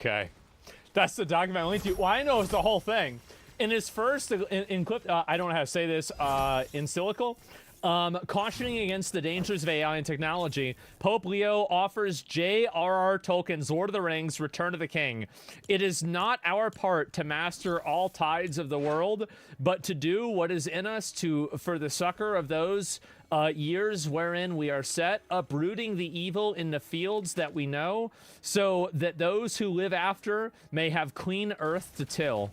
Okay. That's the document I linked to. Well, I know it's the whole thing. In his first, in clip, I don't know how to say this, in silical, cautioning against the dangers of AI and technology, Pope Leo offers J.R.R. Tolkien's Lord of the Rings, Return of the King. It is not our part to master all tides of the world, but to do what is in us for the succor of those years wherein we are set, uprooting the evil in the fields that we know, so that those who live after may have clean earth to till.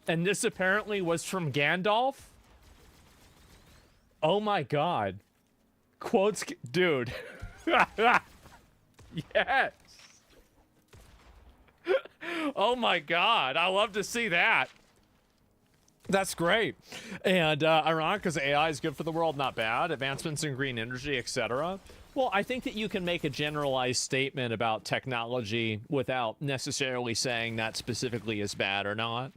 And this apparently was from Gandalf. Oh my god. Quotes, dude. Yes. Oh my god. I love to see that. That's great. And ironic because AI is good for the world, not bad. Advancements in green energy, etc. Well, I think that you can make a generalized statement about technology without necessarily saying that specifically is bad or not.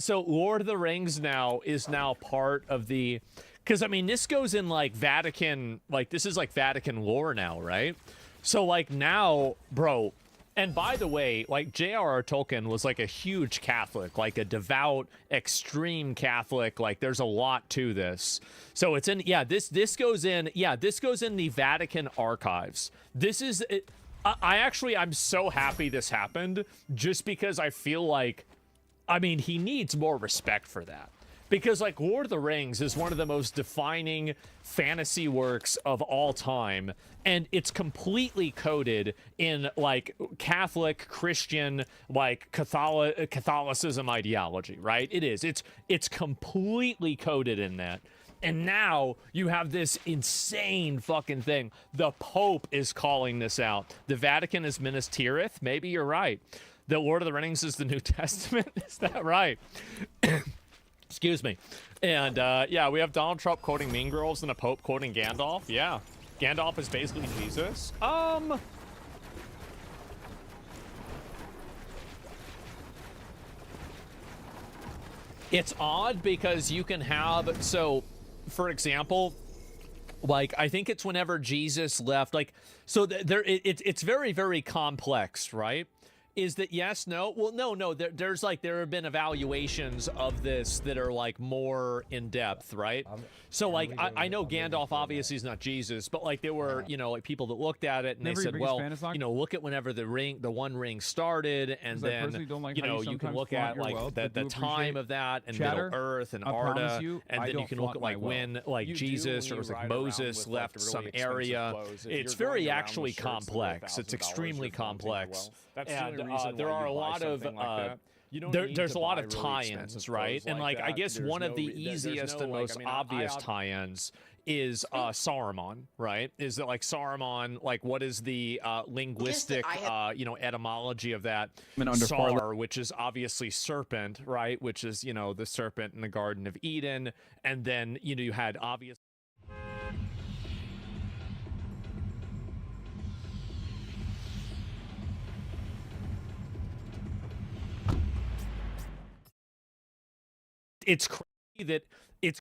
So Lord of the Rings now is part of the, because I mean, this goes in like Vatican, like this is like Vatican lore now, right? So like now, bro, and by the way, like J.R.R. Tolkien was like a huge Catholic, like a devout, extreme Catholic. Like there's a lot to this. So it's in, yeah, this goes in, yeah, this goes in the Vatican archives. This is, I'm so happy this happened just because I feel like, I mean, he needs more respect for that. Because, like, Lord of the Rings is one of the most defining fantasy works of all time, and it's completely coded in, like, Catholic, Christian, like, Catholicism ideology, right? It is. It's completely coded in that. And now you have this insane fucking thing. The Pope is calling this out. The Vatican is Minas Tirith. Maybe you're right. The Lord of the Rings is the New Testament. Is that right? Excuse me. And yeah, we have Donald Trump quoting Mean Girls and a Pope quoting Gandalf. Yeah. Gandalf is basically Jesus. It's odd because you can have, so for example, like I think it's whenever Jesus left, like, so it's very, very complex, right? Is that yes, no? Well, no. There's like, there have been evaluations of this that are like more in depth, right? So like, I know Gandalf obviously is not Jesus, but like there were, you know, like people that looked at it and they said, well, you know, look at whenever the One Ring started, and then, you know, you can look at like the time of that and Middle Earth and Arda, and then you can look at like when like Jesus or it was like Moses left some area. It's very actually complex. It's extremely complex. And there are a lot of there's a lot of tie-ins, right? And like I guess one of the easiest and most obvious tie-ins is Saruman, right? Is that like Saruman, like what is the linguistic you know, etymology of that? Sar, which is obviously serpent, right? Which is, you know, the serpent in the Garden of Eden, and then, you know, you had obvious it's crazy that it's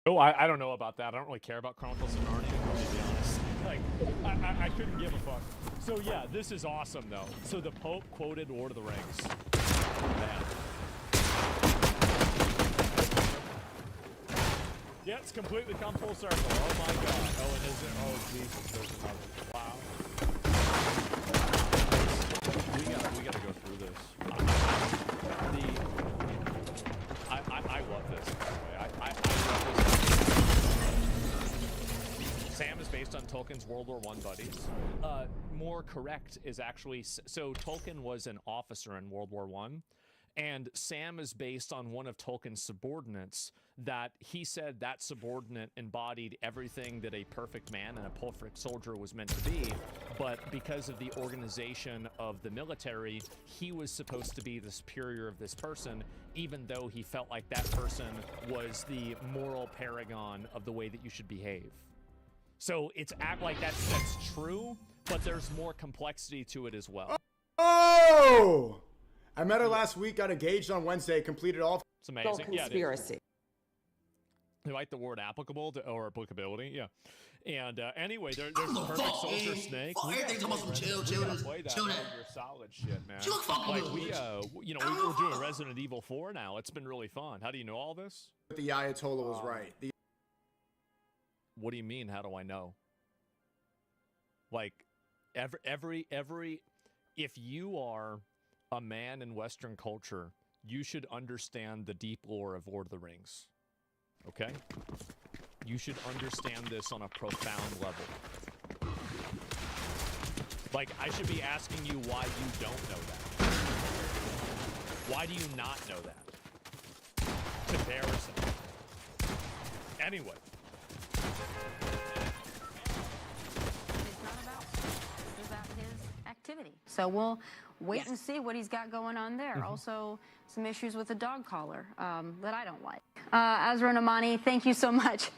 Oh, I don't know about that. I don't really care about Chronicles of Narnia, to be honest. Like, I couldn't give a fuck. So yeah, this is awesome though. So the Pope quoted Lord of the Rings. Man. Yeah, it's completely come full circle. Oh my god. Oh, and is it? Oh Jesus, there's another. Wow. We gotta go through this. I love this. By the way, I love this. Sam is based on Tolkien's World War I buddies. More correct is actually, so Tolkien was an officer in World War I, and Sam is based on one of Tolkien's subordinates that he said that subordinate embodied everything that a perfect man and a perfect soldier was meant to be, but because of the organization of the military, he was supposed to be the superior of this person, even though he felt like that person was the moral paragon of the way that you should behave. So it's act like that's true, but there's more complexity to it as well. Oh! I met her last week, got engaged on Wednesday, completed all. It's amazing. Conspiracy. Yeah, they like the word applicable to, or applicability, yeah. And anyway, there's the perfect soldier snake. Everything's about some chill. Play that. Your solid shit, man. Like we we're doing Resident Evil 4 now. It's been really fun. How do you know all this? The Ayatollah was right. What do you mean? How do I know? Like every if you are a man in Western culture, you should understand the deep lore of Lord of the Rings. Okay? You should understand this on a profound level. Like, I should be asking you why you don't know that. Why do you not know that? Comparison. Anyway. It's about his activity. So we'll wait and see what he's got going on there. Also, some issues with the dog collar that I don't like. Azra and Amani, thank you so much.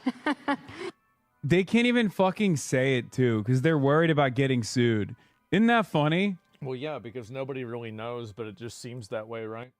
They can't even fucking say it too because they're worried about getting sued. Isn't that funny? Well, yeah, because nobody really knows, but it just seems that way, right?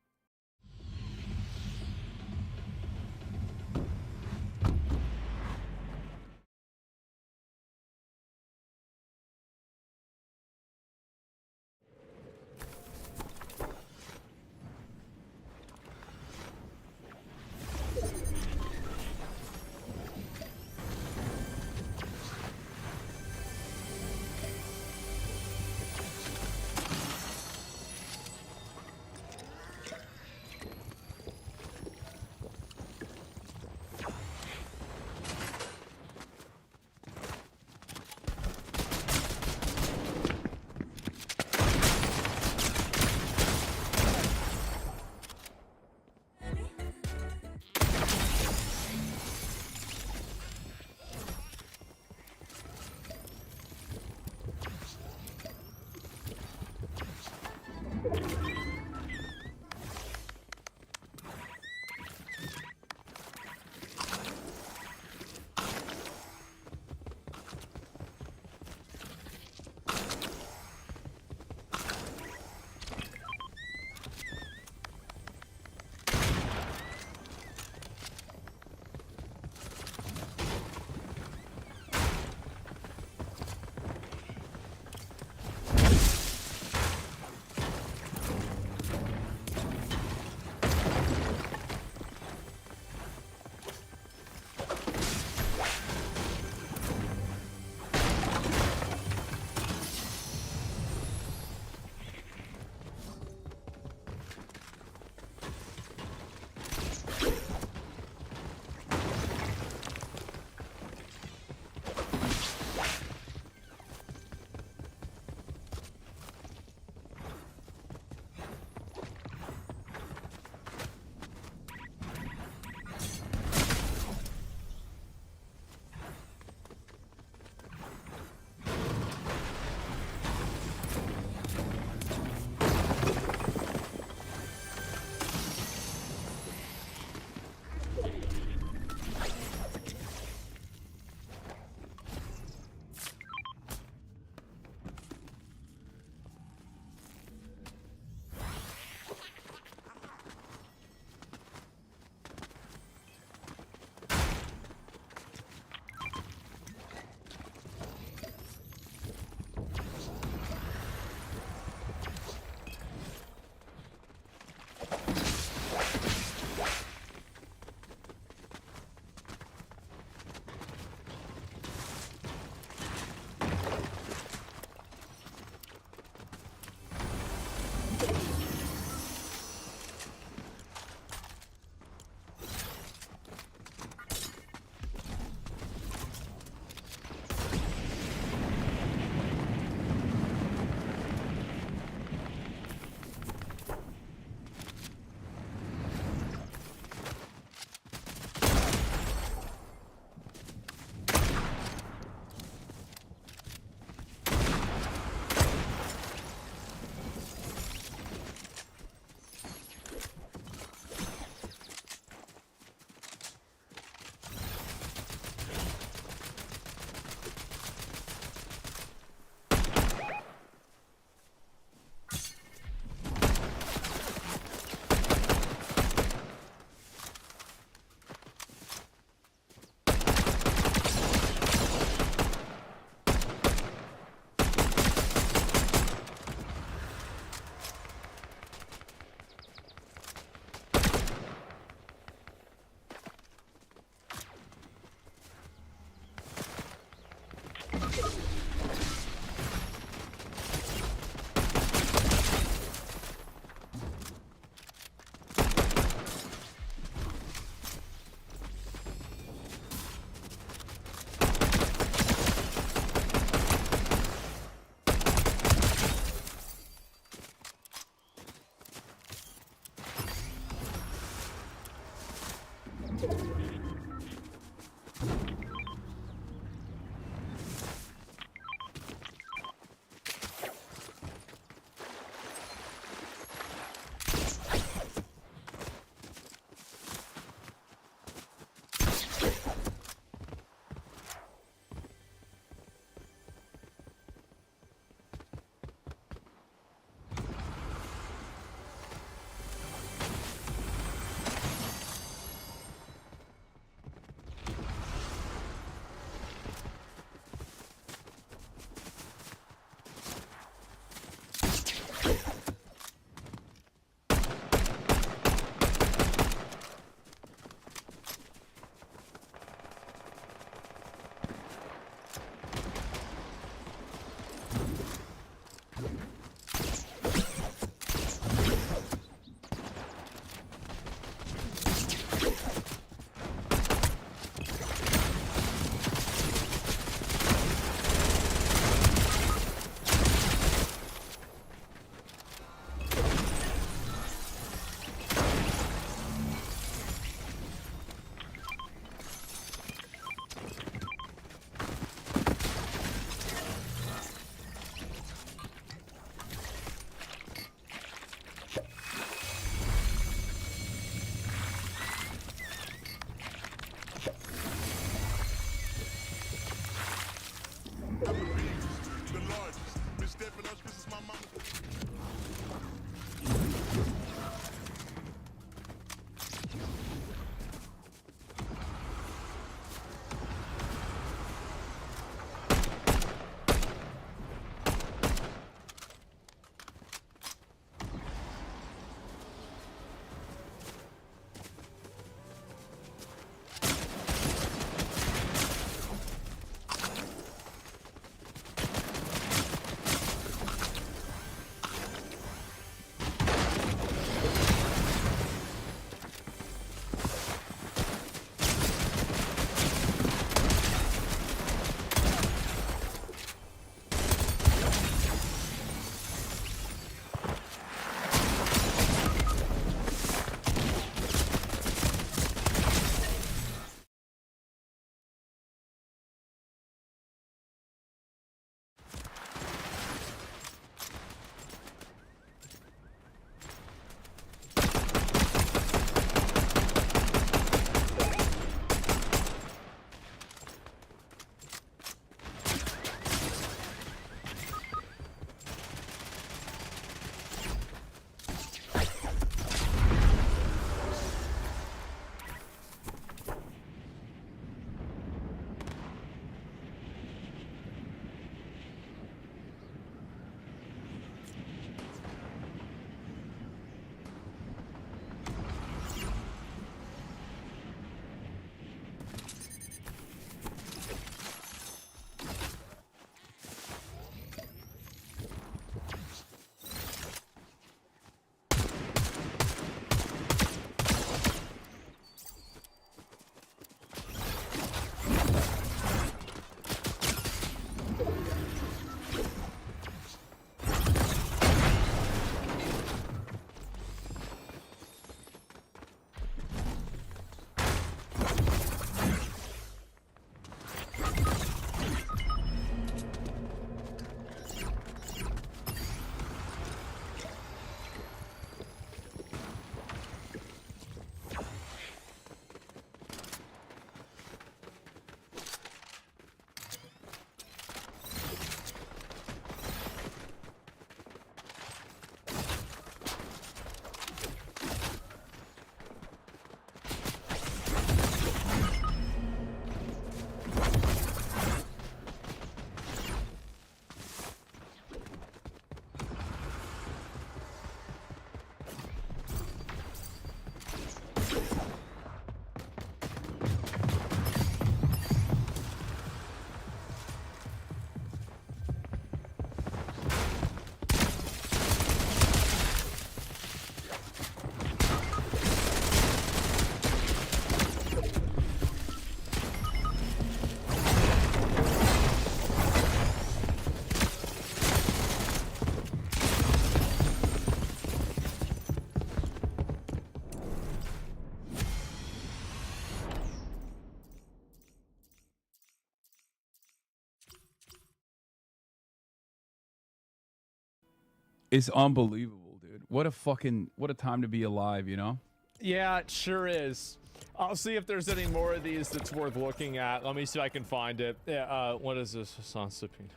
It's unbelievable, dude. What a time to be alive, you know? Yeah, it sure is. I'll see if there's any more of these that's worth looking at. Let me see if I can find it. Yeah, what is this? Hassan subpoena.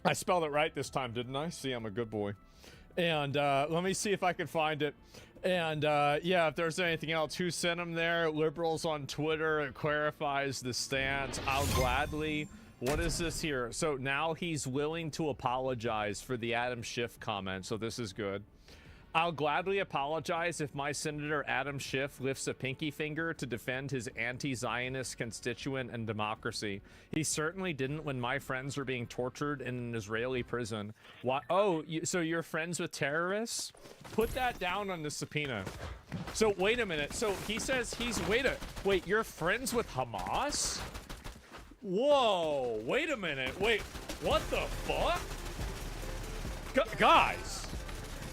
I spelled it right this time, didn't I? See, I'm a good boy. And let me see if I can find it. And yeah, if there's anything else, who sent him there? Liberals on Twitter. It clarifies the stance. I'll gladly. What is this here? So now he's willing to apologize for the Adam Schiff comment. So this is good. I'll gladly apologize if my Senator Adam Schiff lifts a pinky finger to defend his anti-Zionist constituent and democracy. He certainly didn't when my friends were being tortured in an Israeli prison. What? Oh, so you're friends with terrorists? Put that down on the subpoena. So wait a minute. So he says he's wait, you're friends with Hamas? Whoa, wait a minute. Wait, what the fuck?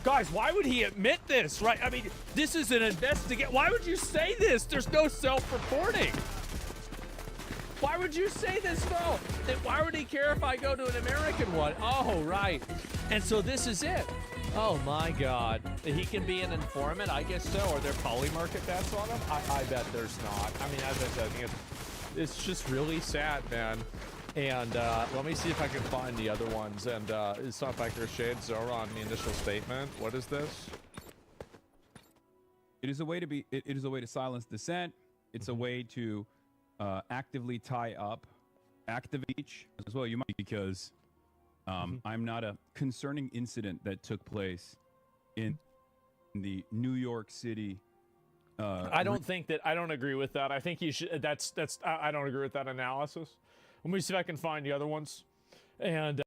Guys, why would he admit this, right? I mean, this is an investigation. Why would you say this? There's no self-reporting. Why would you say this, though? Then why would he care if I go to an American one? Oh, right. And so this is it. Oh, my God. He can be an informant? I guess so. Are there poly market bets on him? I bet there's not. I mean, as I said, I think it's it's just really sad, man. And let me see if I can find the other ones. And it's not like shade Zora on the initial statement. What is this? It is a way to be. It is a way to silence dissent. It's a way to actively tie up Activate as well. You might, because I'm not a concerning incident that took place in the New York City. I don't think that. I don't agree with that. I think you should. That's. I don't agree with that analysis. Let me see if I can find the other ones. And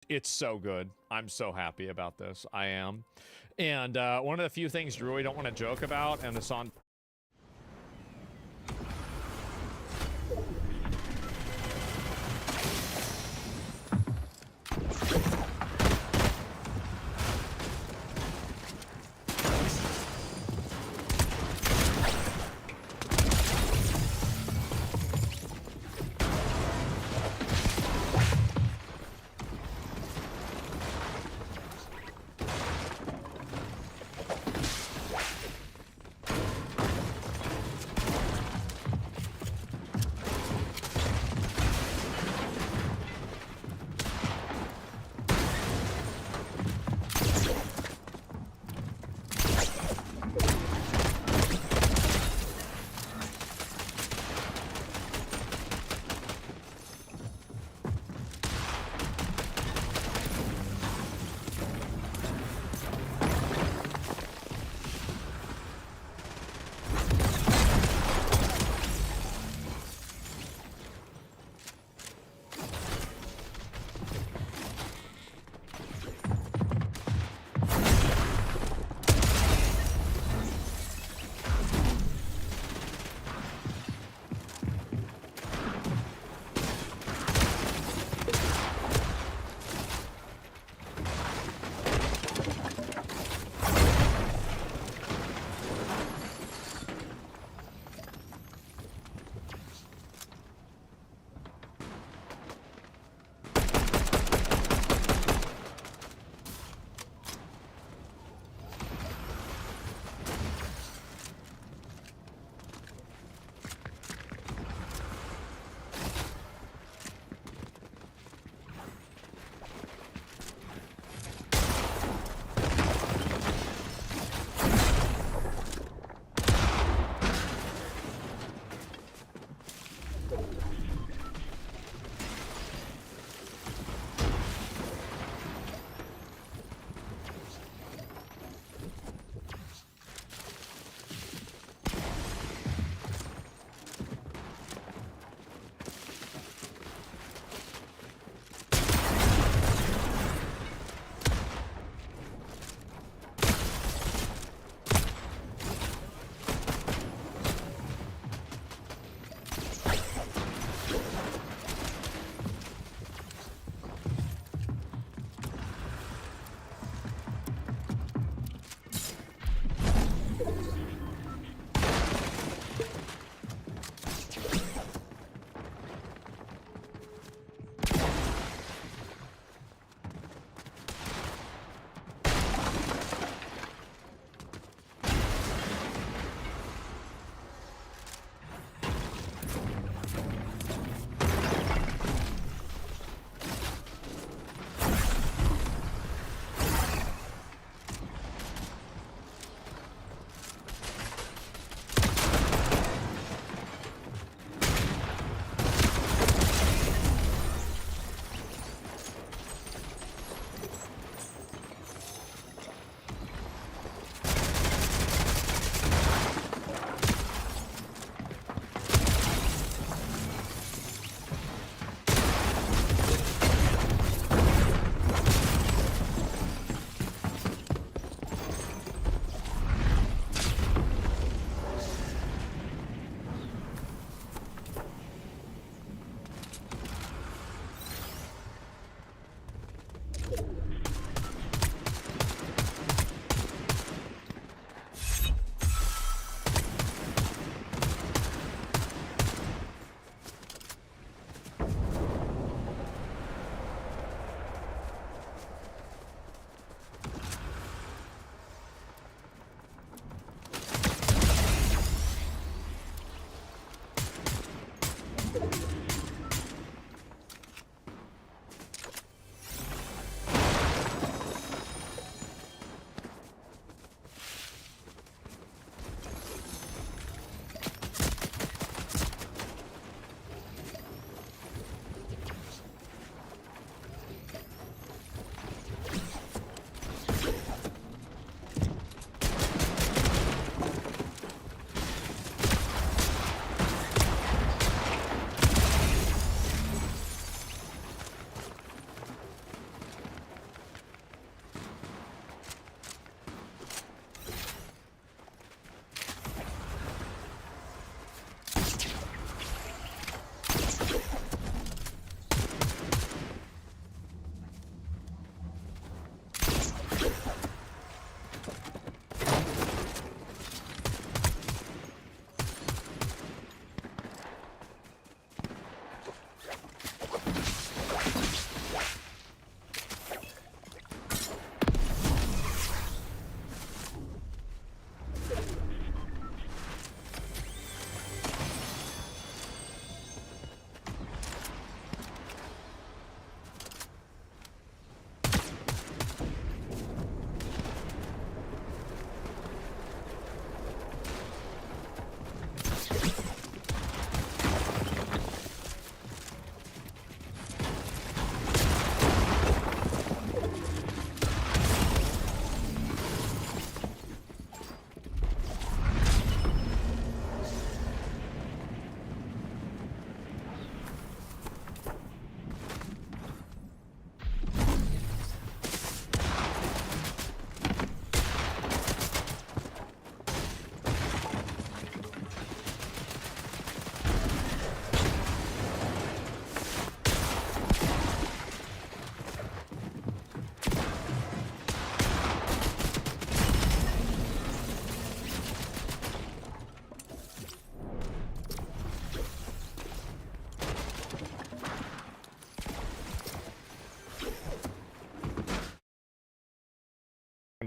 it's so good. I'm so happy about this. I am. And one of the few things Drew, I don't want to joke about, and it's on.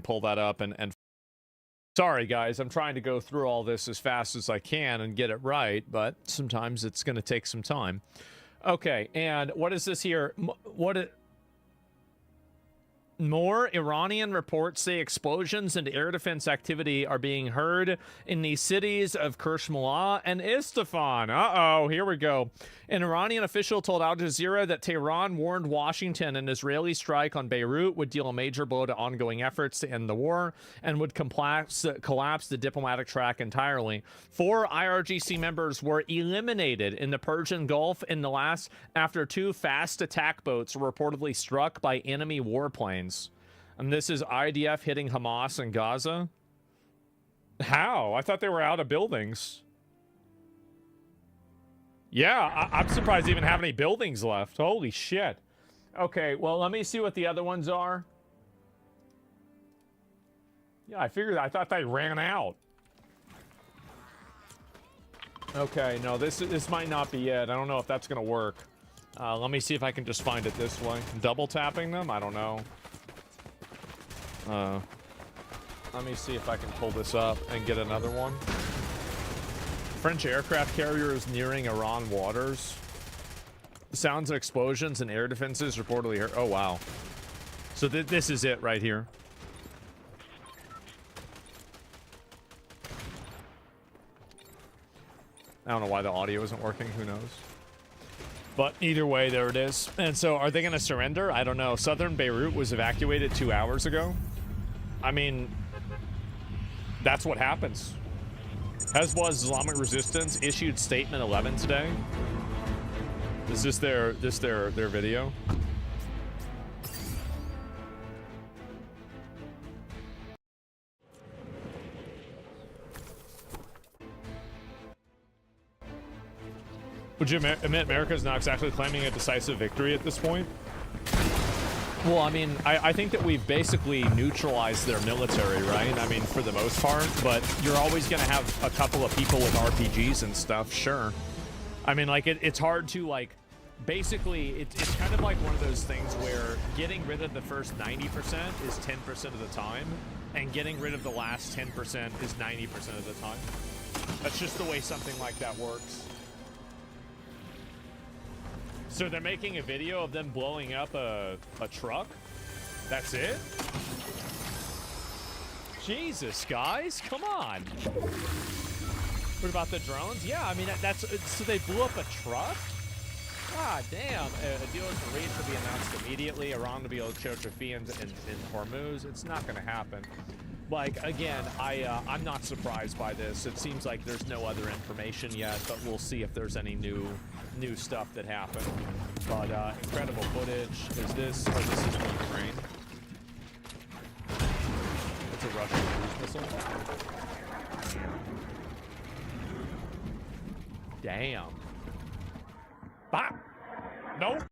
pull that up and sorry guys, I'm trying to go through all this as fast as I can and get it right, but sometimes it's going to take some time. Okay, and what is this here? More Iranian reports say explosions and air defense activity are being heard in the cities of Kershmala and Isfahan. Uh-oh, here we go. An Iranian official told Al Jazeera that Tehran warned Washington an Israeli strike on Beirut would deal a major blow to ongoing efforts to end the war and would collapse the diplomatic track entirely. 4 IRGC members were eliminated in the Persian Gulf in the last after 2 fast attack boats were reportedly struck by enemy warplanes. And this is IDF hitting Hamas in Gaza? How? I thought they were out of buildings. Yeah, I'm surprised they even have any buildings left. Holy shit. Okay, well, let me see what the other ones are. Yeah, I thought they ran out. Okay, no, this might not be it. I don't know if that's going to work. Let me see if I can just find it this way. Double tapping them? I don't know. Let me see if I can pull this up and get another one. French aircraft carrier is nearing Iran waters. Sounds of explosions and air defenses reportedly heard. Oh, wow. So this is it right here. I don't know why the audio isn't working. Who knows? But either way, there it is. And so are they going to surrender? I don't know. Southern Beirut was evacuated 2 hours ago. I mean, that's what happens. Hezbollah's Islamic Resistance issued Statement 11 today. Is this their video? Would you admit America is not exactly claiming a decisive victory at this point? Well, I mean, I think that we've basically neutralized their military, right? I mean, for the most part, but you're always going to have a couple of people with RPGs and stuff, sure. I mean, like, it's hard to, like, basically, it's kind of like one of those things where getting rid of the first 90% is 10% of the time, and getting rid of the last 10% is 90% of the time. That's just the way something like that works. So they're making a video of them blowing up a truck? That's it? Jesus, guys, come on. What about the drones? Yeah, I mean, that's so they blew up a truck? God damn. A deal is released to be announced immediately. Iran to be able to show Trafians in Hormuz. It's not going to happen. Like, again, I'm not surprised by this. It seems like there's no other information yet, but we'll see if there's any new stuff that happened. But incredible footage. Is this? Oh, this is from Ukraine. It's a Russian cruise missile. Damn. Bop. Nope.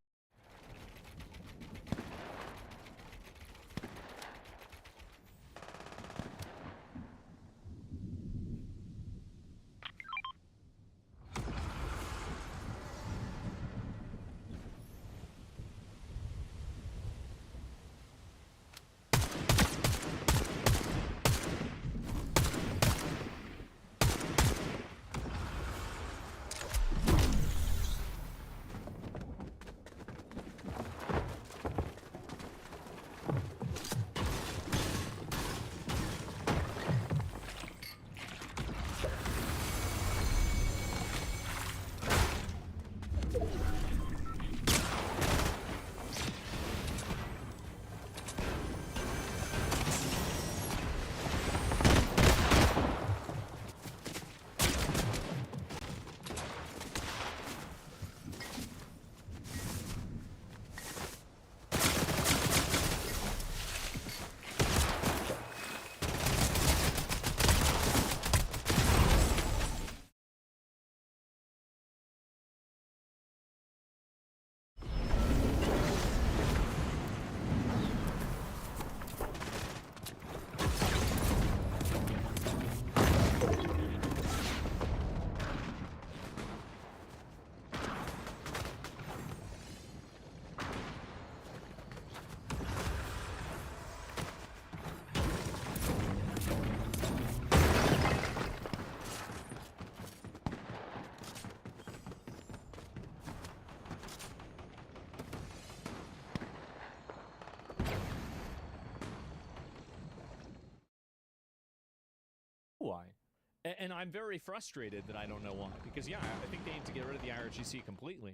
And I'm very frustrated that I don't know why. Because, yeah, I think they need to get rid of the IRGC completely.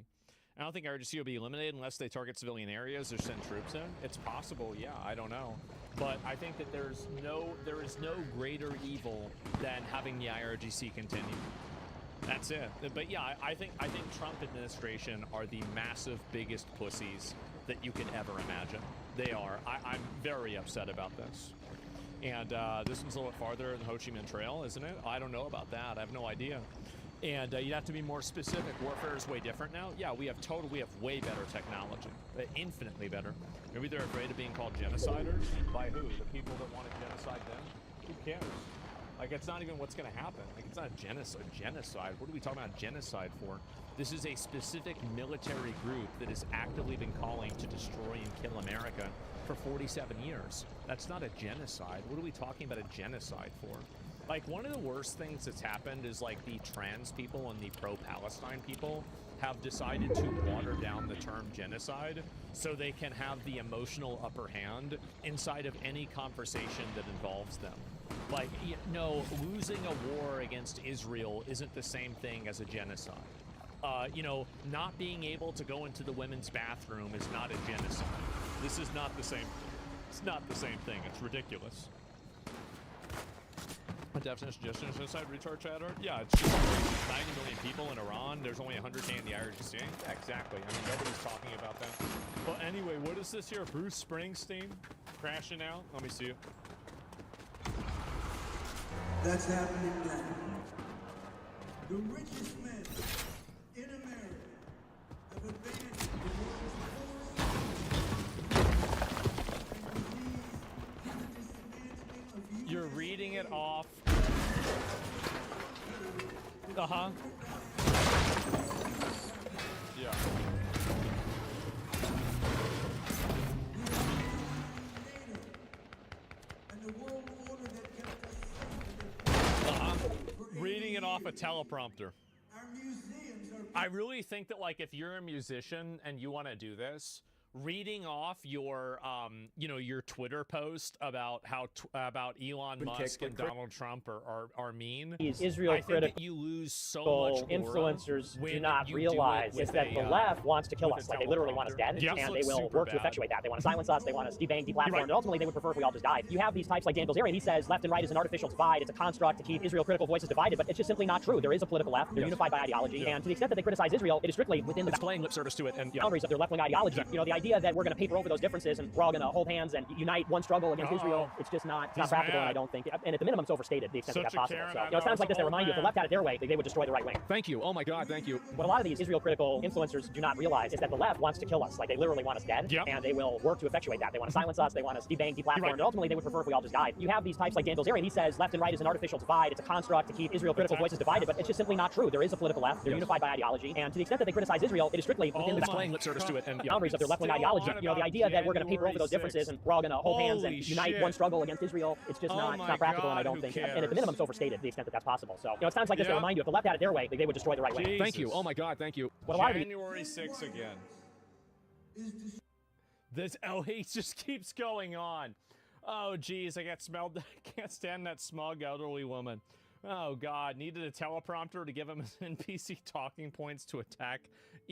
I don't think IRGC will be eliminated unless they target civilian areas or send troops in. It's possible, yeah, I don't know. But I think that there is no greater evil than having the IRGC continue. That's it. But yeah, I think Trump administration are the massive biggest pussies that you can ever imagine. They are. I'm very upset about this. And this one's a little bit farther than the Ho Chi Minh Trail, isn't it? I don't know about that. I have no idea. And you'd have to be more specific. Warfare is way different now. Yeah, we have way better technology, infinitely better. Maybe they're afraid of being called genociders. By who? The people that want to genocide them? Who cares? Like, it's not even what's going to happen. Like, it's not a genocide. What are we talking about genocide for? This is a specific military group that has actively been calling to destroy and kill America for 47 years. That's not a genocide. What are we talking about a genocide for? Like, one of the worst things that's happened is, like, the trans people and the pro-Palestine people have decided to water down the term genocide so they can have the emotional upper hand inside of any conversation that involves them. Like, no, losing a war against Israel isn't the same thing as a genocide. Not being able to go into the women's bathroom is not a genocide. This is not the same. It's not the same thing. It's ridiculous. A definition of genocide, retard chatter? Yeah, it's just 90 million people in Iran. There's only 100K in the IRGC. Yeah, exactly. I mean, nobody's talking about that. Well, anyway, what is this here? Bruce Springsteen crashing out? Let me see it. That's happening now. The richest men in America have abandoned the world's poorest. You're reading it off. Uh-huh. Yeah. Reading it off a teleprompter. I really think that, like, if you're a musician and you want to do this, reading off your, your Twitter post about how about Elon Musk and Donald Trump are mean. Israel I think that you lose so much influencers do not realize is that the left wants to kill us. Like, they literally want us dead, and they will work to effectuate that. They want to silence us. They want us debang, deplatformed, and ultimately they would prefer if we all just died. You have these types like Dan Bilzerian. He says left and right is an artificial divide. It's a construct to keep Israel critical voices divided, but it's just simply not true. There is a political left. They're unified by ideology, and to the extent that they criticize Israel, it is strictly within the playing lip service to it and boundaries of their left-wing ideology. Exactly. The idea that we're going to paper over those differences and we're all going to hold hands and unite one struggle against Israel, it's just not practical, and I don't think, and at the minimum, it's overstated the extent that that's possible. So, it sounds like this, they remind you, if the left had it their way, they would destroy the right wing. Thank you. Oh my God, thank you. What a lot of these Israel critical influencers do not realize is that the left wants to kill us. Like, they literally want us dead, and they will work to effectuate that. They want to silence us. They want us debang, deplatformed, and ultimately they would prefer if we all just died. You have these types like Dan Bilzerian. He says left and right is an artificial divide. It's a construct to keep Israel critical voices divided, but it's just simply not true. There is a political left. They're unified by ideology, and to the extent that they criticize Israel, it is strictly within the playing lip service to it and boundaries of their left-wing ideology. The idea that we're going to paper over those differences and we're all going to hold hands and unite one struggle against Israel, it's just not practical, and I don't think, and at the minimum, it's overstated to the extent that that's possible. So, it sounds like this, they remind you, if the left had it their way, they would destroy the right wing. Thank you. Oh my God, thank you. What a lot of January 6th again. He just keeps going on. Oh geez, I can't stand that smug elderly woman. Oh God, needed a teleprompter to give him his NPC talking points to attack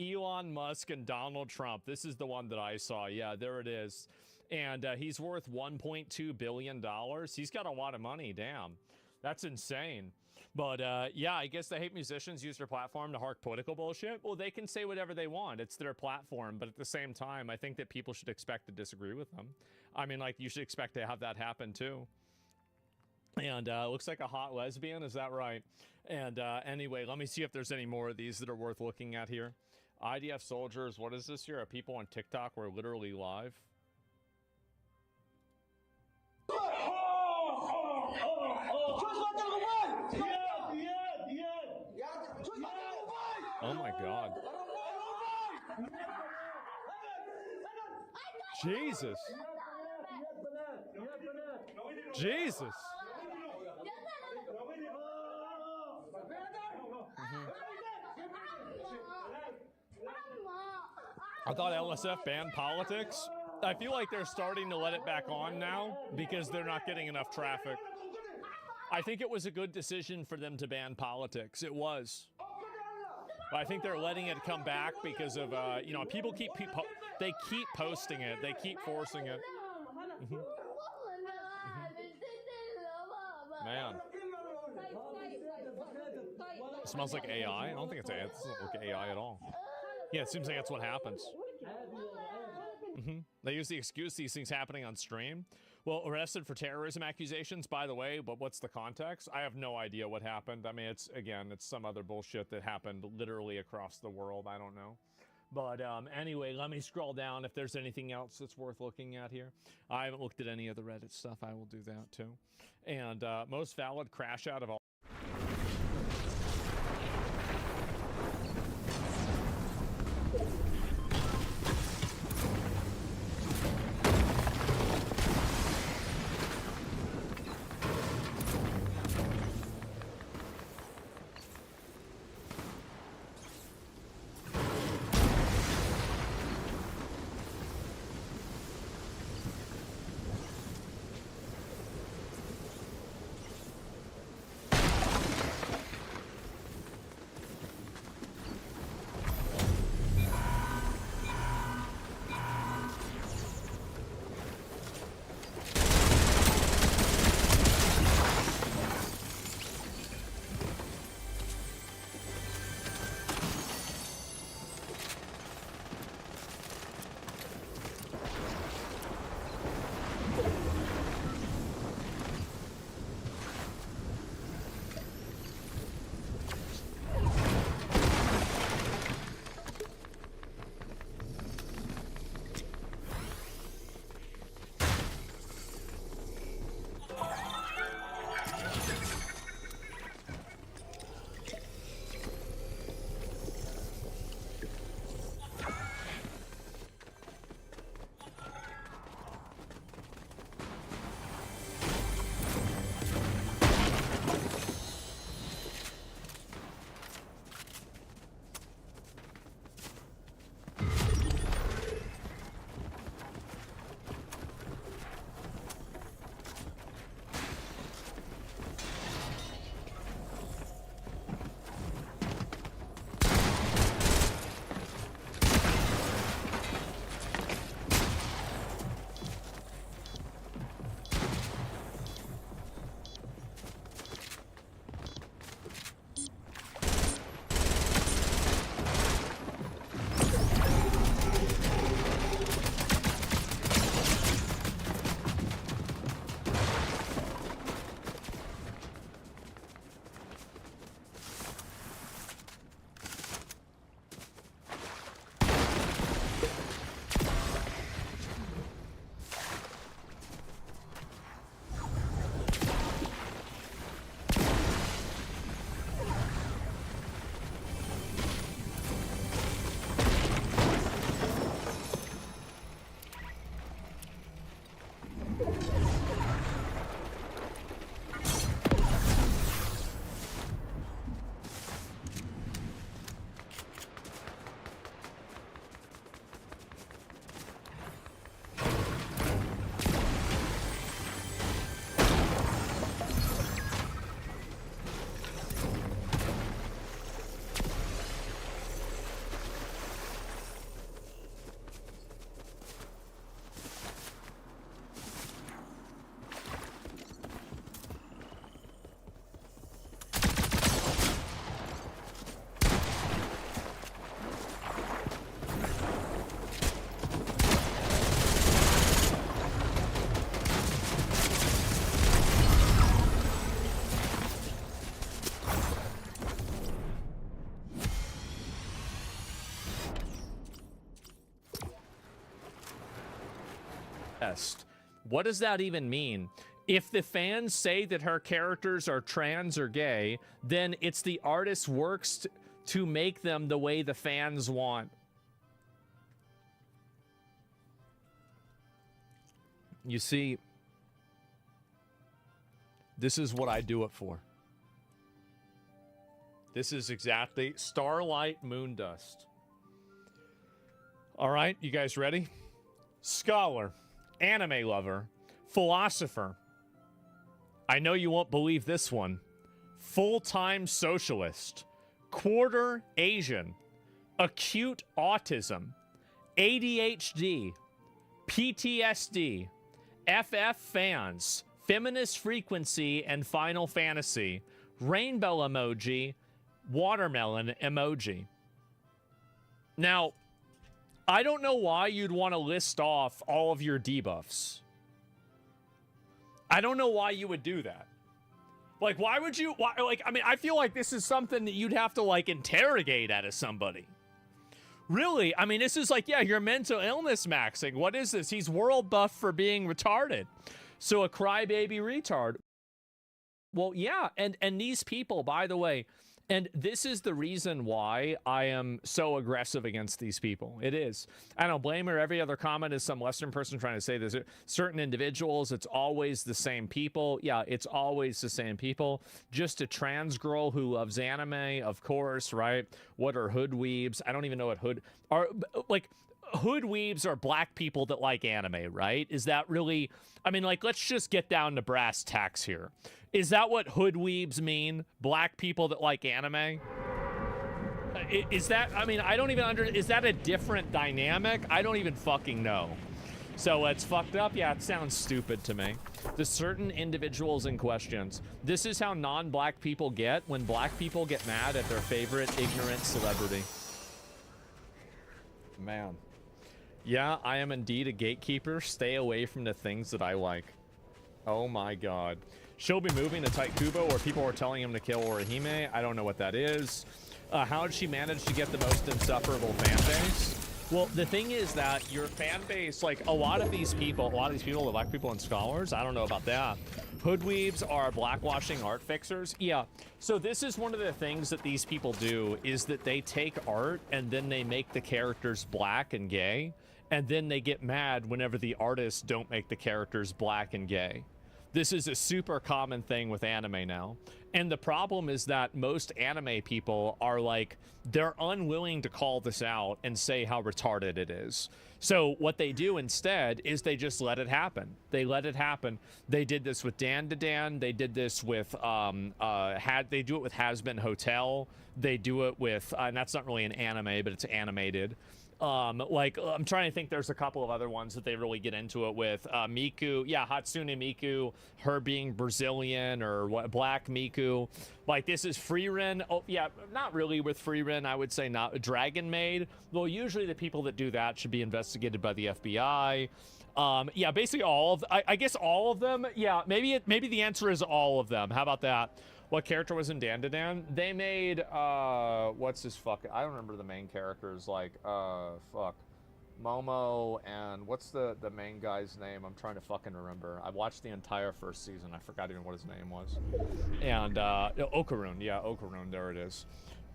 Elon Musk and Donald Trump. This is the one that I saw. Yeah, there it is. And he's worth $1.2 billion. He's got a lot of money. Damn, that's insane. But yeah, I guess the hate musicians use their platform to hark political bullshit. Well, they can say whatever they want. It's their platform. But at the same time, I think that people should expect to disagree with them. I mean, like, you should expect to have that happen too. And looks like a hot lesbian, is that right? And anyway, let me see if there's any more of these that are worth looking at here. IDF soldiers, what is this here? Are people on TikTok were literally live? Oh my God. Jesus. Jesus. I thought LSF banned politics. I feel like they're starting to let it back on now because they're not getting enough traffic. I think it was a good decision for them to ban politics. It was. But I think they're letting it come back because of, you know, people they keep posting it. They keep forcing it. Man. It smells like AI. I don't think it's AI. It doesn't look AI at all. Yeah, it seems like that's what happens. They use the excuse these things happening on stream. Well, arrested for terrorism accusations, by the way, but what's the context? I have no idea what happened. I mean, it's some other bullshit that happened literally across the world. I don't know. But anyway, let me scroll down if there's anything else that's worth looking at here. I haven't looked at any of the Reddit stuff. I will do that too. And most valid crash out of all. What does that even mean? If the fans say that her characters are trans or gay, then it's the artist's works to make them the way the fans want. You see, this is what I do it for. This is exactly Starlight Moondust. All right, you guys ready? Scholar, anime lover, philosopher. I know you won't believe this one. Full-time socialist, quarter Asian, acute autism, ADHD, PTSD, FF fans, feminist frequency and Final Fantasy, rainbow emoji, watermelon emoji. Now, I don't know why you'd want to list off all of your debuffs. I don't know why you would do that. Like, why would you, I mean, I feel like this is something that you'd have to, like, interrogate out of somebody. Really? I mean, this is like, yeah, your mental illness maxing. What is this? He's world buff for being retarded. So a crybaby retard. Well, yeah, and these people, by the way, and this is the reason why I am so aggressive against these people. It is. I don't blame her. Every other comment is some Western person trying to say this. Certain individuals, it's always the same people. Yeah, it's always the same people. Just a trans girl who loves anime, of course, right? What are hood weebs? I don't even know what hood are. Like, hood weebs are black people that like anime, right? Is that really... I mean, like, let's just get down to brass tacks here. Is that what hood weebs mean? Black people that like anime? Is that, I mean, I don't even is that a different dynamic? I don't even fucking know. So it's fucked up? Yeah, it sounds stupid to me. The certain individuals in questions. This is how non-black people get when black people get mad at their favorite ignorant celebrity. Man. Yeah, I am indeed a gatekeeper. Stay away from the things that I like. Oh my god. She'll be moving to Taikubo where people are telling him to kill Orihime. I don't know what that is. How did she manage to get the most insufferable fan base? Well, the thing is that your fan base, like a lot of these people, the black people and scholars, I don't know about that. Hoodweebs are blackwashing art fixers. Yeah, so this is one of the things that these people do is that they take art and then they make the characters black and gay. And then they get mad whenever the artists don't make the characters black and gay. This is a super common thing with anime now. And the problem is that most anime people are like, they're unwilling to call this out and say how retarded it is. So what they do instead is they just let it happen. They let it happen. They did this with Dan to Dan. They did this with, they do it with Has Been Hotel. They do it with, and that's not really an anime, but it's animated. Like, I'm trying to think, there's a couple of other ones that they really get into it with. Miku, yeah, Hatsune Miku, her being Brazilian or what, Black Miku. Like, this is Freerin. Oh, yeah, not really with Freerin, I would say not. Dragon Maid. Well, usually the people that do that should be investigated by the FBI. Yeah, basically all of, I guess all of them. Yeah, maybe the answer is all of them. How about that? What character was in Dandadan? They made, what's his fuck? I don't remember the main characters, like, fuck. Momo and what's the main guy's name? I'm trying to fucking remember. I watched the entire first season. I forgot even what his name was. And, Okarun. Yeah, Okarun. There it is.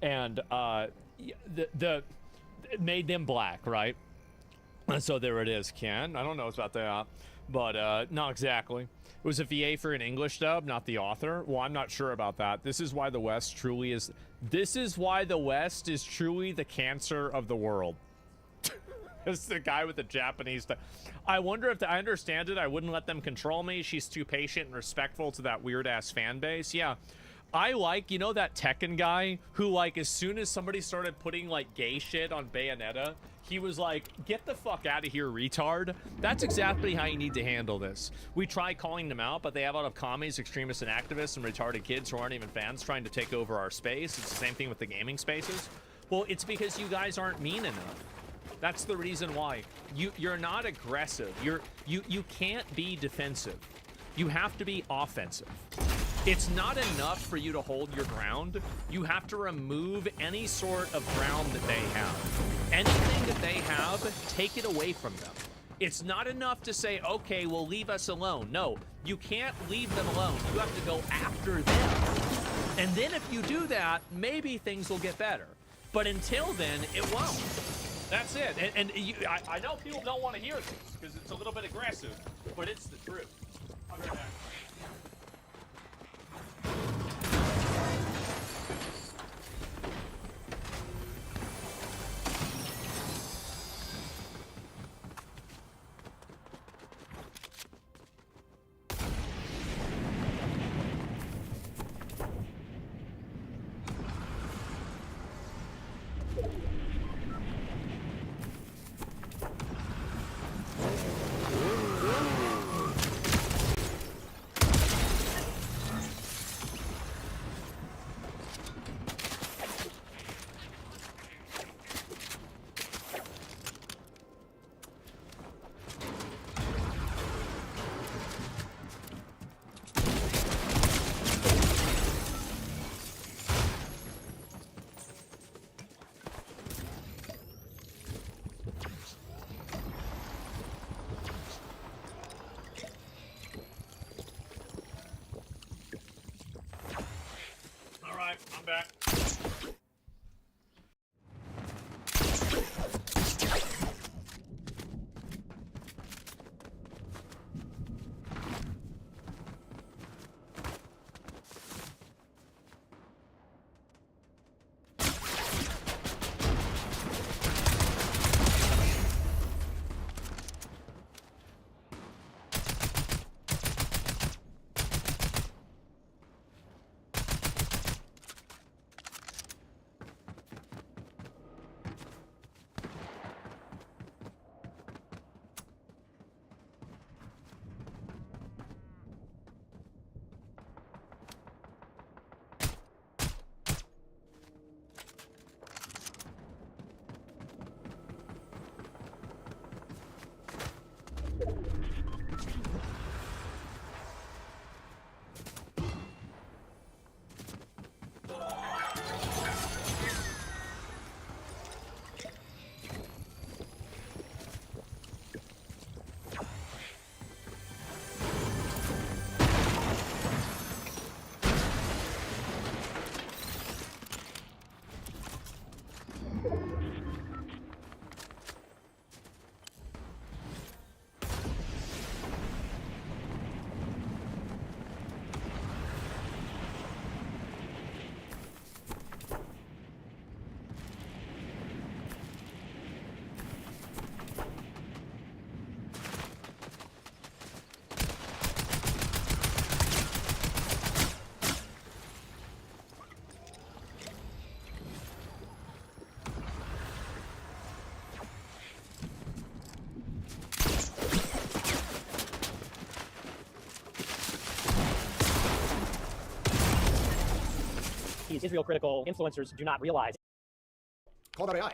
And, it made them black, right? And so there it is, Ken. I don't know about that, but, not exactly. It was a VA for an English dub, not the author. Well, I'm not sure about that. This is why the West truly is... This is why the West is truly the cancer of the world. It's the guy with the Japanese... I wonder if... I understand it. I wouldn't let them control me. She's too patient and respectful to that weird-ass fan base. Yeah. I like, you know, that Tekken guy who, like, as soon as somebody started putting, like, gay shit on Bayonetta, he was like, get the fuck out of here, retard. That's exactly how you need to handle this. We try calling them out, but they have a lot of commies, extremists, and activists and retarded kids who aren't even fans trying to take over our space. It's the same thing with the gaming spaces. Well, it's because you guys aren't mean enough. That's the reason why. You're not aggressive. You can't be defensive. You have to be offensive. It's not enough for you to hold your ground. You have to remove any sort of ground that they have. Anything that they have, take it away from them. It's not enough to say, okay, well, leave us alone. No, you can't leave them alone. You have to go after them. And then if you do that, maybe things will get better. But until then, it won't. That's it. And I know people don't want to hear this because it's a little bit aggressive, but it's the truth. I'll be right back. All right, I'm back. These Israel critical influencers do not realize. Call that AI.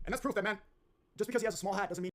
And that's proof that, man, just because he has a small hat doesn't mean.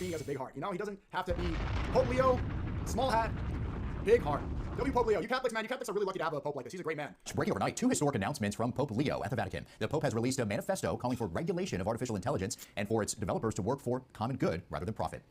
he has a big heart. You know, he doesn't have to be Pope Leo, small hat, big heart. W Pope Leo. You Catholics, man, you Catholics are really lucky to have a Pope like this. He's a great man. Breaking overnight, 2 historic announcements from Pope Leo at the Vatican. The Pope has released a manifesto calling for regulation of artificial intelligence and for its developers to work for common good rather than profit.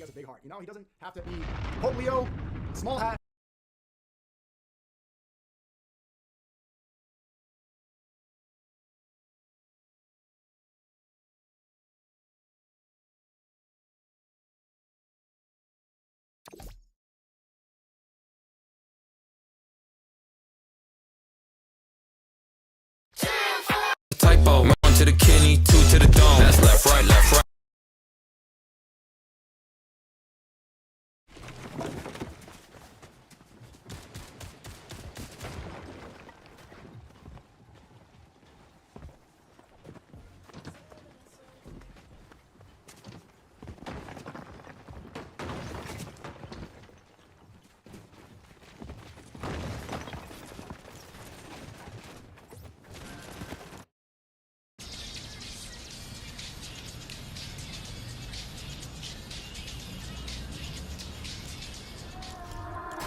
has a big heart. You know, he doesn't have to be Pope Leo, small hat. Typo, 1 to the kidney, 2 to the dome. That's left, right, left, right.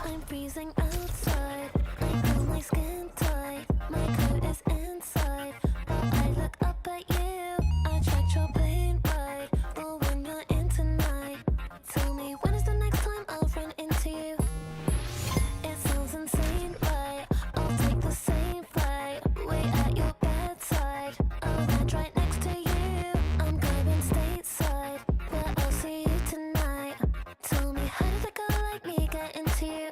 I'm freezing outside. I feel my skin tight. My coat is inside. But I look up at you. I tracked your plane ride. Well, when you're in tonight, tell me when is the next time I'll run into you? It sounds insane, right? I'll take the same flight. Wait at your bedside. I'll land right next to you. I'm going stateside, but I'll see you tonight. Tell me, how did a girl like me get into you?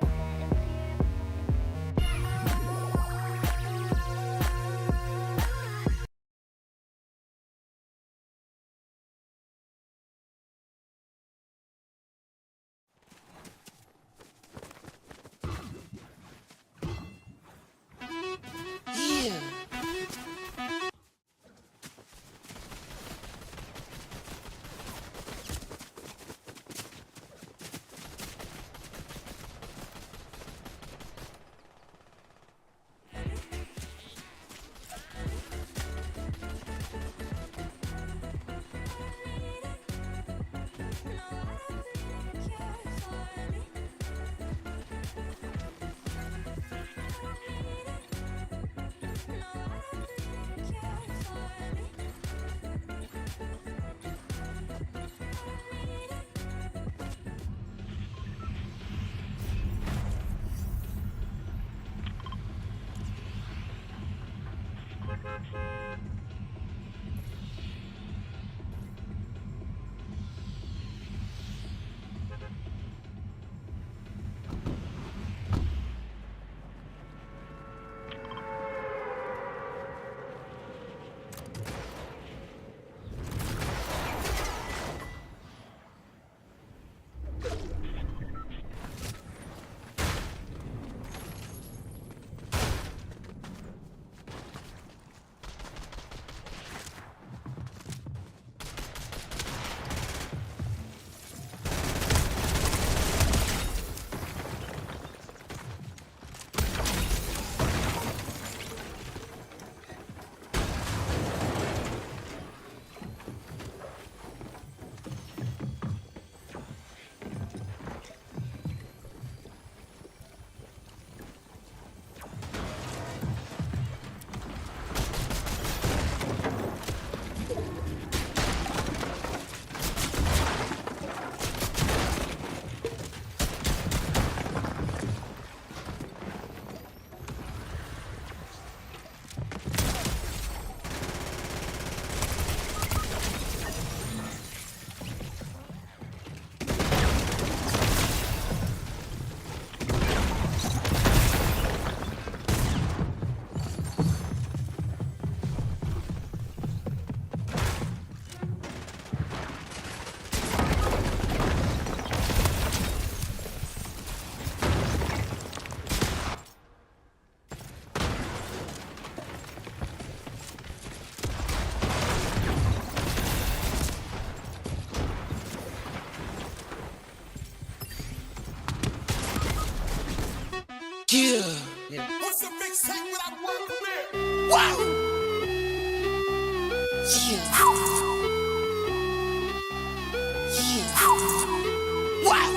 Yeah. What's a mixtape without a word premiere? Wow! Yeah. Yeah. Wow!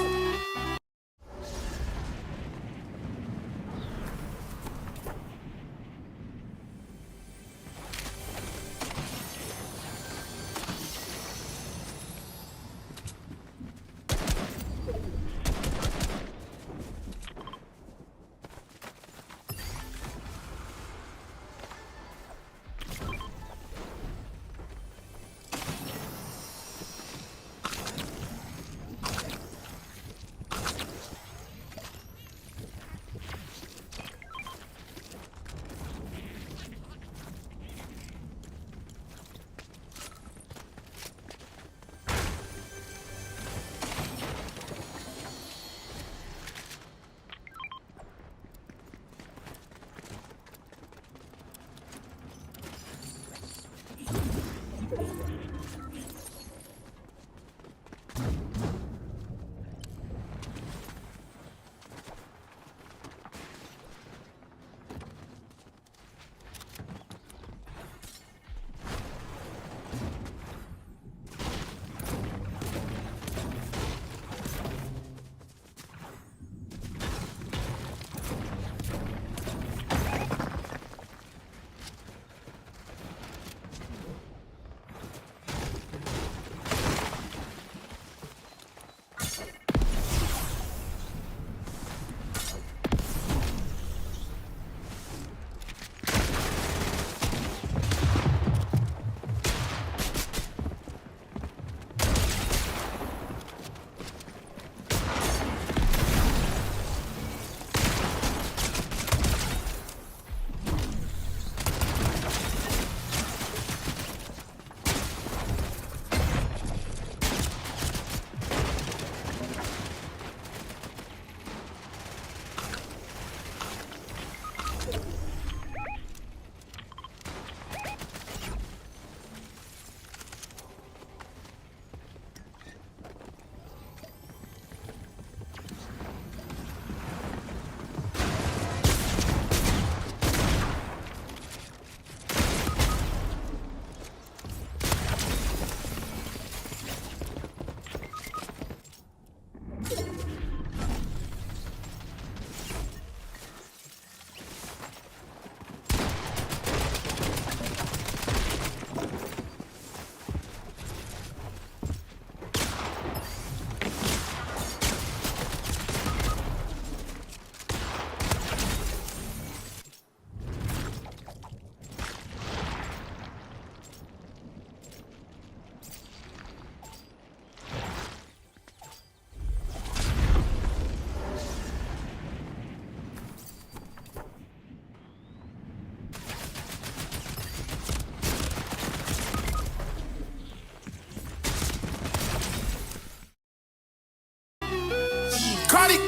Cardi.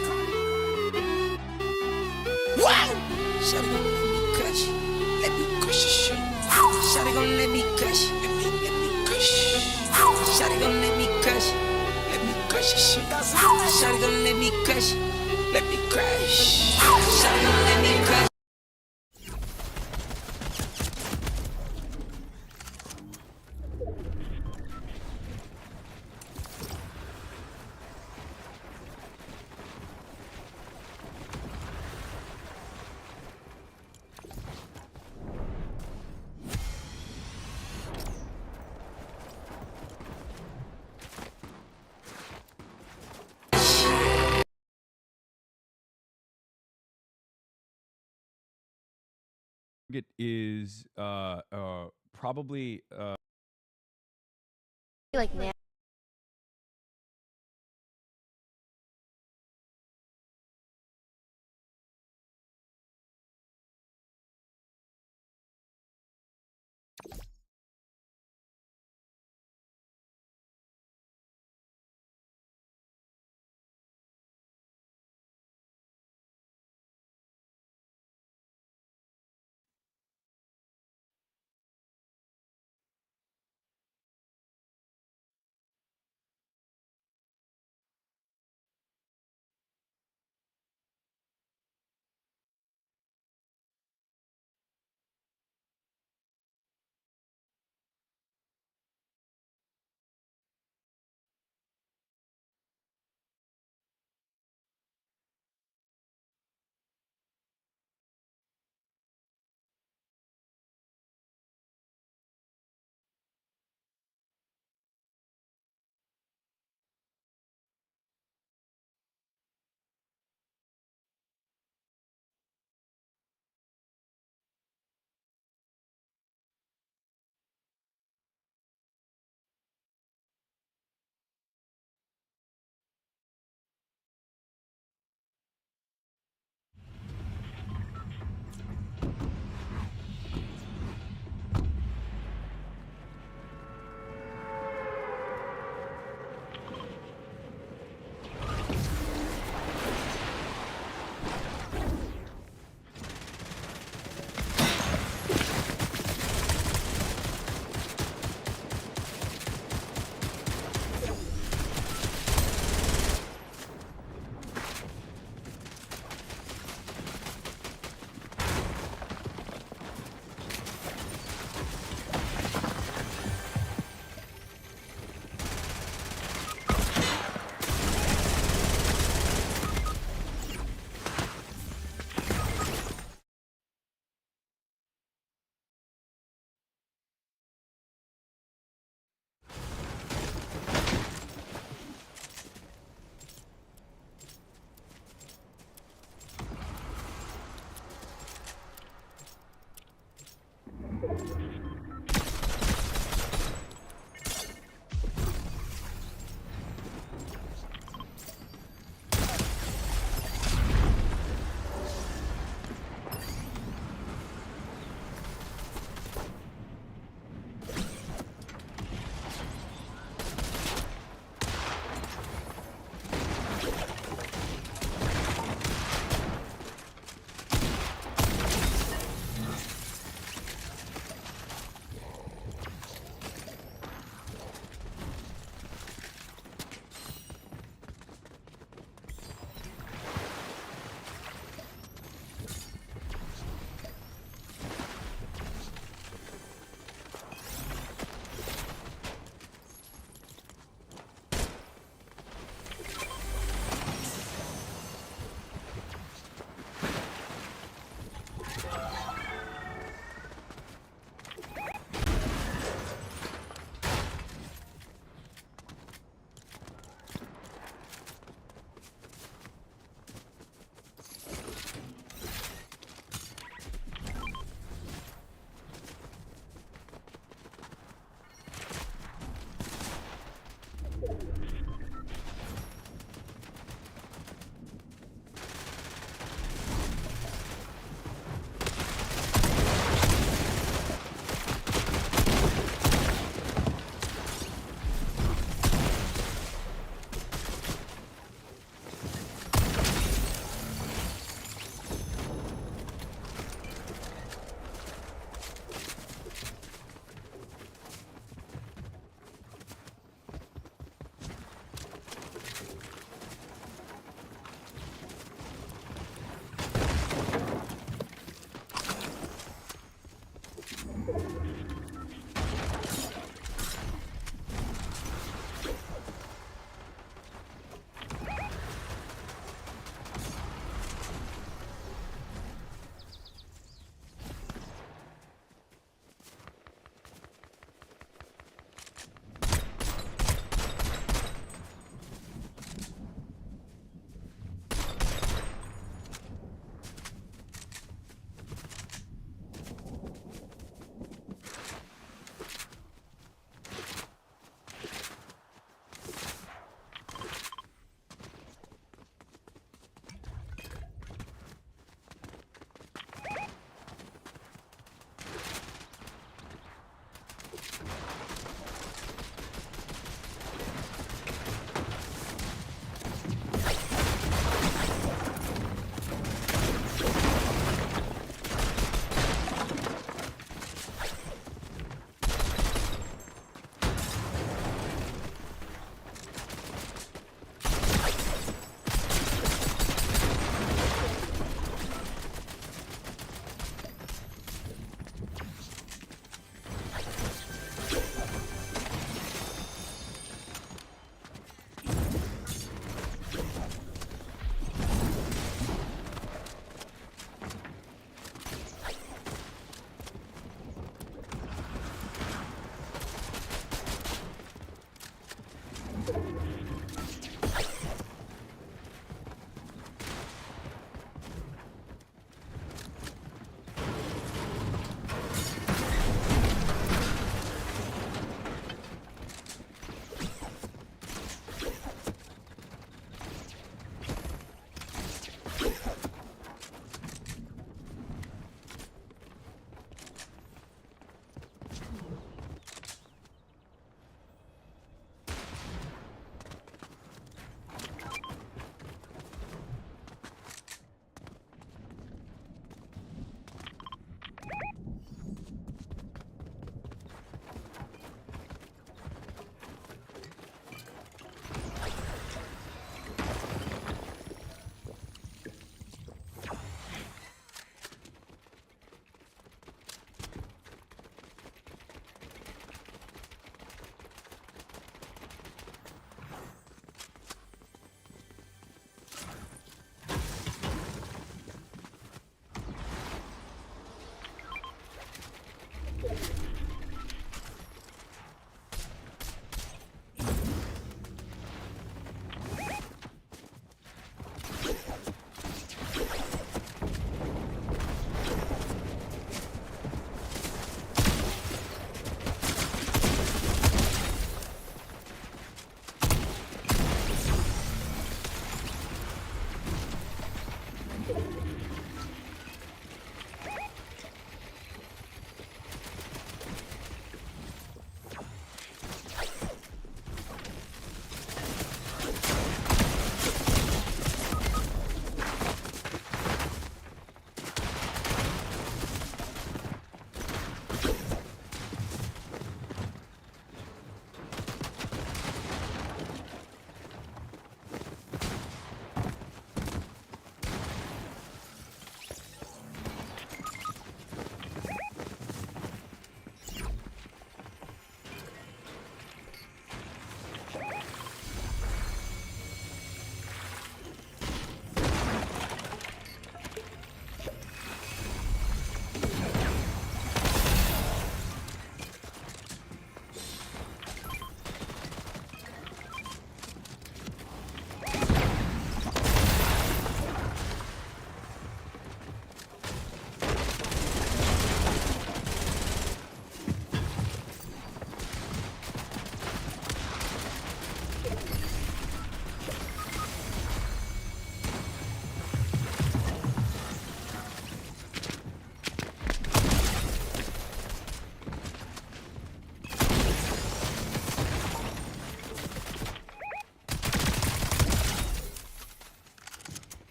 Wow. Shawty gon' let me crush. Let me crush your shit. Shawty gon' let me crush. Let me crush. Shawty gon' let me crush. Let me crush your shit. Shawty gon' let me crush. Let me crush. Shawty gon' let me crush. Target is probably Like now.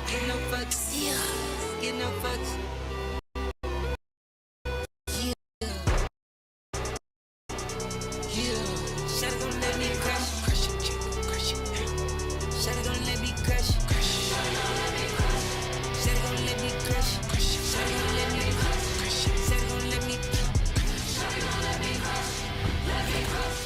Get no fucks. Yeah. Get no fucks. Yeah. Shawty gon' let me crush. Crush it. Crush it. Shawty gon' let me crush. Crush. Shawty gon' let me crush. Crush. Shawty gon' let me crush. Shawty gon' let me. Shawty gon' let me crush. Let me crush.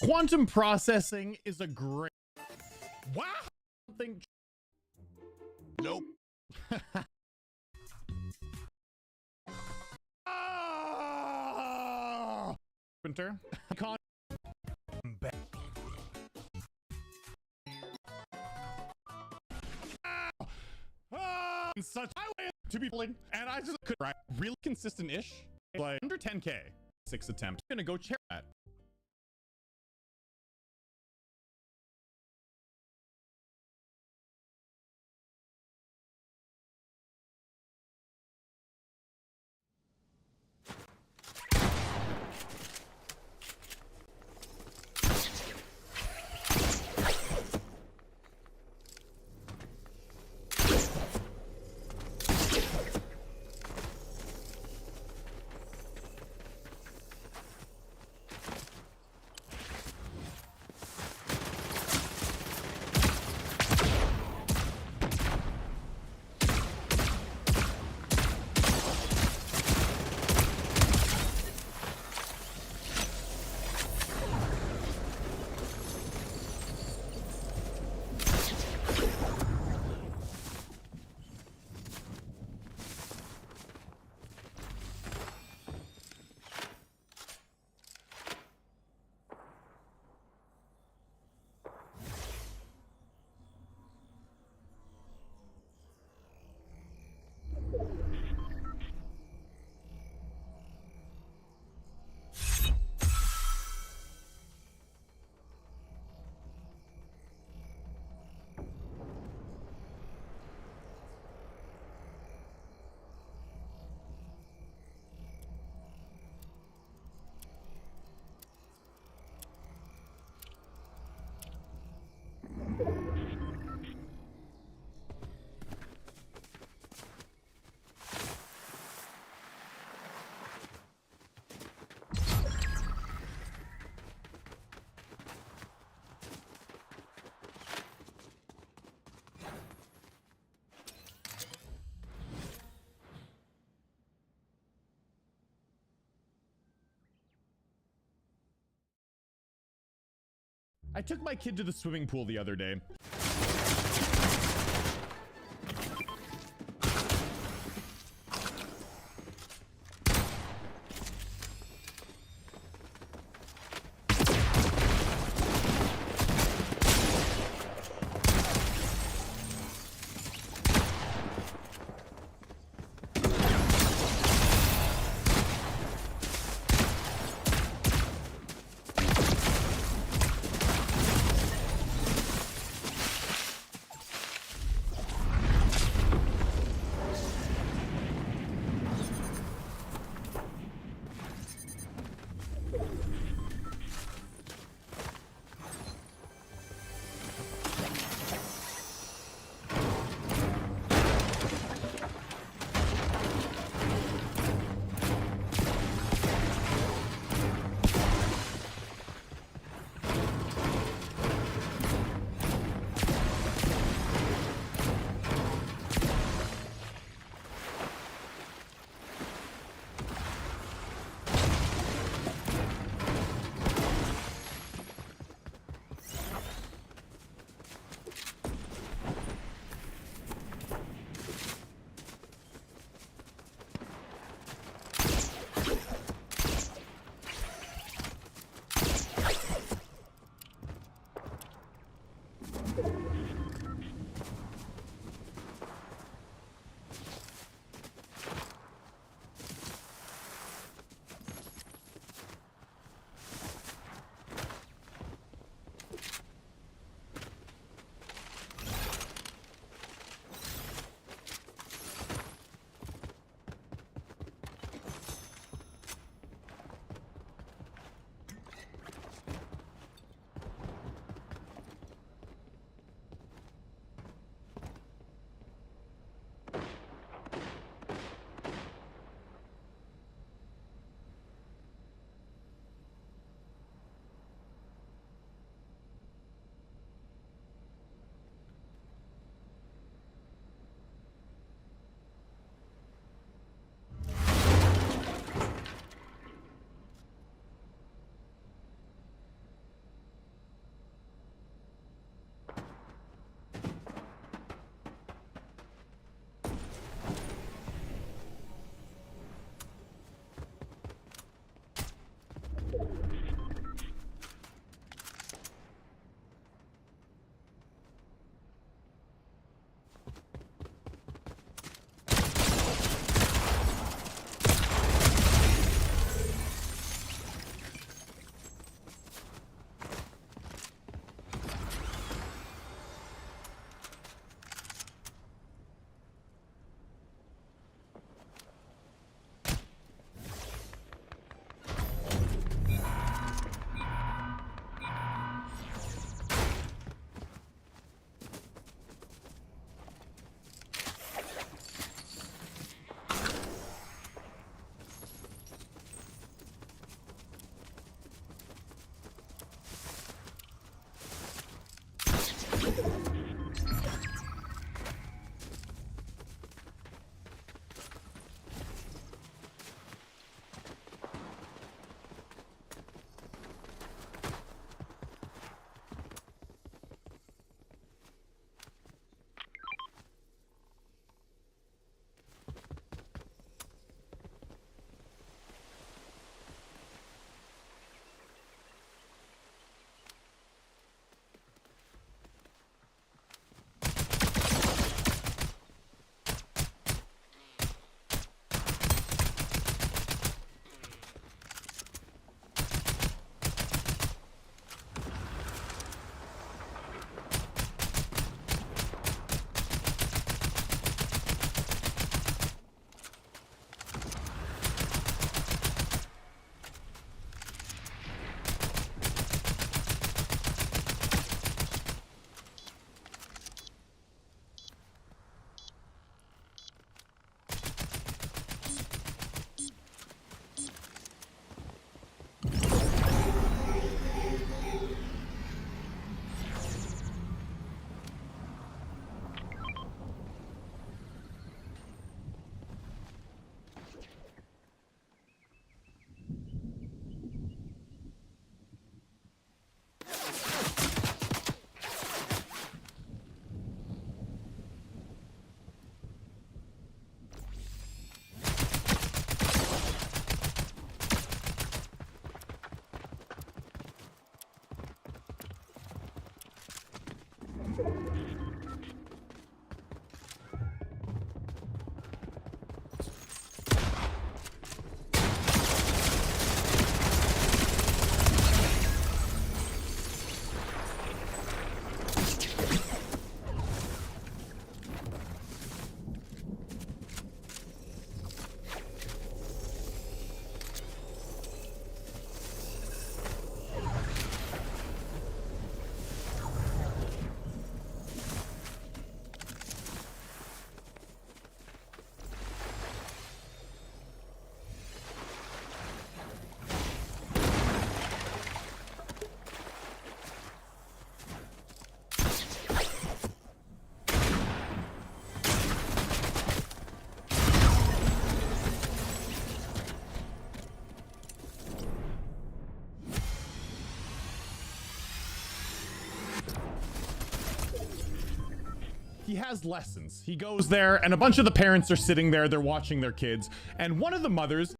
Quantum processing is a great. Wow. Think. Nope. Winter. Such highway to be pulling, and I just could write really consistent-ish, like under 10K. 6 attempts. Gonna go chair that. I took my kid to the swimming pool the other day. has lessons. He goes there, and a bunch of the parents are sitting there. They're watching their kids, and one of the mothers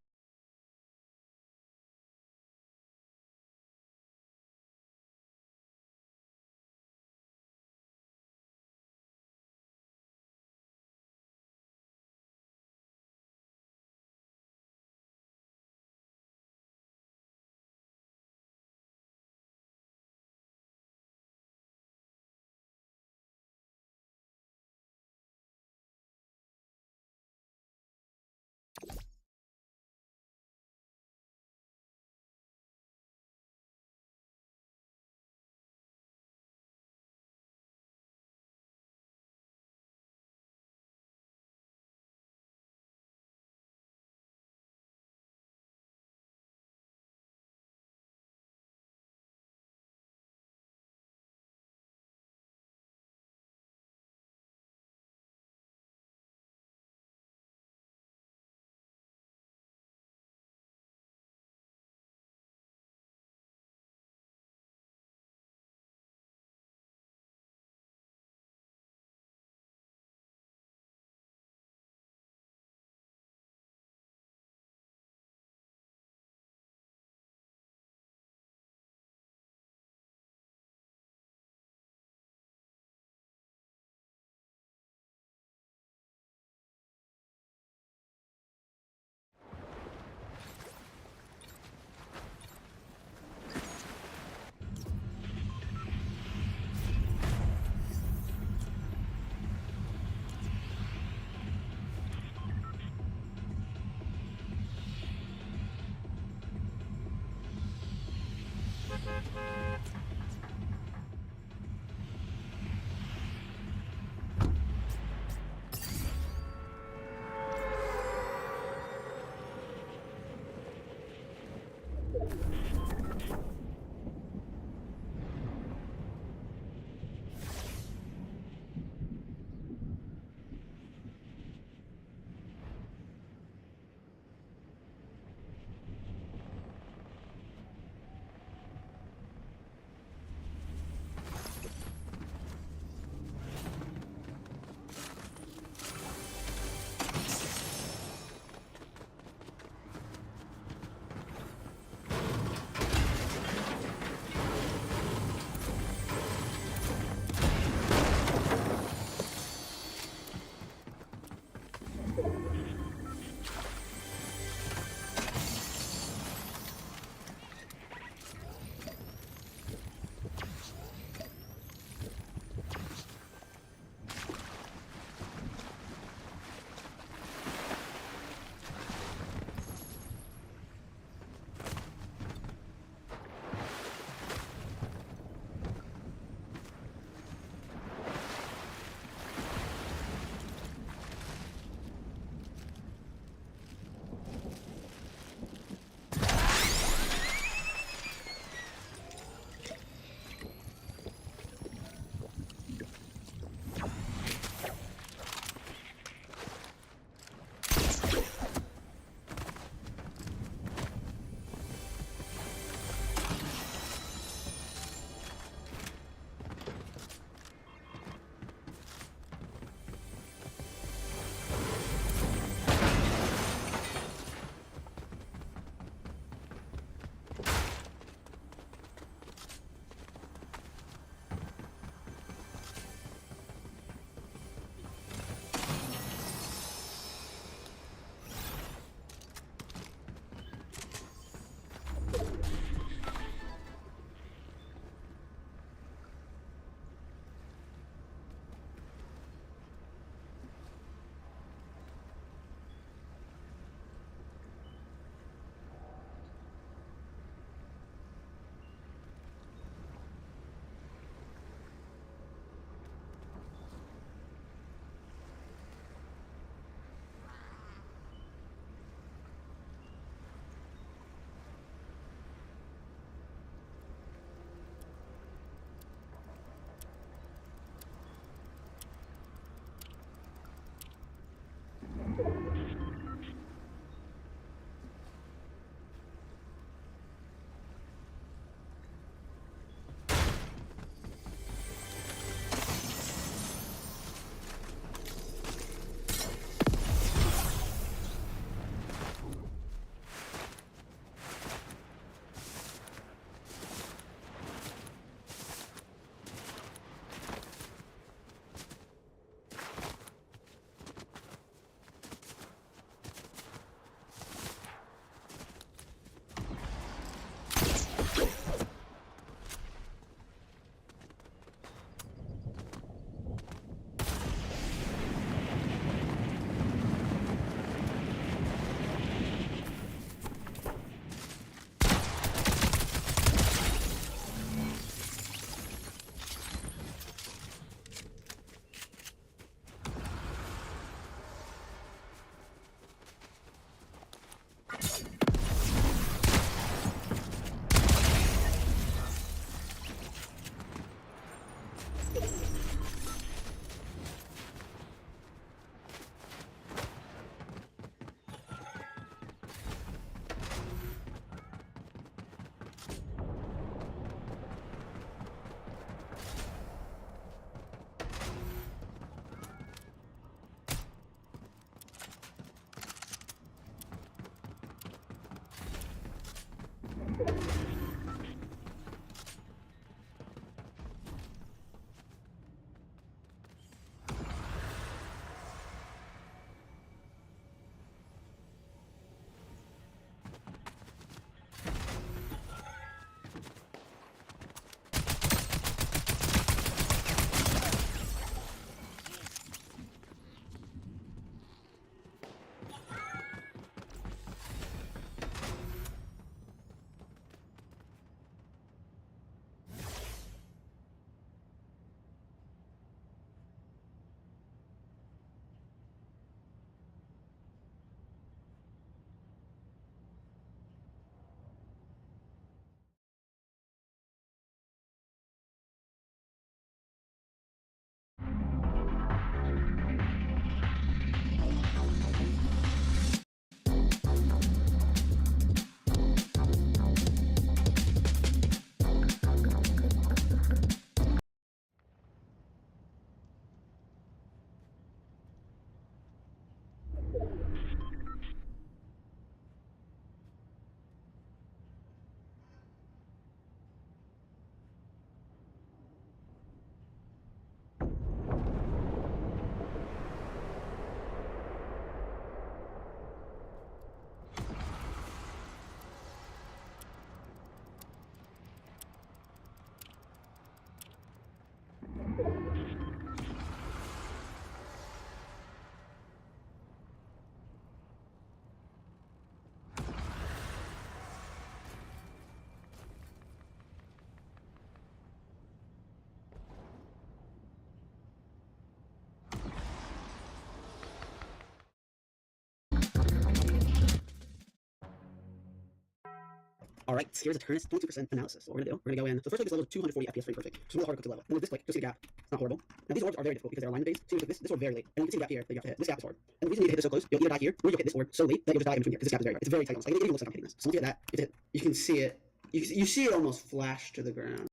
right, here's a Turnus 22% analysis. What we're gonna do, we're gonna go in. The first click is level 240 FPS frame perfect. So it's one of the harder to level. And with this click, you'll see the gap. It's not horrible. Now these orbs are very difficult because they're alignment based. So you click this orb very late. And you can see the gap here that you have to hit. This gap is hard. And the reason you hit this so close, you'll either die here, or you'll hit this orb so late that you'll just die in between here, because this gap is very hard. It's very tight on. Like, it even looks like I'm hitting this. So once you hit that, you hit. You can see it. You see it almost flash to the ground,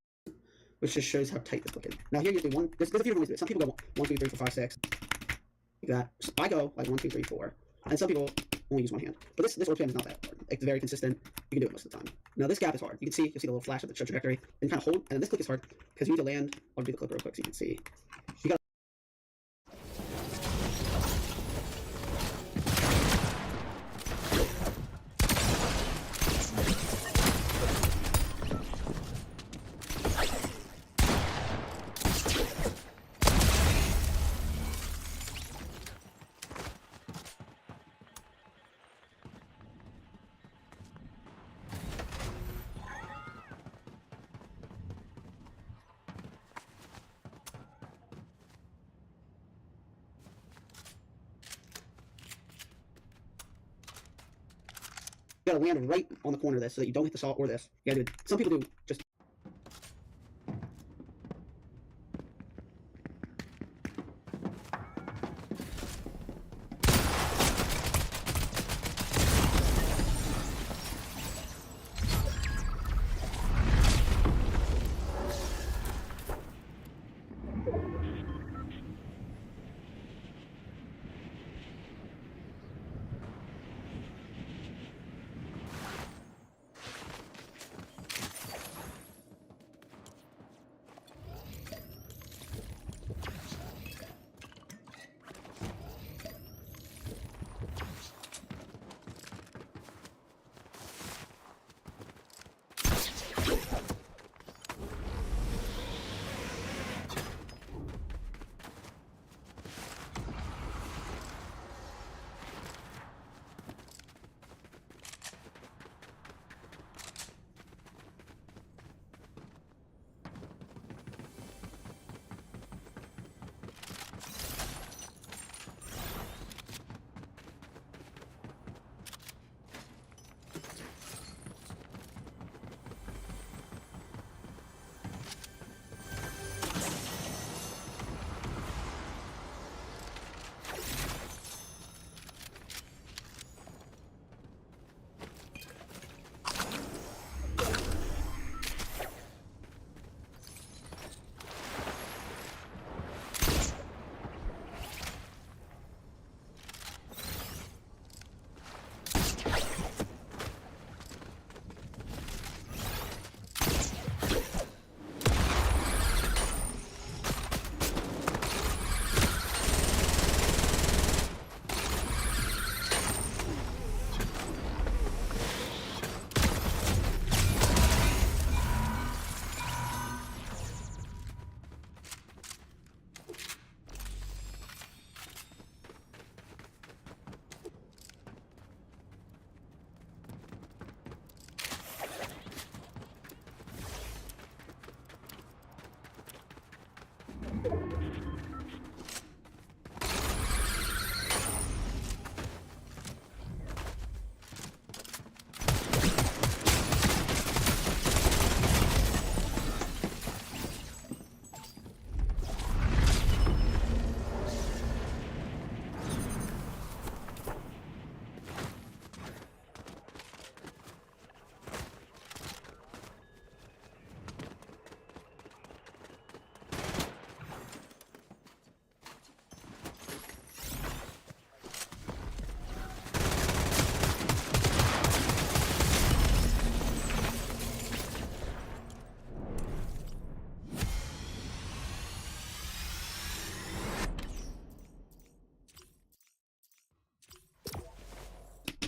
which just shows how tight this click is. Now here you do one. There's a few different ways to do it. Some people go 1, 2, 3, 4, 5, 6. Like that. So I go like 1, 2, 3, 4. And some people only use one hand. But this orb spam is not that hard. It's very consistent. You can do it most of the time. Now this gap is hard. You'll see the little flash of the trajectory. And you kind of hold. And then this click is hard because you need to land. I'll do the clip real quick so you can see. You got You gotta land right on the corner of this so that you don't hit the salt or this. You gotta do it. Some people do just.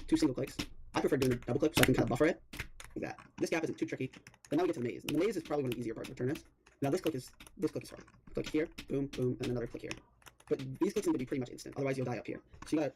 Two single clicks. I prefer doing a double click so I can kind of buffer it. Like that. This gap isn't too tricky. Then now we get to the maze. And the maze is probably one of the easier parts of Turnus. Now this click is hard. Click here, boom, boom, and another click here. But these clicks need to be pretty much instant, otherwise you'll die up here. So you gotta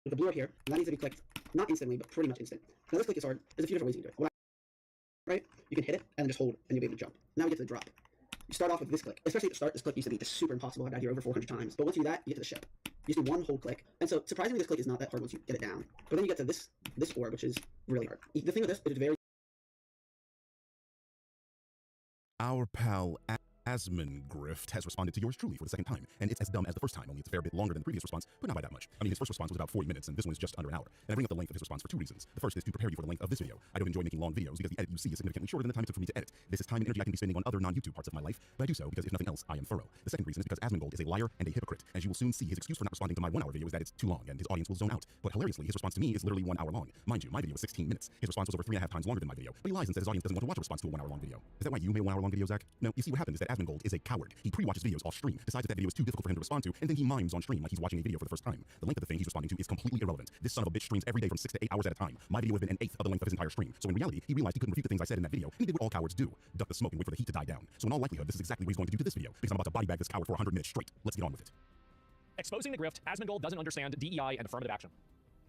The blue right here, and that needs to be clicked, not instantly, but pretty much instant. Now this click is hard. There's a few different ways you can do it. Right? You can hit it, and just hold, and you'll be able to jump. Now we get to the drop. You start off with this click. Especially at the start, this click used to be just super impossible. I've died here over 400 times. But once you do that, you get to the ship. You just do one hold click. And so, surprisingly, this click is not that hard once you get it down. But then you get to this orb, which is really hard. The thing with this, it's very... Our pal Asmon Grift has responded to yours truly for the second time, and it's as dumb as the first time, only it's a fair bit longer than the previous response, but not by that much. I mean, his first response was about 40 minutes, and this one is just under an hour. And I bring up the length of his response for two reasons. The first is to prepare you for the length of this video. I don't enjoy making long videos because the edit you see is significantly shorter than the time it took for me to edit. This is time and energy I can be spending on other non-YouTube parts of my life, but I do so because if nothing else, I am thorough. The second reason is because Asmongold is a liar and a hypocrite. As you will soon see, his excuse for not responding to my 1 hour video is that it's too long, and his audience will zone out. But hilariously, his response to me is literally 1 hour long. Mind you, my video was 16 minutes. His response was over 3.5 times longer than my video, but he lies and says his audience doesn't want to watch a response to a 1 hour long video. Is that why you made a 1 hour long video, Zach? No, you see what happened is that Asmongold is a coward. He pre-watches videos off stream, decides that video is too difficult for him to respond to, and then he mimes on stream like he's watching a video for the first time. The length of the thing he's responding to is completely irrelevant. This son of a bitch streams every day from 6 to 8 hours at a time. My video would have been an eighth of the length of his entire stream. So in reality, he realized he couldn't refute the things I said in that video, and he did what all cowards do: duck the smoke and wait for the heat to die down. So in all likelihood, this is exactly what he's going to do to this video, because I'm about to body bag this coward for 100 minutes straight. Let's get on with it. Exposing the grift, Asmongold doesn't understand DEI and affirmative action.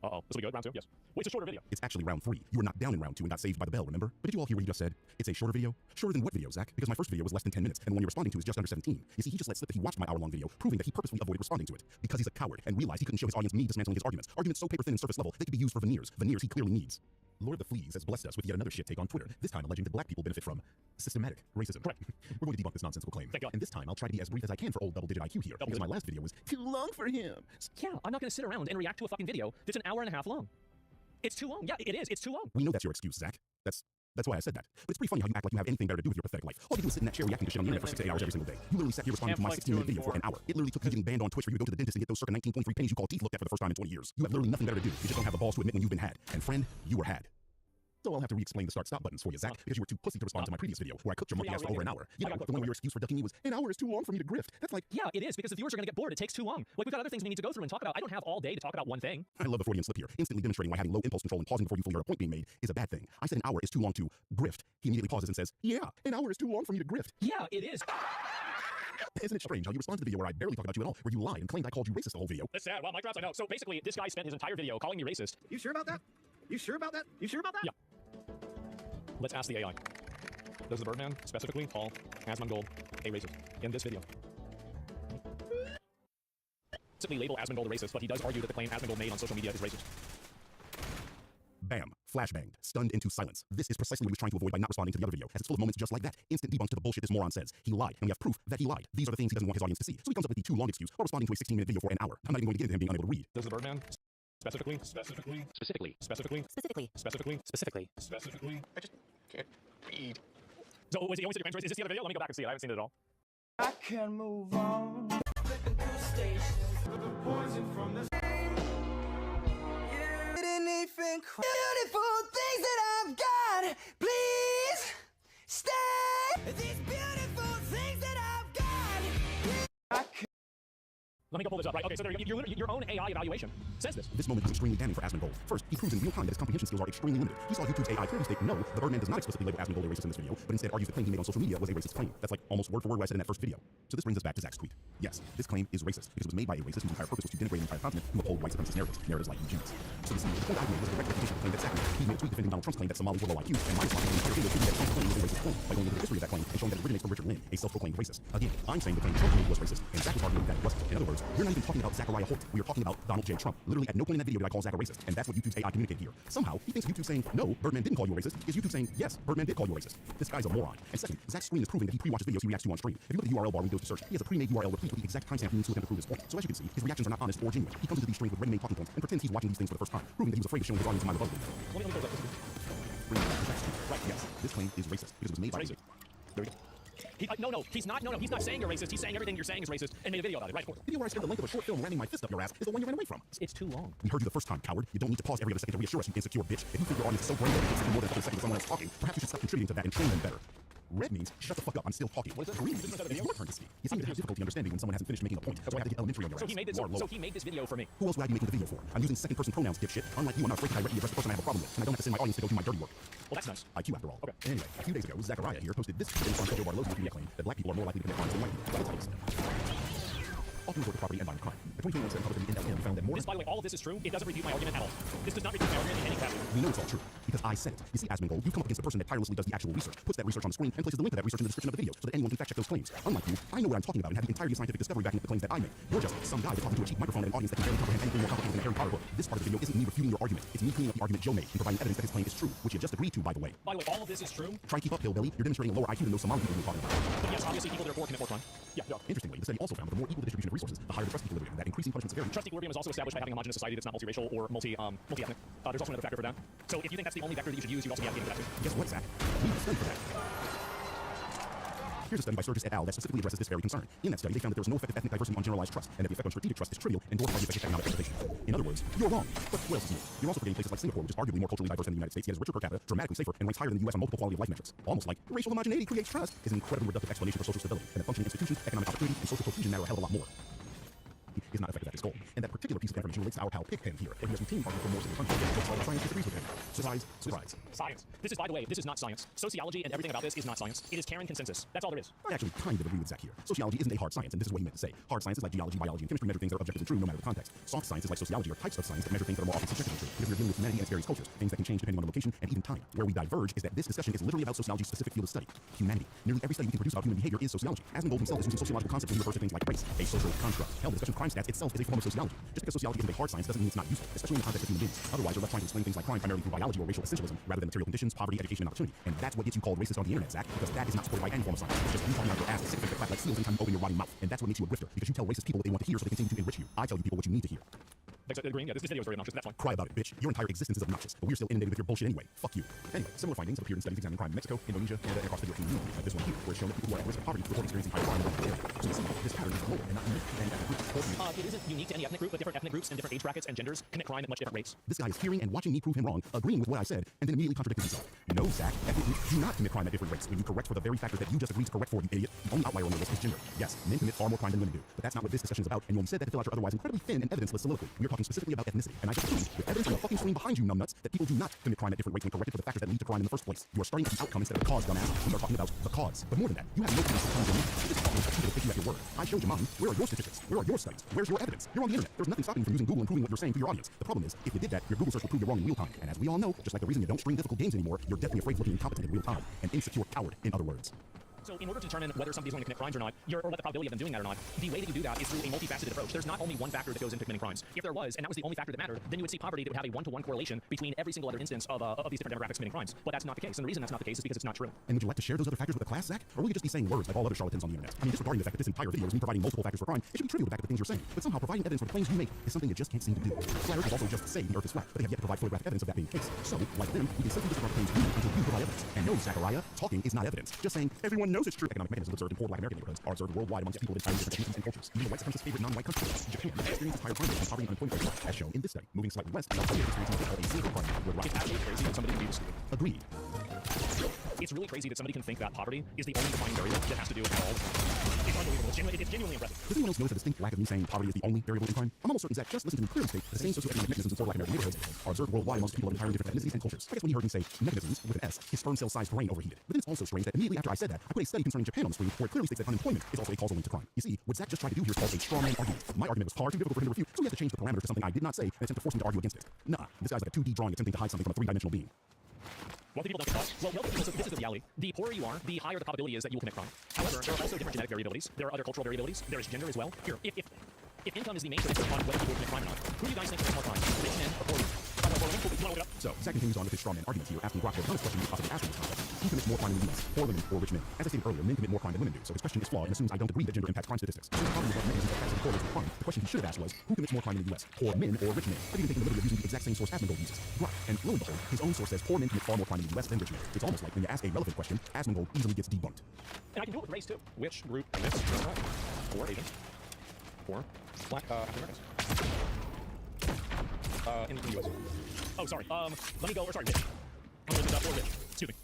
Uh-oh. This will be good. Round 2? Yes. Wait, it's a shorter video. It's actually round 3. You were knocked down in round 2 and got saved by the bell, remember? But did you all hear what he just said? It's a shorter video? Shorter than what video, Zach? Because my first video was less than 10 minutes, and the one you're responding to is just under 17. You see, he just let slip that he watched my hour-long video, proving that he purposely avoided responding to it. Because he's a coward, and realized he couldn't show his audience me dismantling his arguments. Arguments so paper-thin and surface level, they could be used for veneers. Veneers he clearly needs. Lord the Fleas has blessed us with yet another shit take on Twitter, this time alleging that black people benefit from systematic racism. Correct. We're going to debunk this nonsensical claim. Thank God. And this time, I'll try to be as brief as I can for old double-digit IQ here, because my last video was too long for him. Yeah, I'm not going to sit around and react to a fucking video that's an hour and a half long. It's too long. Yeah, it is. It's too long. We know that's your excuse, Zach. That's why I said that. But it's pretty funny how you act like you have anything better to do with your pathetic life. All you do is sit in that chair reacting to shit on the internet for 6 to 8 hours every single day. You literally sat here responding to my 16-minute video for an hour. It literally took you getting banned on Twitch for you to go to the dentist and get those circa 19.3 pennies you call teeth looked at for the first time in 20 years. You have literally nothing better to do. You just don't have the balls to admit when you've been had. And friend, you were had. So I'll have to re-explain the start-stop buttons for you, Zach, because you were too pussy to respond to my previous video, where I cooked your monkey ass for over an hour. You know, the one where your excuse for ducking me was, an hour is too long for me to grift. That's like... Yeah, it is, because the viewers are going to get bored. It takes too long. Like, we've got other things we need to go through and talk about. I don't have all day to talk about one thing. I love the Freudian slip here, instantly demonstrating why having low impulse control and pausing before you fully hear a point being made is a bad thing. I said an hour is too long to grift. He immediately pauses and says, yeah, an hour is too long for me to grift. Yeah, it is. Isn't it strange how you respond to the video where I barely talk about you at all, where you lied and claimed I called you racist the whole video? That's sad. Well, mic drops, I know. So basically, this guy spent his entire video calling me racist. You sure about that? You sure about that? You sure about that? Yeah. Let's ask the AI. Does the Birdman specifically call Asmongold a racist in this video? Simply label Asmongold a racist, but he does argue that the claim Asmongold made on social media is racist. Bam. Flashbanged. Stunned into silence. This is precisely what he was trying to avoid by not responding to the other video, as it's full of moments just like that. Instant debunk to the bullshit this moron says. He lied, and we have proof that he lied. These are the things he doesn't want his audience to see. So he comes up with the too long excuse while responding to a 16-minute video for an hour. I'm not even going to get into him being unable to read. Does the Birdman specifically? I just can't read. So was he always at your parents' race? Is this the other video? Let me go back and see it. I haven't seen it at all. I can move on. Flipping through stations. The poison from the didn't even cry. Beautiful things that I've got. Please stay. These beautiful things that I've got. Let me go pull this up. Right. Okay. So there you go. Your own AI evaluation says this. This moment is extremely damning for Asmongold. First, he proves in real time that his comprehension skills are extremely limited. He saw YouTube's AI clearly state, no, the Birdman does not explicitly label Asmongold a racist in this video, but instead argues the claim he made on social media was a racist claim. That's like almost word for word what I said in that first video. So this brings us back to Zach's tweet. Yes, this claim is racist because it was made by a racist whose entire purpose was to denigrate an entire continent to uphold white supremacist narratives like eugenics. So the point I made was a direct refutation of the claim that Zach made. He made a tweet defending Donald Trump's claim that Somalis were low IQ, and my response was that Trump's claim was a racist claim by going into the history of that claim and showing that it originates from Richard Lynn, a self-proclaimed racist. Again, I'm saying the claim Trump made was racist, and Zach was arguing that it wasn't. In other words, we're not even talking about Zachariah Holt. We are talking about Donald J. Trump. Literally at no point in that video did I call Zach a racist, and that's what YouTube's AI communicated here. Somehow, he thinks YouTube saying, no, Birdman didn't call you a racist, is YouTube saying, yes, Birdman did call you a racist. This guy's a moron. And second, Zach's screen is proving that he pre-watches videos he reacts to on stream. If you look at the URL bar when he goes to search, he has a pre-made URL replete with the exact timestamp he needs to prove his point. So as you can see, his reactions are not honest or genuine. He comes into these streams with ready-made talking points and pretends he's watching these things for the first time, proving that he was afraid of showing his audience my rebuttal. Let me go this. Right, yes, this claim is racist because it was made by a racist. There we go. No, he's not saying you're racist. He's saying everything you're saying is racist and made a video about it. Right, of course. The video where I spent the length of a short film ramming my fist up your ass is the one you ran away from. It's too long. We heard you the first time, coward. You don't need to pause every other second to reassure us, you insecure bitch. If you think your audience is so brain dead it takes more than a couple seconds of someone else talking, perhaps you should stop contributing to that and train them better. Red means, shut the fuck up, I'm still talking. Green means, it's your turn to speak. You seem to have difficulty understanding when someone hasn't finished making a point. That's why I have to hit elementary on your ass. So he made this video for me. Who else would I be making the video for? I'm using second person pronouns, dipshit. Unlike you, I'm not afraid to directly address the person I have a problem with, and I don't have to send my audience to go do my dirty work. Well, that's nice. IQ after all. Okay. Anyway, a few days ago, Zachariah here posted this based on Joe Barlow's Wikipedia claim that black people are more likely to commit crimes than white people. Often resort to property and violent crime. The 2021 study published in the NLM found that more This, by the way, all of this is true. It doesn't refute my argument at all. This does not refute my argument in any capacity. We know it's all true, because I said it. You see, Asmongold, you've come up against a person that tirelessly does the actual research, puts that research on the screen, and places the link to that research in the description of the video, so that anyone can fact check those claims. Unlike you, I know what I'm talking about and have the entirety of scientific discovery backing up the claims that I make. You're just some guy that's talking to a cheap microphone and an audience that can barely comprehend anything more complicated than a Harry Potter book. This part of the video isn't me refuting your argument. It's me cleaning up the argument Joe made and providing evidence that his claim is true, which you just agreed to, by the way. By the way, all of this is true. Try and keep up, hillbilly. You're demonstrating a lower IQ than those Somali people you're talking about. But yes, obviously, people therefore commit more crime. Yeah. Interestingly, the study also found that the more equal the distribution of resources, the higher the trust equilibrium. That increasing punishment severity. Trust equilibrium is also established by having a homogeneous society that's not multiracial or multi-ethnic. There's also another factor for that. So if you think that's the only vector that you should use, you also have to get into that too. Guess what, Zach? We need a study for that. Here's a study by Sturgis et al. That specifically addresses this very concern. In that study, they found that there was no effect of ethnic diversity on generalized trust, and that the effect on strategic trust is trivial and dwarfed by the effect of economic exploitation. In other words, you're wrong. But what else is new? You're also forgetting places like Singapore, which is arguably more culturally diverse than the United States, yet is richer per capita, dramatically safer, and ranks higher than the US on multiple quality of life metrics. Almost like racial homogeneity creates trust is an incredibly reductive explanation for social stability, and that functioning institutions, economic opportunity, and social cohesion matter a hell of a lot more. Is not effective at this goal. And that particular piece of information relates to our pal Pigpen here, and he has routine argument for more civil countries. Science disagrees with him. Surprise. Science. This is, by the way, this is not science. Sociology and everything about this is not science. It is Karen consensus. That's all there is. I actually kind of agree with Zach here. Sociology isn't a hard science, and this is what he meant to say. Hard sciences like geology, biology, and chemistry measure things that are objective and true no matter the context. Soft sciences like sociology are types of science that measure things that are more often subjective and true. Because we're dealing with humanity and its various cultures, things that can change depending on the location and even time. Where we diverge is that this discussion is literally about sociology's specific field of study, humanity. Nearly every study we can produce about human behavior is sociology. Asmongold himself is using sociological concepts when he refers to things like race, a social construct. Hell, the discussion of crime stats itself is a form of sociology. Just because sociology isn't a hard science doesn't mean it's not useful, especially in the context of human beings. Otherwise, you're left trying to explain things like crime primarily through biology or racial essentialism, rather than material conditions, poverty, education, and opportunity. And that's what gets you called racist on the internet, Zach, because that is not supported by any form of science. It's just you talking out your ass and sick of the clap like seals anytime you open your rotting mouth. And that's what makes you a grifter, because you tell racist people what they want to hear so they continue to enrich you. I tell you people what you need to hear. Agreeing, yeah, this video is very obnoxious, that's fine. Cry about it, bitch. Your entire existence is obnoxious, but we're still inundated with your bullshit anyway. Fuck you. Anyway, similar findings have appeared in studies examining crime in Mexico, Indonesia, Canada, and across the European Union, like this one here, where it's shown that people who are at risk of poverty report experiencing higher crime in the area. So you see, this pattern is global and not unique to any ethnic group. It isn't unique to any ethnic group, but different ethnic groups and different age brackets and genders commit crime at much different rates. This guy is hearing and watching me prove him wrong, agreeing with what I said, and then immediately contradicting himself. No, Zach, ethnic groups do not commit crime at different rates when you correct for the very factor that you just agreed to correct for, you idiot. The only outlier on your list is gender. Yes, men commit far more crime than women do, but that's not what this discussion is about, and when we said that to fill out your otherwise incredibly thin and evidence-less soliloquy, we are talking specifically about ethnicity, and I just proved with evidence on the fucking screen behind you, numbnuts, that people do not commit crime at different rates when corrected for the factors that lead to crime in the first place. You are starting with the outcome instead of the cause, dumbass. We are talking about the cause. But more than that, you have no business telling me. You're just talking to take you at your word. I showed you mine. Where are your statistics? Where are your studies? Where's your evidence? You're on the internet. There's nothing stopping you from using Google and proving what you're saying to your audience. The problem is, if you did that, your Google search will prove you wrong in real time. And as we all know, just like the reason you don't stream difficult games anymore, you're definitely afraid of looking incompetent in real time. An insecure coward, in other words. So in order to determine whether somebody's going to commit crimes or not, or what the probability of them doing that or not, the way that you do that is through a multifaceted approach. There's not only one factor that goes into committing crimes. If there was, and that was the only factor that mattered, then you would see poverty that would have a one-to-one correlation between every single other instance of these different demographics committing crimes. But that's not the case, and the reason that's not the case is because it's not true. And would you like to share those other factors with the class, Zach? Or will you just be saying words like all other charlatans on the internet? I mean, disregarding the fact that this entire video is me providing multiple factors for crime, it should be trivial to back up the things you're saying. But somehow providing evidence for the claims you make is something you just can't seem to do. Flat Earthers also just say the Earth is flat, but they have yet to provide photographic evidence of that being the case. So, like them, we can simply disregard the claims you make until you provide evidence. And no, Zachariah, talking is not evidence. Just saying everyone knows it's true. Economic mechanisms observed in poor Black American neighborhoods are observed worldwide amongst people of entirely different ethnicities and cultures. Even the white supremacist favorite non-white country, Japan, experiences higher crime rates and poverty and unemployment rates, as shown in this study. Moving slightly west, South Korea experiencing a single crime rate where it's actually crazy that somebody can be this stupid. Agreed. It's really crazy that somebody can think that poverty is the only defining variable that has to do with all. It's unbelievable. It's genuinely impressive. Does anyone else notice a distinct lack of me saying poverty is the only variable in crime? I'm almost certain Zach just listened to me clearly state that the same socioeconomic mechanisms in poor Black American neighborhoods are observed worldwide amongst people of entirely different ethnicities and cultures. I guess when he heard me say mechanisms with an S, his sperm cell-sized brain overheated. But then it's also strange that immediately after I said that, I put a study concerning Japan on the screen where it clearly states that unemployment is also a causal link to crime. You see, what Zach just tried to do here is called a straw man argument. My argument was far too difficult for him to refute, so he has to change the parameters to something I did not say and attempt to force me to argue against it. Nah, this guy's like a 2D drawing attempting to hide something from a three-dimensional being. Wealthy people don't get caught. Well, so this is the reality. The poorer you are, the higher the probability is that you will commit crime. However, there are also different genetic variabilities. There are other cultural variabilities. There is gender as well. Here, if income is the main predictor on whether people commit crime or not, who do you guys think commits more crime? Rich men or poor women? So, Zach continues on with his straw man argument here, asking Brock the honest question he's possibly asked in this context. Who commits more crime in the U.S., poor women or rich men? As I stated earlier, men commit more crime than women do, so his question is flawed and assumes I don't agree that gender impacts crime statistics. Since poverty is what mechanisms that factors correlates with crime, the question he should have asked was, who commits more crime in the U.S., poor men or rich men? But even taking the liberty of using the exact same source Asmongold uses, Brock. And lo and behold, his own source says poor men commit far more crime in the U.S. than rich men. It's almost like when you ask a relevant question, Asmongold easily gets debunked. And I can do it with race too. Which group commits more crime? Poor Asian. Poor Black African Americans. In the U.S. Oh, sorry. Let me go. Or sorry, rich. I'm going to poor rich. Excuse me.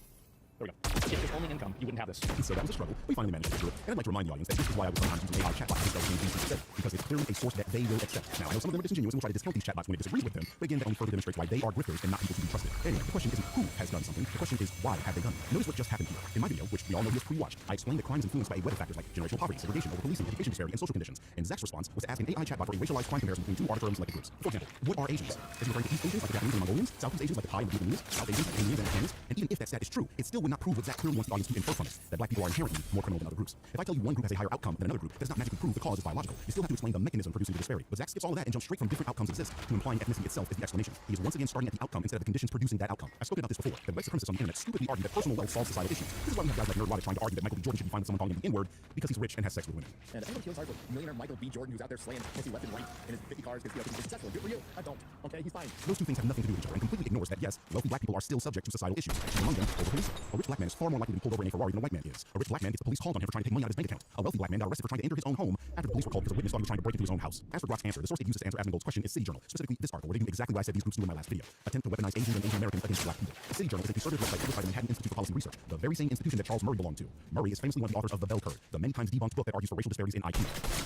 There we go. if it's only income, you wouldn't have this. So that was a struggle. We finally managed to get through it. And I'd like to remind the audience that this is why I would sometimes use AI chatbots instead of things you said, because it's clearly a source that they will accept. Now, I know some of them are disingenuous and will try to discount these chatbots when it disagrees with them, but again, that only further demonstrates why they are grifters and not people to be trusted. Anyway, the question isn't who has done something, the question is why have they done it. Notice what just happened here. In my video, which we all know you just pre-watched, I explained that crimes influenced by a web of factors like generational poverty, segregation, over-policing, education disparity, and social conditions. And Zach's response was to ask an AI chatbot for a racialized crime comparison between two arbitrarily selected groups. For example, what are Asians? Is he referring to East Asians like the Japanese and Mongolians, Southeast Asians like the Thai and the Vietnamese, South Asians like the Indians and the Chinese? And even if that stat is true, it still would not prove what Zach clearly wants the audience to infer from it, that black people are inherently more criminal than other groups. If I tell you one group has a higher outcome than another group, that does not magically prove the cause is biological. You still have to explain the mechanism producing the disparity. But Zach skips all of that and jumps straight from different outcomes exist to implying ethnicity itself is the explanation. He is once again starting at the outcome instead of the conditions producing that outcome. I've spoken about this before, that white supremacists on the internet stupidly argue that personal wealth solves societal issues. This is why we have guys like Nerdwada trying to argue that Michael B. Jordan should be fine with someone calling him the N-word because he's rich and has sex with women. And anyone feels hard for millionaire Michael B. Jordan who's out there slaying pussy left and right in his 50 cars because he's successful. Good for you. I don't. Okay, he's fine. Those two things have nothing to do with each other and completely ignores that, yes, wealthy black people are still subject to societal issues. And among them, over-policing. A rich black man is far more likely to be pulled over in a Ferrari than a white man is. A rich black man gets the police called on him for trying to take money out of his bank account. A wealthy black man got arrested for trying to enter his own home after the police were called because a witness thought he was trying to break into his own house. As for Brock's answer, the source it uses to answer Asmongold's question is City Journal, specifically this article, where they do exactly what I said these groups do in my last video. Attempt to weaponize Asians and Asian Americans against black people. The City Journal is a conservative website published by the Manhattan Institute for Policy Research, the very same institution that Charles Murray belonged to. Murray is famously one of the authors of The Bell Curve, the many times debunked book that argues for racial disparities in IQ.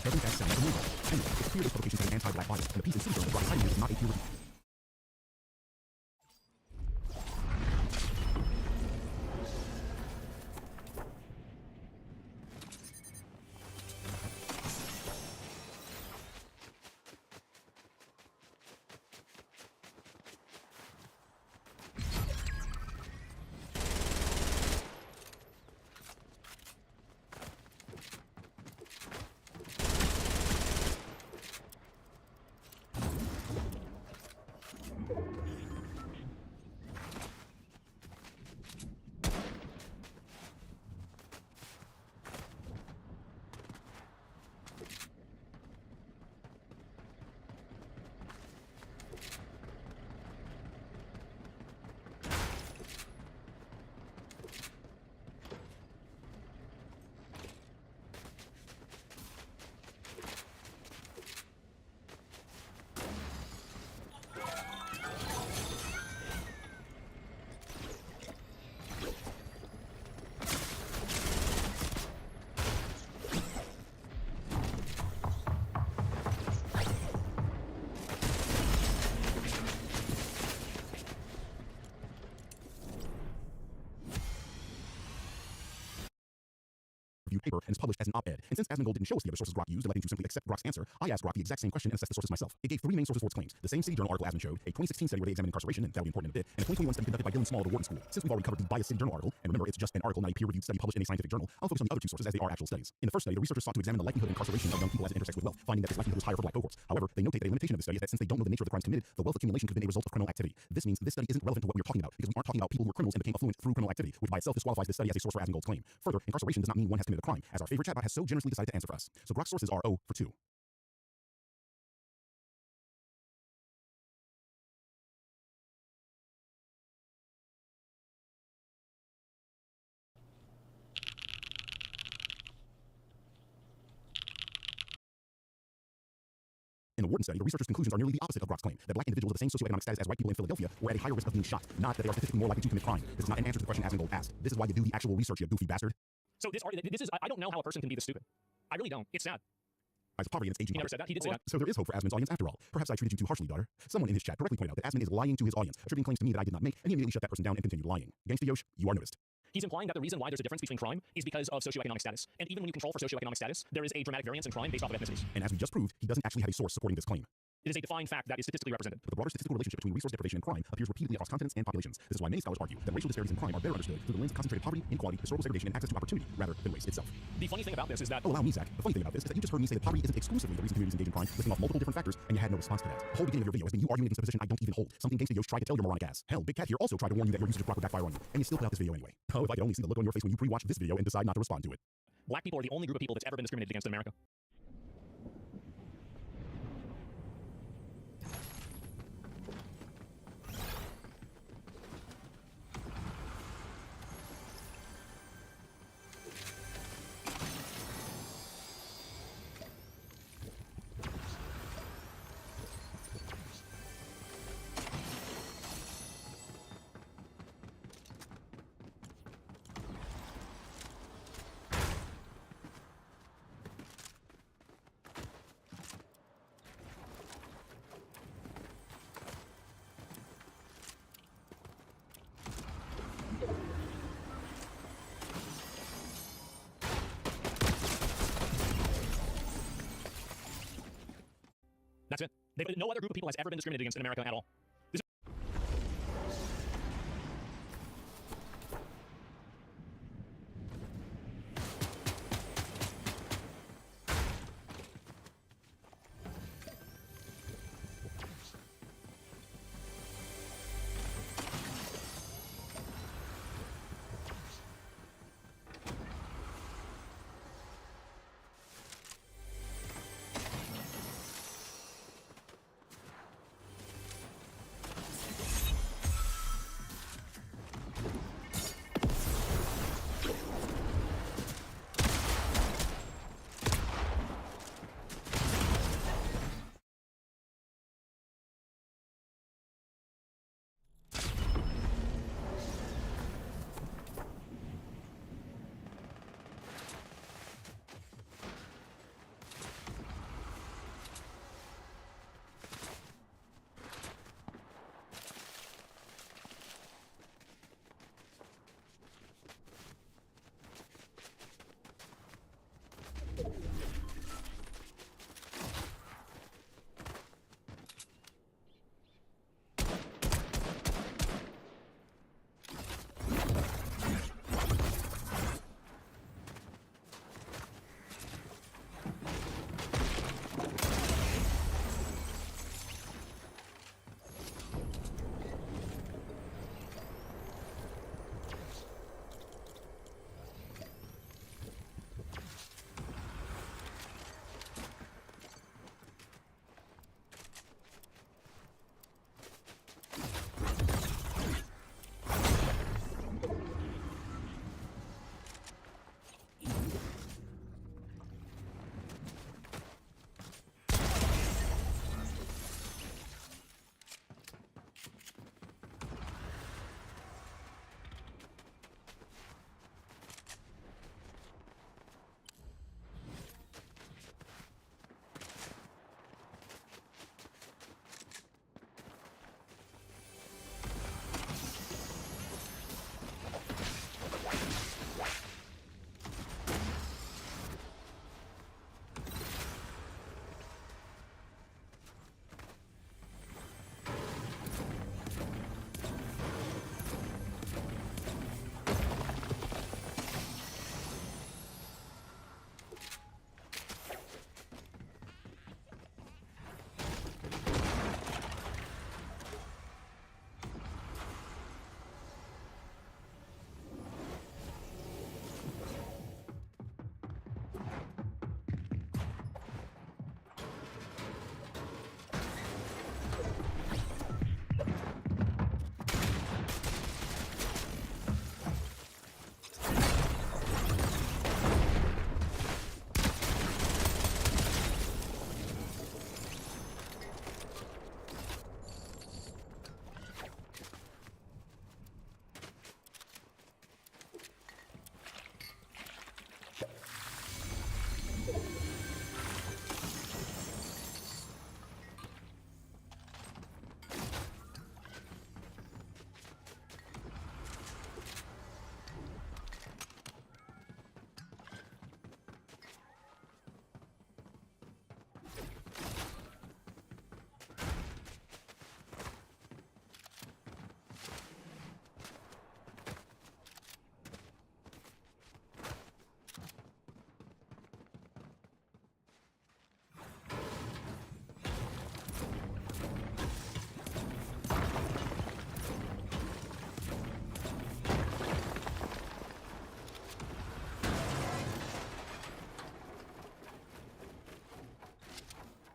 Doesn't that sound familiar? Anyway, it's clear this publication has an anti-black bias, and the piece in City Journal that Brock cited is not a peer review. Paper and is published as an op-ed. And since Asmongold didn't show us the other sources Grok used, electing to simply accept Grok's answer, I asked Grok the exact same question and assessed the sources myself. It gave three main sources for its claims. The same City Journal article Asmon showed, a 2016 study where they examined incarceration, and that'll be important in a bit, and a 2021 study conducted by Dylan Small of the Wharton School. Since we've already covered the biased City Journal article, and remember it's just an article, not a peer-reviewed study published in a scientific journal, I'll focus on the other two sources as they are actual studies. In the first study, the researchers sought to examine the likelihood of incarceration of young people as it intersects with wealth, finding that this likelihood was higher for black cohorts. However, they notate that a limitation of the study is that since they don't know the nature of the crimes committed, the wealth accumulation could have been a result of criminal activity. This means this study isn't relevant to what we're talking about, because we aren't talking about people who were criminals and became affluent through criminal activity, which by itself disqualifies this study as a source for Asmongold's claim. Further, incarceration does not mean one has committed a crime, as our favorite chatbot has so generously decided to answer for us. So Grok's sources are 0 for 2. In the Wharton study, the researchers' conclusions are nearly the opposite of Grok's claim, that black individuals of the same socioeconomic status as white people in Philadelphia were at a higher risk of being shot, not that they are statistically more likely to commit crime. This is not an answer to the question Asmongold asked. This is why you do the actual research, you goofy bastard. So this is, I don't know how a person can be this stupid. I really don't. It's sad. As poverty and its aging. He never said that. He did say that. So there is hope for Asmon's audience after all. Perhaps I treated you too harshly, daughter. Someone in his chat correctly pointed out that Asmon is lying to his audience, attributing claims to me that I did not make, and he immediately shut that person down and continued lying. Gangsta Yosh, you are noticed. He's implying that the reason why there's a difference between crime is because of socioeconomic status. And even when you control for socioeconomic status, there is a dramatic variance in crime based off of ethnicities. And as we just proved, he doesn't actually have a source supporting this claim. It is a defined fact that is statistically represented. But the broader statistical relationship between resource deprivation and crime appears repeatedly across continents and populations. This is why many scholars argue that racial disparities in crime are better understood through the lens of concentrated poverty, inequality, historical segregation, and access to opportunity, rather than waste itself. The funny thing about this is that... Oh, allow me, Zach. The funny thing about this is that you just heard me say that poverty isn't exclusively the reason communities engage in crime, listing off multiple different factors, and you had no response to that. The whole beginning of your video has been you arguing against a position I don't even hold, something Gangsta Yosh tried to tell your moronic ass. Hell, Big Cat here also tried to warn you that your usage of Grok would backfire on you, and you still put out this video anyway. Oh, if I could only see the look on your face when you pre-watch this video and decide not to respond to it. Black people are the only group of people that's ever been discriminated against in America. No other group of people has ever been discriminated against in America at all.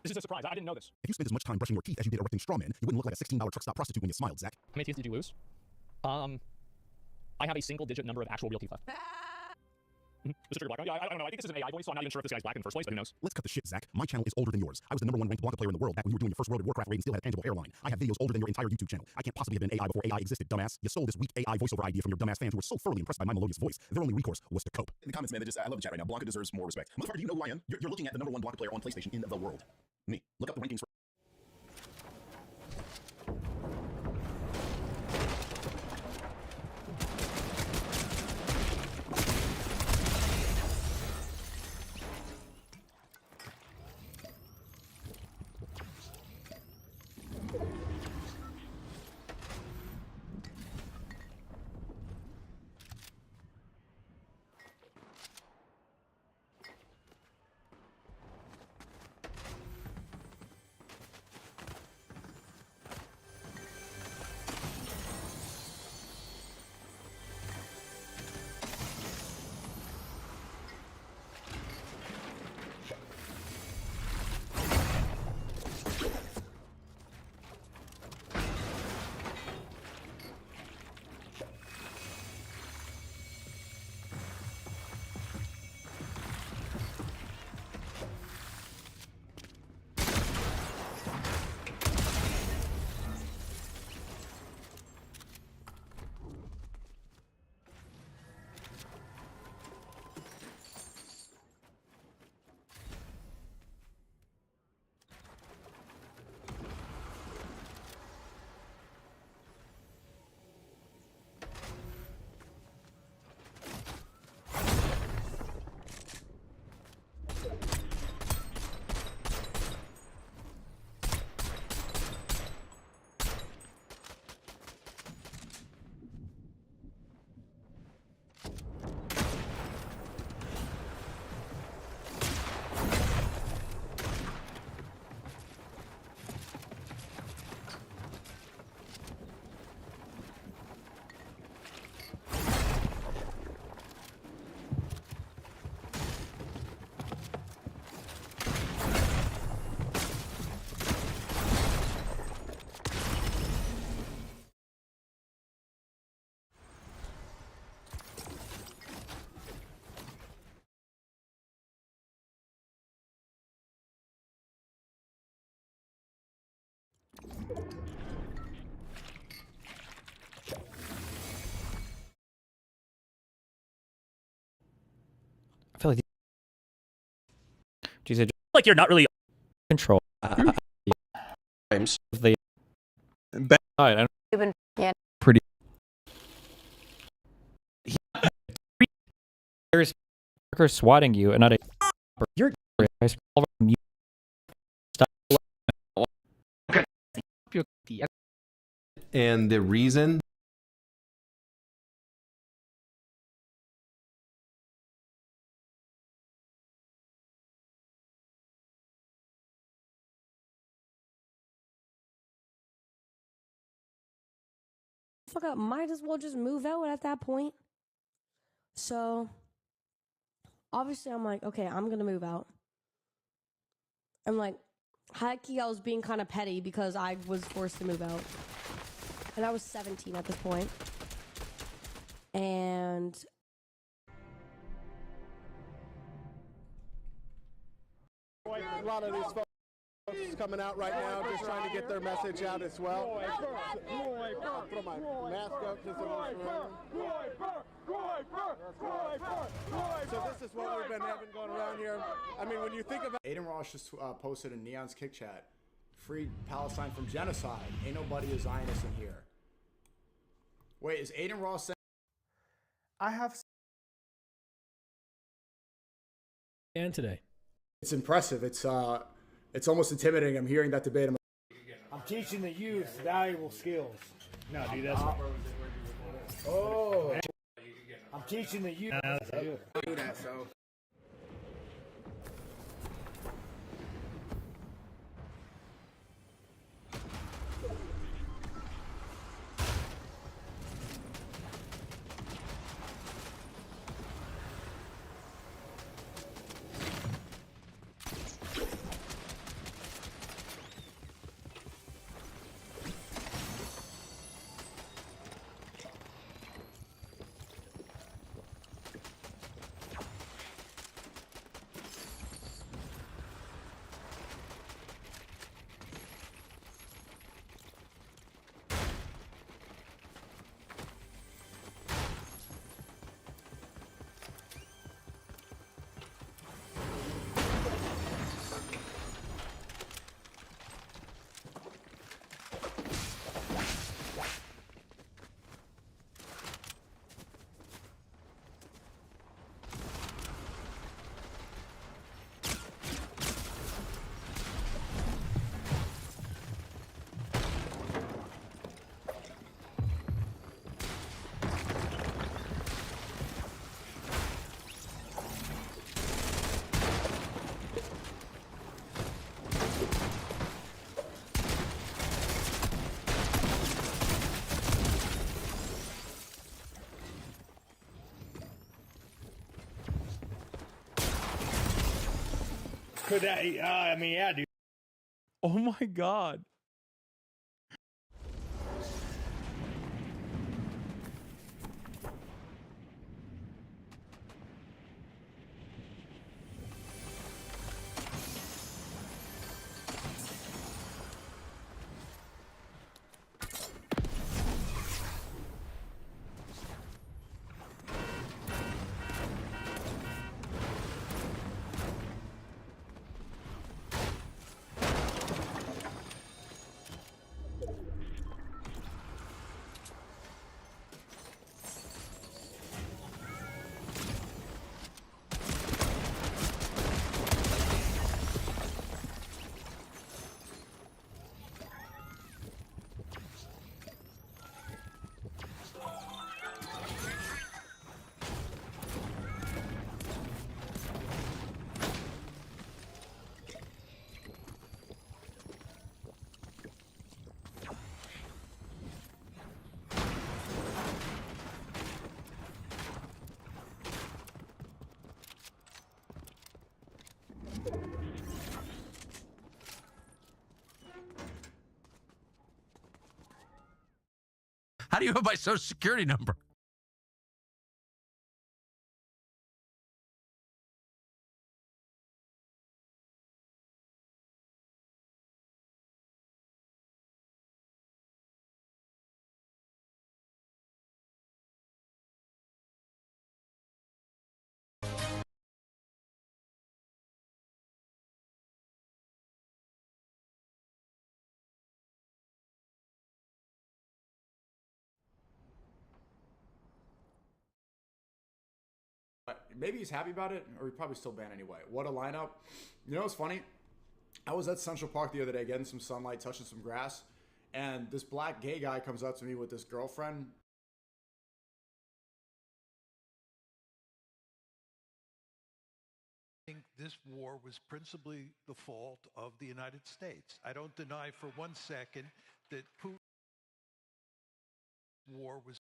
This is a surprise. I didn't know this. If you spent as much time brushing your teeth as you did erecting strawmen, you wouldn't look like a $16 truck stop prostitute when you smiled, Zach. How many teeth did you lose? I have a single-digit number of actual real teeth left. Mr. Trigger Black. Yeah, I don't know. I think this is an AI voice, so I'm not even sure if this guy's black in the first place, but who knows? Let's cut the shit, Zach. My channel is older than yours. I was the #1 ranked Blanca player in the world back when you were doing your first World of Warcraft raid and still had a tangible hairline. I have videos older than your entire YouTube channel. I can't possibly have been AI before AI existed, dumbass. You stole this weak AI voiceover idea from your dumbass fans who were so thoroughly impressed by my melodious voice. Their only recourse was to cope. In the comments, man, I love the chat right now. Blanca deserves more respect. Motherfucker, do you know who I am? You're looking at the #1 Blanca player on PlayStation in the world. Me. Look up the rankings for like you're not really control. Times The bad side. Yeah. Pretty. There's workers swatting you, and not a. You're. and the reason Fuck up, might as well just move out at that point. So obviously I'm like, okay, I'm gonna move out. I'm like, high key, I was being kind of petty because I was forced to move out. And I was 17 at this point. And a lot of these folks coming out right now just trying to get their message out as well. I'll throw my mask up just so this is what we've been having going around here. I mean, when you think about Aiden Ross just posted in Neon's kick chat, free Palestine from genocide. Ain't nobody a Zionist in here. Wait, is Aiden Ross saying? I have. And today. It's impressive. It's almost intimidating. I'm hearing that debate. I'm teaching the youth valuable skills. No, dude, that's. Oh. I'm teaching the youth. do that, so. Could that? I mean, yeah, dude. Oh my god. How do you have my social security number? maybe he's happy about it, or he'd probably still ban anyway. What a lineup. You know what's funny? I was at Central Park the other day getting some sunlight, touching some grass, and this black gay guy comes up to me with this girlfriend. I think this war was principally the fault of the United States. I don't deny for 1 second that Putin's war was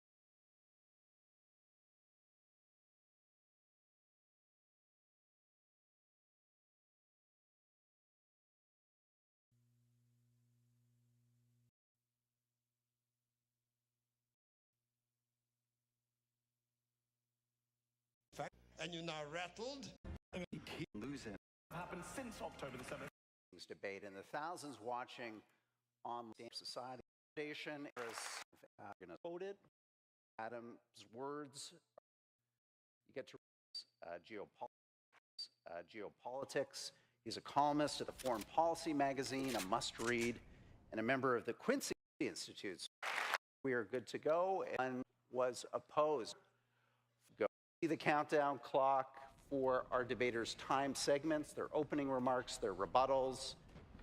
and you're now rattled. Losing. Happened since October the 7th. Debate and the thousands watching on the Society Foundation is quoted. Adam's words. You get to geopolitics. He's a columnist at the Foreign Policy magazine, a must-read, and a member of the Quincy Institutes. We are good to go, and was opposed. Go see the countdown clock for our debaters' time segments, their opening remarks, their rebuttals,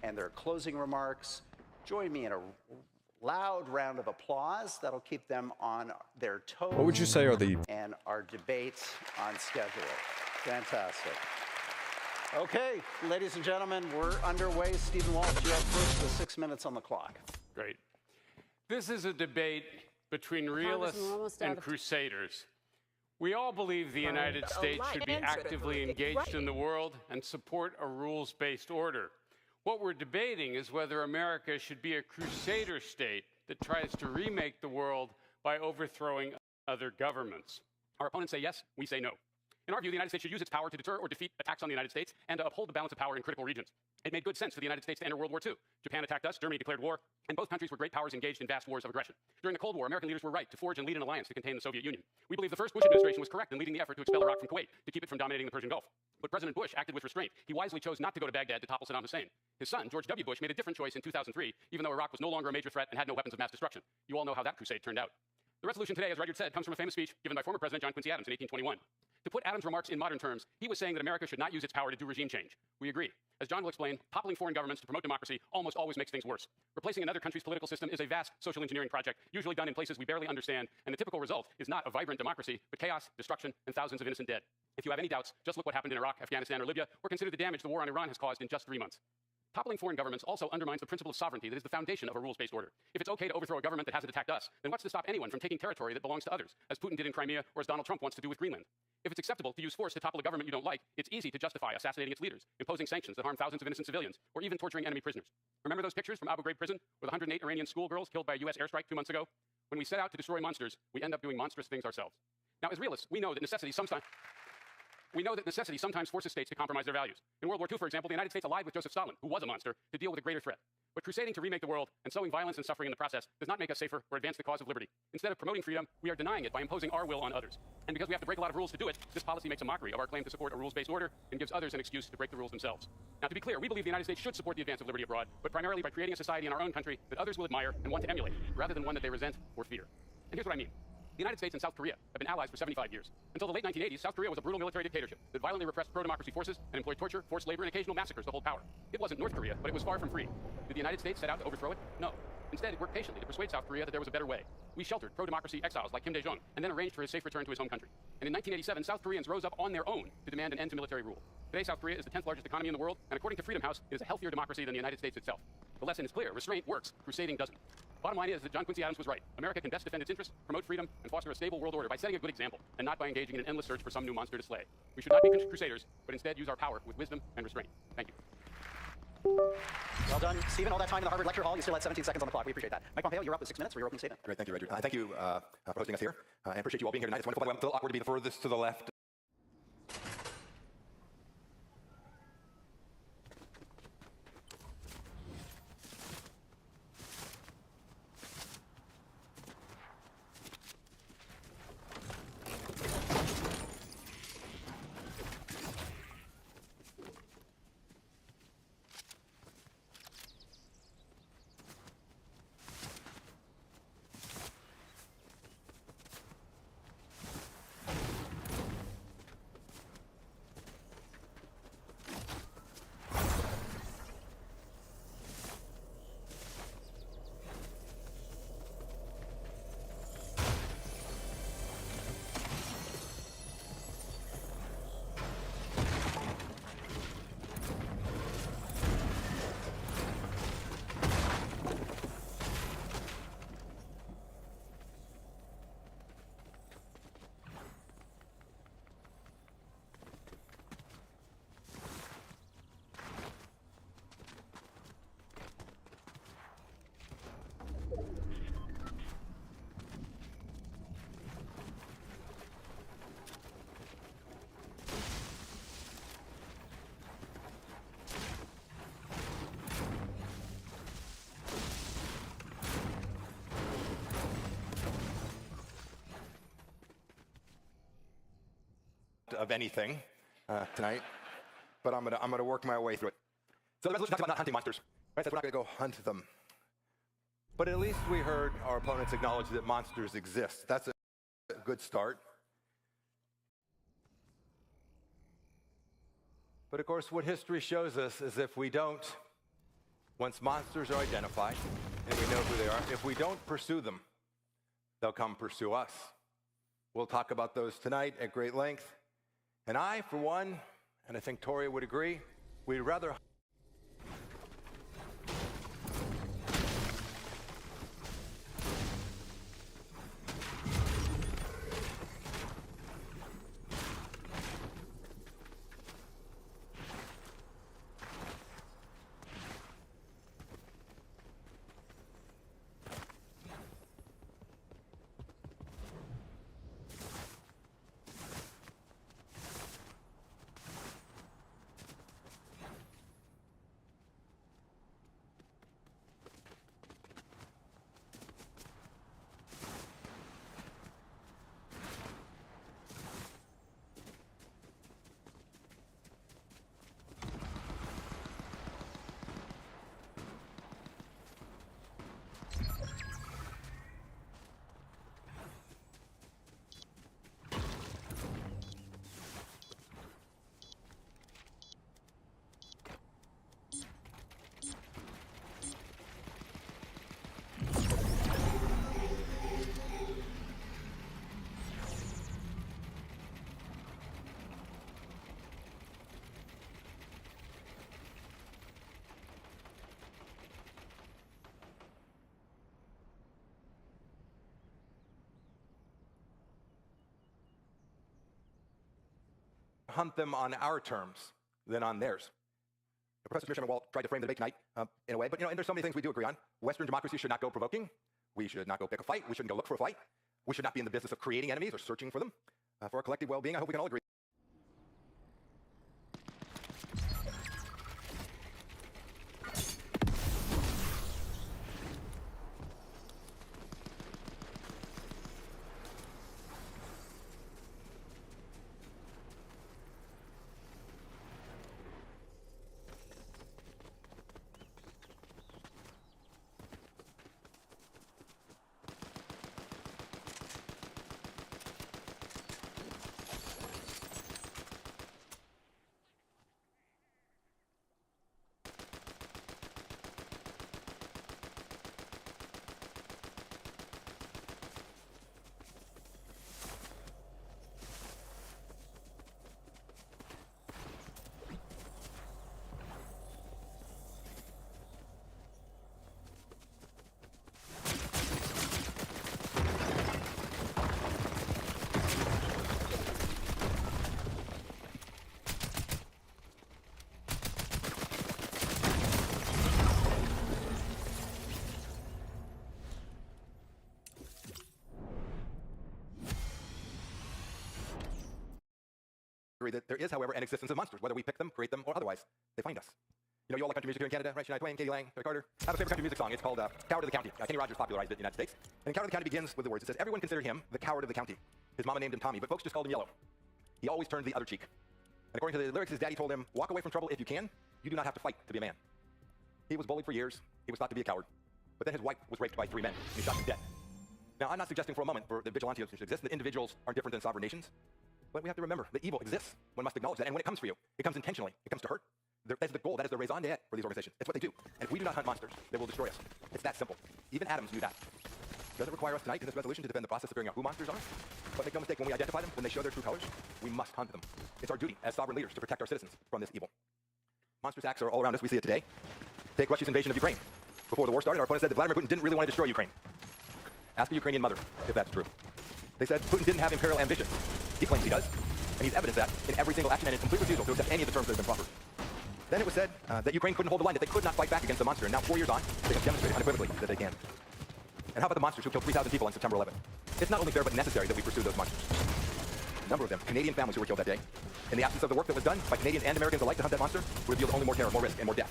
and their closing remarks. Join me in a loud round of applause that'll keep them on their toes. What would you say are the... And our debates on schedule. Fantastic. Okay, ladies and gentlemen, we're underway. Stephen Walsh, you're up first with 6 minutes on the clock. Great. This is a debate between realists and crusaders. We all believe the United States should be actively engaged in the world and support a rules-based order. What we're debating is whether America should be a crusader state that tries to remake the world by overthrowing other governments. Our opponents say yes, we say no. In our view, the United States should use its power to deter or defeat attacks on the United States and to uphold the balance of power in critical regions. It made good sense for the United States to enter World War II. Japan attacked us, Germany declared war, and both countries were great powers engaged in vast wars of aggression. During the Cold War, American leaders were right to forge and lead an alliance to contain the Soviet Union. We believe the first Bush administration was correct in leading the effort to expel Iraq from Kuwait, to keep it from dominating the Persian Gulf. But President Bush acted with restraint. He wisely chose not to go to Baghdad to topple Saddam Hussein. His son, George W. Bush, made a different choice in 2003, even though Iraq was no longer a major threat and had no weapons of mass destruction. You all know how that crusade turned out. The resolution today, as Rudyard said, comes from a famous speech given by former President John Quincy Adams in 1821. To put Adams' remarks in modern terms, he was saying that America should not use its power to do regime change. We agree. As John will explain, toppling foreign governments to promote democracy almost always makes things worse. Replacing another country's political system is a vast social engineering project, usually done in places we barely understand, and the typical result is not a vibrant democracy, but chaos, destruction, and thousands of innocent dead. If you have any doubts, just look what happened in Iraq, Afghanistan, or Libya, or consider the damage the war on Iran has caused in just 3 months. Toppling foreign governments also undermines the principle of sovereignty that is the foundation of a rules-based order. If it's okay to overthrow a government that hasn't attacked us, then what's to stop anyone from taking territory that belongs to others, as Putin did in Crimea or as Donald Trump wants to do with Greenland? If it's acceptable to use force to topple a government you don't like, it's easy to justify assassinating its leaders, imposing sanctions that harm thousands of innocent civilians, or even torturing enemy prisoners. Remember those pictures from Abu Ghraib prison with 108 Iranian schoolgirls killed by a U.S. airstrike 2 months ago? When we set out to destroy monsters, we end up doing monstrous things ourselves. Now, as realists, we know that necessity sometimes forces states to compromise their values. In World War II, for example, the United States allied with Joseph Stalin, who was a monster, to deal with a greater threat. But crusading to remake the world and sowing violence and suffering in the process does not make us safer or advance the cause of liberty. Instead of promoting freedom, we are denying it by imposing our will on others. And because we have to break a lot of rules to do it, this policy makes a mockery of our claim to support a rules-based order and gives others an excuse to break the rules themselves. Now, to be clear, we believe the United States should support the advance of liberty abroad, but primarily by creating a society in our own country that others will admire and want to emulate, rather than one that they resent or fear. And here's what I mean. The United States and South Korea have been allies for 75 years. Until the late 1980s, South Korea was a brutal military dictatorship that violently repressed pro-democracy forces and employed torture, forced labor, and occasional massacres to hold power. It wasn't North Korea, but it was far from free. Did the United States set out to overthrow it? No. Instead, it worked patiently to persuade South Korea that there was a better way. We sheltered pro-democracy exiles like Kim Dae-jung and then arranged for his safe return to his home country. And in 1987, South Koreans rose up on their own to demand an end to military rule. Today, South Korea is the 10th largest economy in the world, and according to Freedom House, it is a healthier democracy than the United States itself. The lesson is clear. Restraint works. Crusading doesn't. Bottom line is that John Quincy Adams was right. America can best defend its interests, promote freedom, and foster a stable world order by setting a good example, and not by engaging in an endless search for some new monster to slay. We should not be crusaders, but instead use our power with wisdom and restraint. Thank you. Well done, Stephen. All that time in the Harvard Lecture Hall, you still had 17 seconds on the clock. We appreciate that. Mike Pompeo, you're up with 6 minutes for your opening statement. Great, thank you, Richard. Thank you for hosting us here, and appreciate you all being here tonight. It's wonderful. By the way, I'm still awkward to be the furthest to the left. of anything tonight, but I'm gonna work my way through it. So the resolution talks about not hunting monsters. Right? So we're not gonna go hunt them. But at least we heard our opponents acknowledge that monsters exist. That's a good start. But of course, what history shows us is if we don't, once monsters are identified and we know who they are, if we don't pursue them, they'll come pursue us. We'll talk about those tonight at great length. And I, for one, and I think Tori would agree, we'd rather hunt them on our terms than on theirs. Professor Sherman Walt tried to frame the debate tonight in a way, but and there's so many things we do agree on. Western democracy should not go provoking. We should not go pick a fight. We shouldn't go look for a fight. We should not be in the business of creating enemies or searching for them. For our collective well-being, I hope we can all agree. That there is, however, an existence of monsters, whether we pick them, create them, or otherwise. They find us. You all like country music here in Canada, right? Shania Twain, Katie Lang, Terry Carter. I have a favorite country music song. It's called Coward of the County. Kenny Rogers popularized it in the United States. And Coward of the County begins with the words. It says, everyone considered him the coward of the county. His mama named him Tommy, but folks just called him Yellow. He always turned the other cheek. And according to the lyrics, his daddy told him, walk away from trouble if you can. You do not have to fight to be a man. He was bullied for years. He was thought to be a coward. But then his wife was raped by 3 men, and he shot to death. Now, I'm not suggesting for a moment for the vigilantes to exist, that individuals are different than sovereign nations. But we have to remember that evil exists. One must acknowledge that. And when it comes for you, it comes intentionally. It comes to hurt. That's the goal. That is the raison d'etre for these organizations. It's what they do. And if we do not hunt monsters, they will destroy us. It's that simple. Even atoms knew that. Does it require us tonight in this resolution to defend the process of figuring out who monsters are? But make no mistake, when we identify them, when they show their true colors, we must hunt them. It's our duty as sovereign leaders to protect our citizens from this evil. Monstrous acts are all around us. We see it today. Take Russia's invasion of Ukraine. Before the war started, our opponent said that Vladimir Putin didn't really want to destroy Ukraine. Ask a Ukrainian mother if that's true. They said Putin didn't have imperial ambition. He claims he does. And he's evidenced that in every single action and in complete refusal to accept any of the terms that have been proffered. Then it was said that Ukraine couldn't hold the line, that they could not fight back against the monster. And now 4 years on, they have demonstrated unequivocally that they can. And how about the monsters who killed 3,000 people on September 11th? It's not only fair but necessary that we pursue those monsters. A number of them, Canadian families who were killed that day. In the absence of the work that was done by Canadians and Americans alike to hunt that monster, would have yielded only more terror, more risk, and more death.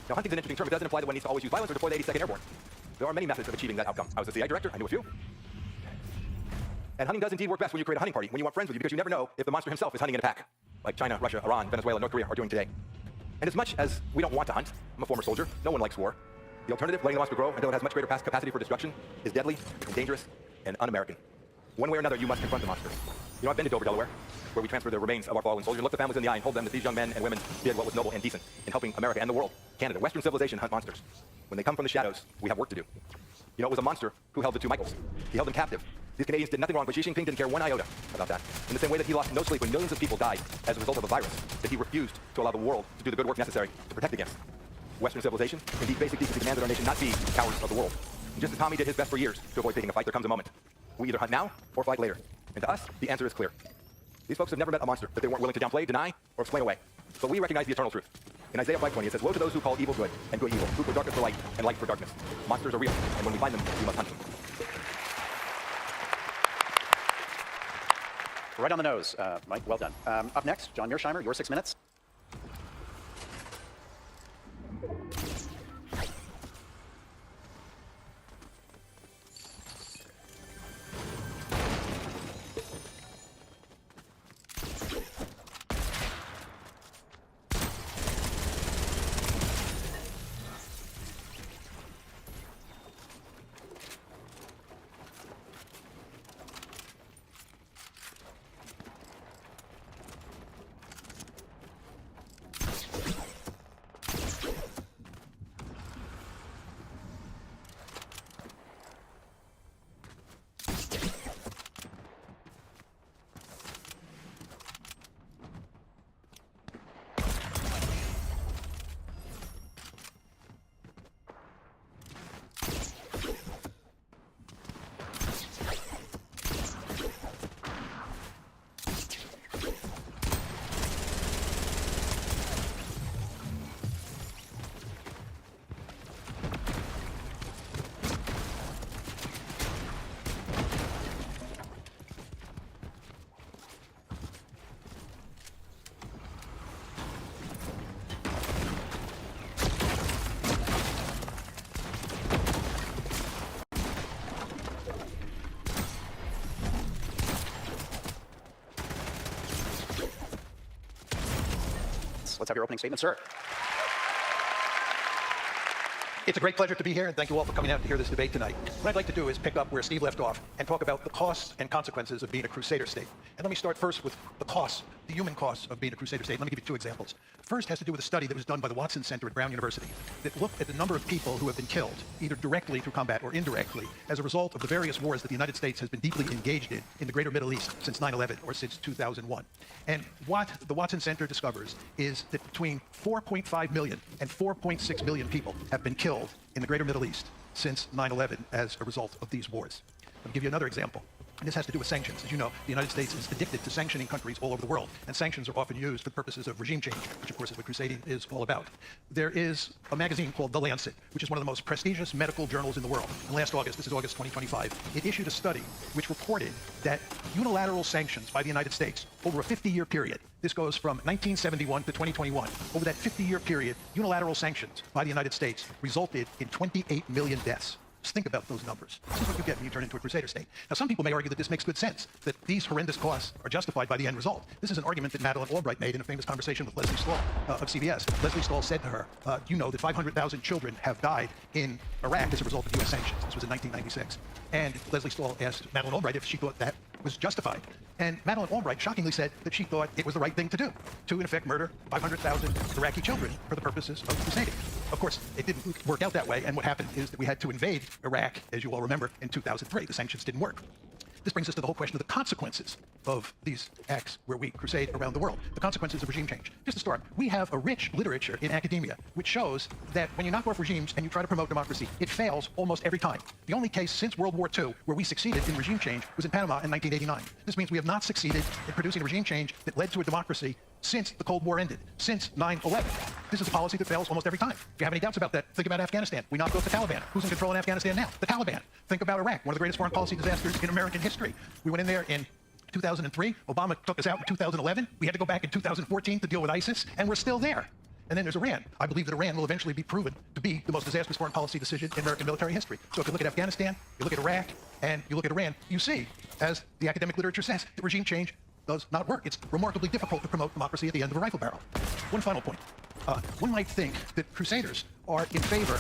Now, hunting's an interesting term. It doesn't imply that one needs to always use violence or deploy the 82nd Airborne. There are many methods of achieving that outcome. I was a CI director. I knew a few. And hunting does indeed work best when you create a hunting party, when you want friends with you, because you never know if the monster himself is hunting in a pack, like China, Russia, Iran, Venezuela, North Korea are doing today. And as much as we don't want to hunt, I'm a former soldier, no one likes war. The alternative, letting the monster grow until it has much greater capacity for destruction, is deadly, and dangerous, and un-American. One way or another, you must confront the monster. You know, I've been to Dover, Delaware, where we transferred the remains of our fallen soldiers and looked the families in the eye and told them that these young men and women did what was noble and decent in helping America and the world, Canada, Western civilization, hunt monsters. When they come from the shadows, we have work to do. You know, it was a monster who held the two Michaels. He held them captive. These Canadians did nothing wrong, but Xi Jinping didn't care one iota about that. In the same way that he lost no sleep when millions of people died as a result of a virus that he refused to allow the world to do the good work necessary to protect against. Western civilization, indeed basic decency demands that our nation not be cowards of the world. And just as Tommy did his best for years to avoid picking a fight, there comes a moment. We either hunt now or fight later. And to us, the answer is clear. These folks have never met a monster that they weren't willing to downplay, deny, or explain away. But we recognize the eternal truth. In Isaiah 5:20, it says, "Woe to those who call evil good and good evil, who put darkness for light and light for darkness." Monsters are real, and when we find them, we must hunt them. Right on the nose, Mike. Well done. Up next, John Mearsheimer, your 6 minutes. Let's have your opening statement, sir. It's a great pleasure to be here, and thank you all for coming out to hear this debate tonight. What I'd like to do is pick up where Steve left off and talk about the costs and consequences of being a crusader state. And let me start first with the costs, the human costs of being a crusader state. Let me give you 2 examples. First has to do with a study that was done by the Watson Center at Brown University that looked at the number of people who have been killed, either directly through combat or indirectly, as a result of the various wars that the United States has been deeply engaged in the greater Middle East since 9/11 or since 2001. And what the Watson Center discovers is that between 4.5 million and 4.6 million people have been killed in the greater Middle East since 9/11 as a result of these wars. I'll give you another example. And this has to do with sanctions. As you know, the United States is addicted to sanctioning countries all over the world, and sanctions are often used for the purposes of regime change, which of course is what crusading is all about. There is a magazine called The Lancet, which is one of the most prestigious medical journals in the world. And last August, this is August 2025, it issued a study which reported that unilateral sanctions by the United States over a 50-year period, this goes from 1971 to 2021, over that 50-year period, unilateral sanctions by the United States resulted in 28 million deaths. Just think about those numbers. This is what you get when you turn into a crusader state. Now, some people may argue that this makes good sense, that these horrendous costs are justified by the end result. This is an argument that Madeleine Albright made in a famous conversation with Leslie Stahl of CBS. Leslie Stahl said to her, you know that 500,000 children have died in Iraq as a result of U.S. sanctions. This was in 1996. And Leslie Stahl asked Madeleine Albright if she thought that was justified. And Madeleine Albright shockingly said that she thought it was the right thing to do, to in effect murder 500,000 Iraqi children for the purposes of crusading. Of course, it didn't work out that way, and what happened is that we had to invade Iraq, as you all remember, in 2003. The sanctions didn't work. This brings us to the whole question of the consequences of these acts where we crusade around the world, the consequences of regime change. Just to start, we have a rich literature in academia which shows that when you knock off regimes and you try to promote democracy, it fails almost every time. The only case since World War II where we succeeded in regime change was in Panama in 1989. This means we have not succeeded in producing a regime change that led to a democracy since the Cold War ended, since 9/11. This is a policy that fails almost every time. If you have any doubts about that, think about Afghanistan. We knocked off the Taliban. Who's in control in Afghanistan now? The Taliban. Think about Iraq, one of the greatest foreign policy disasters in American history. We went in there in 2003. Obama took us out in 2011. We had to go back in 2014 to deal with ISIS, and we're still there. And then there's Iran. I believe that Iran will eventually be proven to be the most disastrous foreign policy decision in American military history. So if you look at Afghanistan, you look at Iraq, and you look at Iran, you see, as the academic literature says, that regime change does not work. It's remarkably difficult to promote democracy at the end of a rifle barrel. One final point. One might think that crusaders are in favor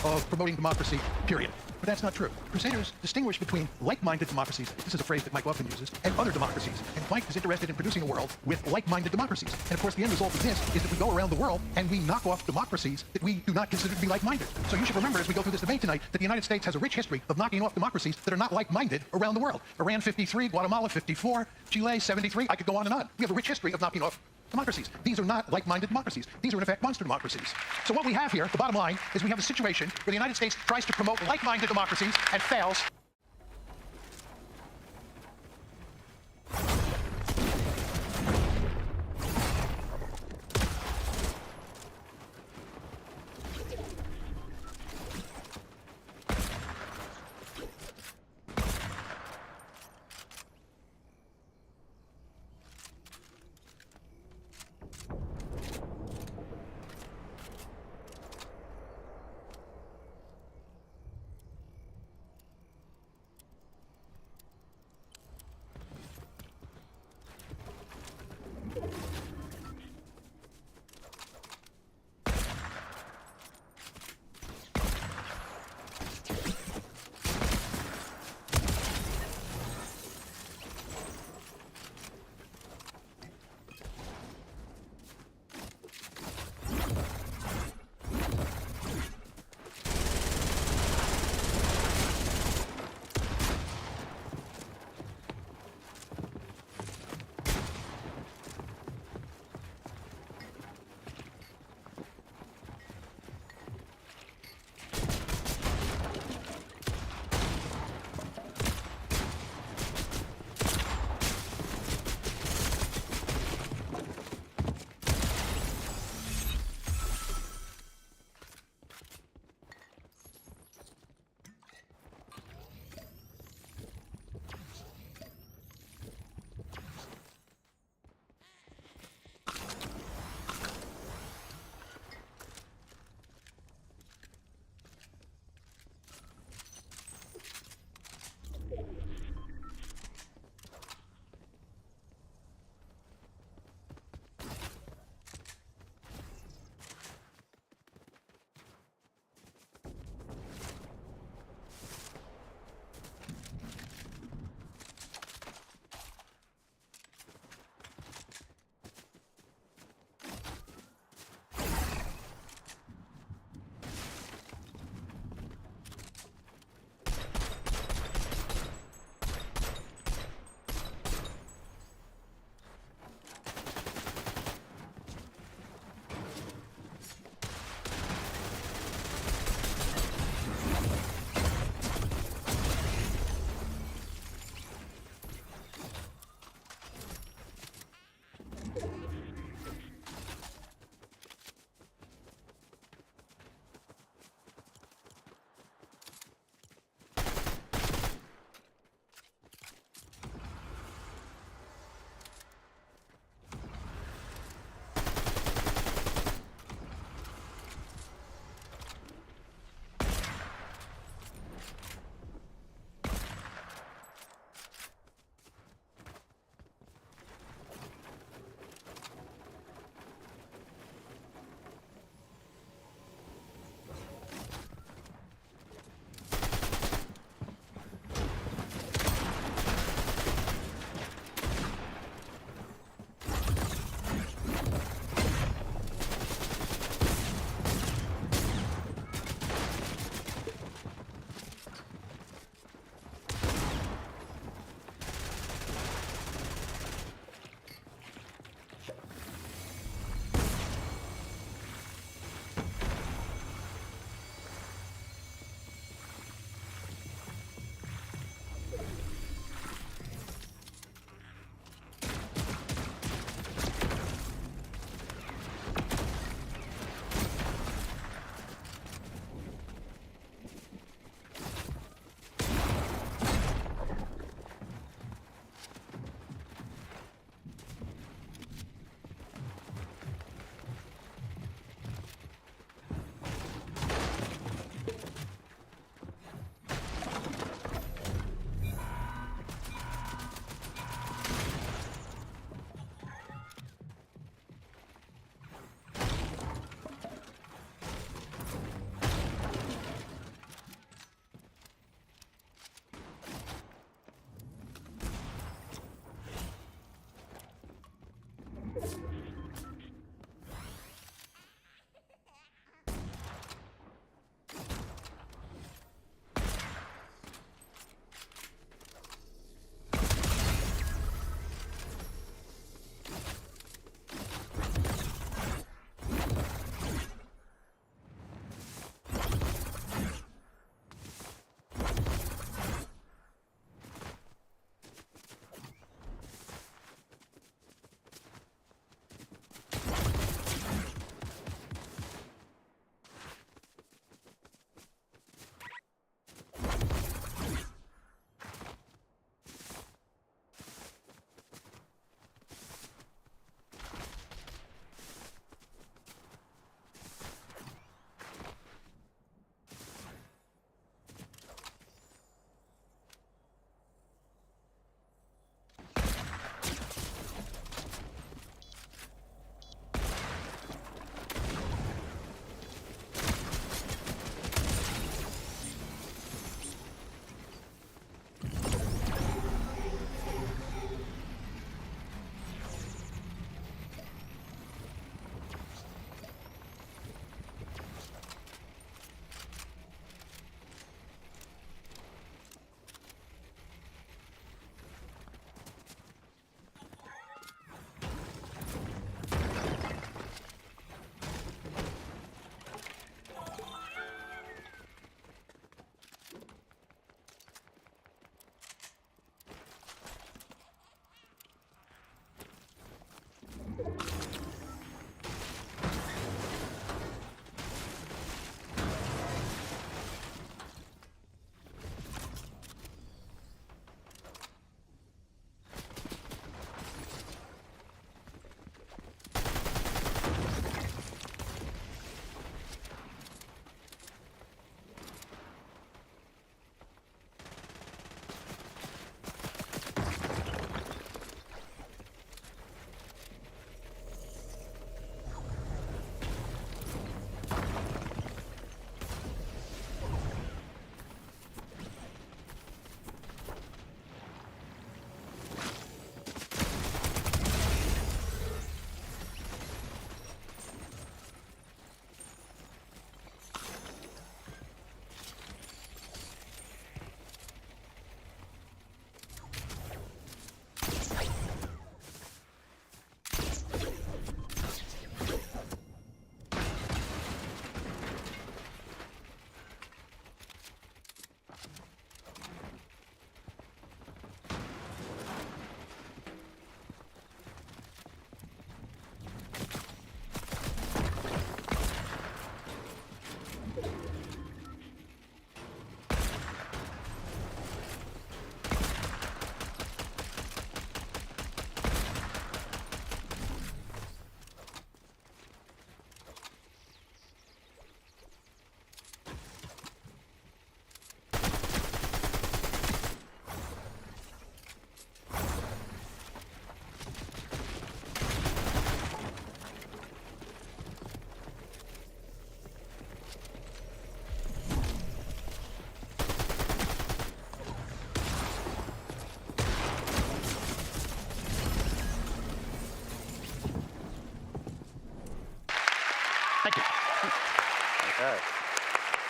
of promoting democracy, period. But that's not true. Crusaders distinguish between like-minded democracies, this is a phrase that Mike often uses, and other democracies. And Mike is interested in producing a world with like-minded democracies. And of course, the end result of this is that we go around the world and we knock off democracies that we do not consider to be like-minded. So you should remember as we go through this debate tonight that the United States has a rich history of knocking off democracies that are not like-minded around the world. Iran 53, Guatemala 54, Chile 73, I could go on and on. We have a rich history of knocking off democracies. These are not like-minded democracies. These are, in effect, monster democracies. So what we have here, the bottom line, is we have a situation where the United States tries to promote like-minded democracies and fails.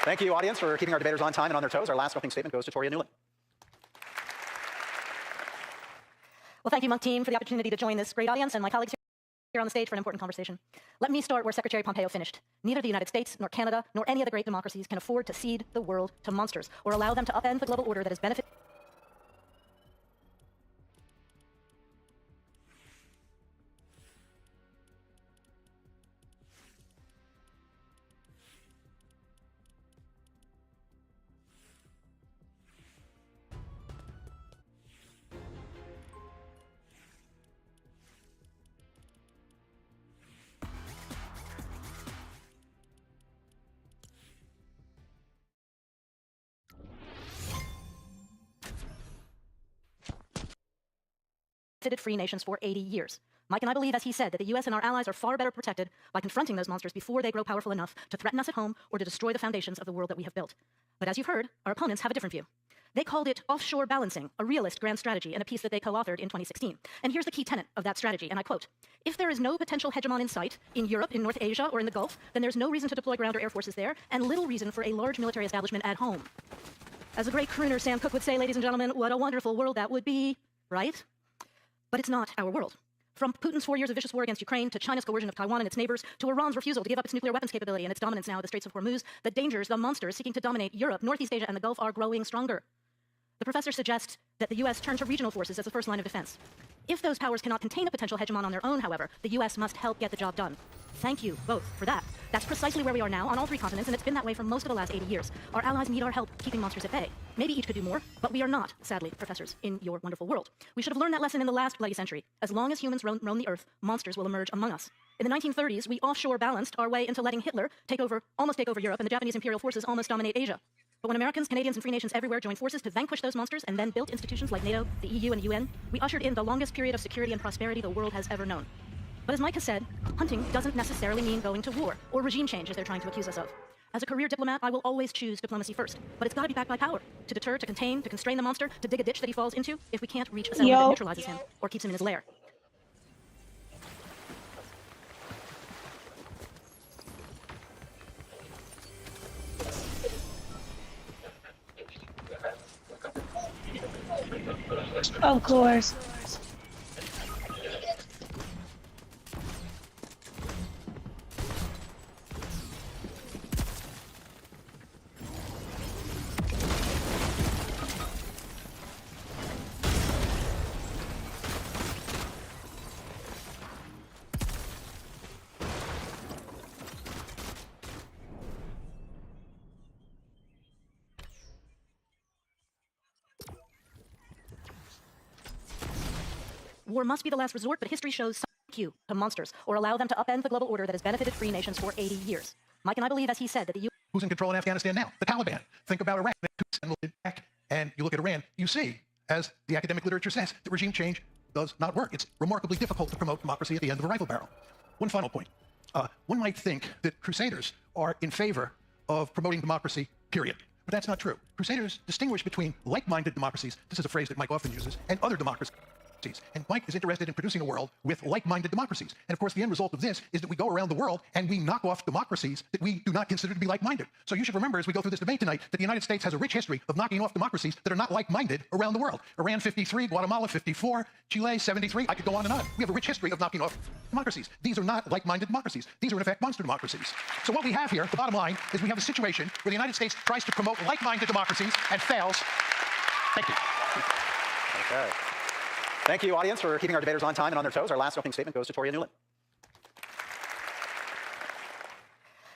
Thank you, audience, for keeping our debaters on time and on their toes. Our last opening statement goes to Toria Newland. Well, thank you, Monk team, for the opportunity to join this great audience and my colleagues here on the stage for an important conversation. Let me start where Secretary Pompeo finished. Neither the United States, nor Canada, nor any of the great democracies can afford to cede the world to monsters or allow them to upend the global order that has benefited. Free nations for 80 years. Mike and I believe, as he said, that the U.S. and our allies are far better protected by confronting those monsters before they grow powerful enough to threaten us at home or to destroy the foundations of the world that we have built. But as you've heard, our opponents have a different view. They called it offshore balancing, a realist grand strategy in a piece that they co-authored in 2016. And here's the key tenet of that strategy, and I quote, "If there is no potential hegemon in sight, in Europe, in North Asia, or in the Gulf, then there's no reason to deploy ground or air forces there, and little reason for a large military establishment at home." As the great crooner Sam Cooke would say, ladies and gentlemen, what a wonderful world that would be, right? But it's not our world. From Putin's 4 years of vicious war against Ukraine, to China's coercion of Taiwan and its neighbors, to Iran's refusal to give up its nuclear weapons capability and its dominance now at the Straits of Hormuz, the dangers, the monsters seeking to dominate Europe, Northeast Asia, and the Gulf are growing stronger. The professor suggests that the U.S. turn to regional forces as the first line of defense. If those powers cannot contain a potential hegemon on their own, however, the U.S. must help get the job done. Thank you both for that. That's precisely where we are now on all three continents, and it's been that way for most of the last 80 years. Our allies need our help keeping monsters at bay. Maybe each could do more, but we are not, sadly, professors, in your wonderful world. We should have learned that lesson in the last bloody century. As long as humans roam the earth, monsters will emerge among us. In the 1930s, we offshore balanced our way into letting Hitler almost take over Europe, and the Japanese imperial forces almost dominate Asia. But when Americans, Canadians, and free nations everywhere joined forces to vanquish those monsters and then built institutions like NATO, the EU, and the UN, we ushered in the longest period of security and prosperity the world has ever known. But as Mike has said, hunting doesn't necessarily mean going to war, or regime change as they're trying to accuse us of. As a career diplomat, I will always choose diplomacy first, but it's got to be backed by power, to deter, to contain, to constrain the monster, to dig a ditch that he falls into if we can't reach a settlement that neutralizes him or keeps him in his lair. Of course. War must be the last resort, but history shows some cue to monsters, or allow them to upend the global order that has benefited free nations for 80 years. Mike and I believe, as he said, that the U.S. Who's in control in Afghanistan now? The Taliban. Think about Iran. And you look at Iran, you see, as the academic literature says, that regime change does not work. It's remarkably difficult to promote democracy at the end of a rifle barrel. One final point. One might think that crusaders are in favor of promoting democracy, period. But that's not true. Crusaders distinguish between like-minded democracies, this is a phrase that Mike often uses, and other democracies. And Mike is interested in producing a world with like-minded democracies. And of course, the end result of this is that we go around the world and we knock off democracies that we do not consider to be like-minded. So you should remember as we go through this debate tonight that the United States has a rich history of knocking off democracies that are not like-minded around the world. Iran 53, Guatemala 54, Chile 73, I could go on and on. We have a rich history of knocking off democracies. These are not like-minded democracies. These are in effect monster democracies. So what we have here, the bottom line, is we have a situation where the United States tries to promote like-minded democracies and fails. Thank you. Okay. Thank you, audience, for keeping our debaters on time and on their toes. Our last opening statement goes to Toria Newland.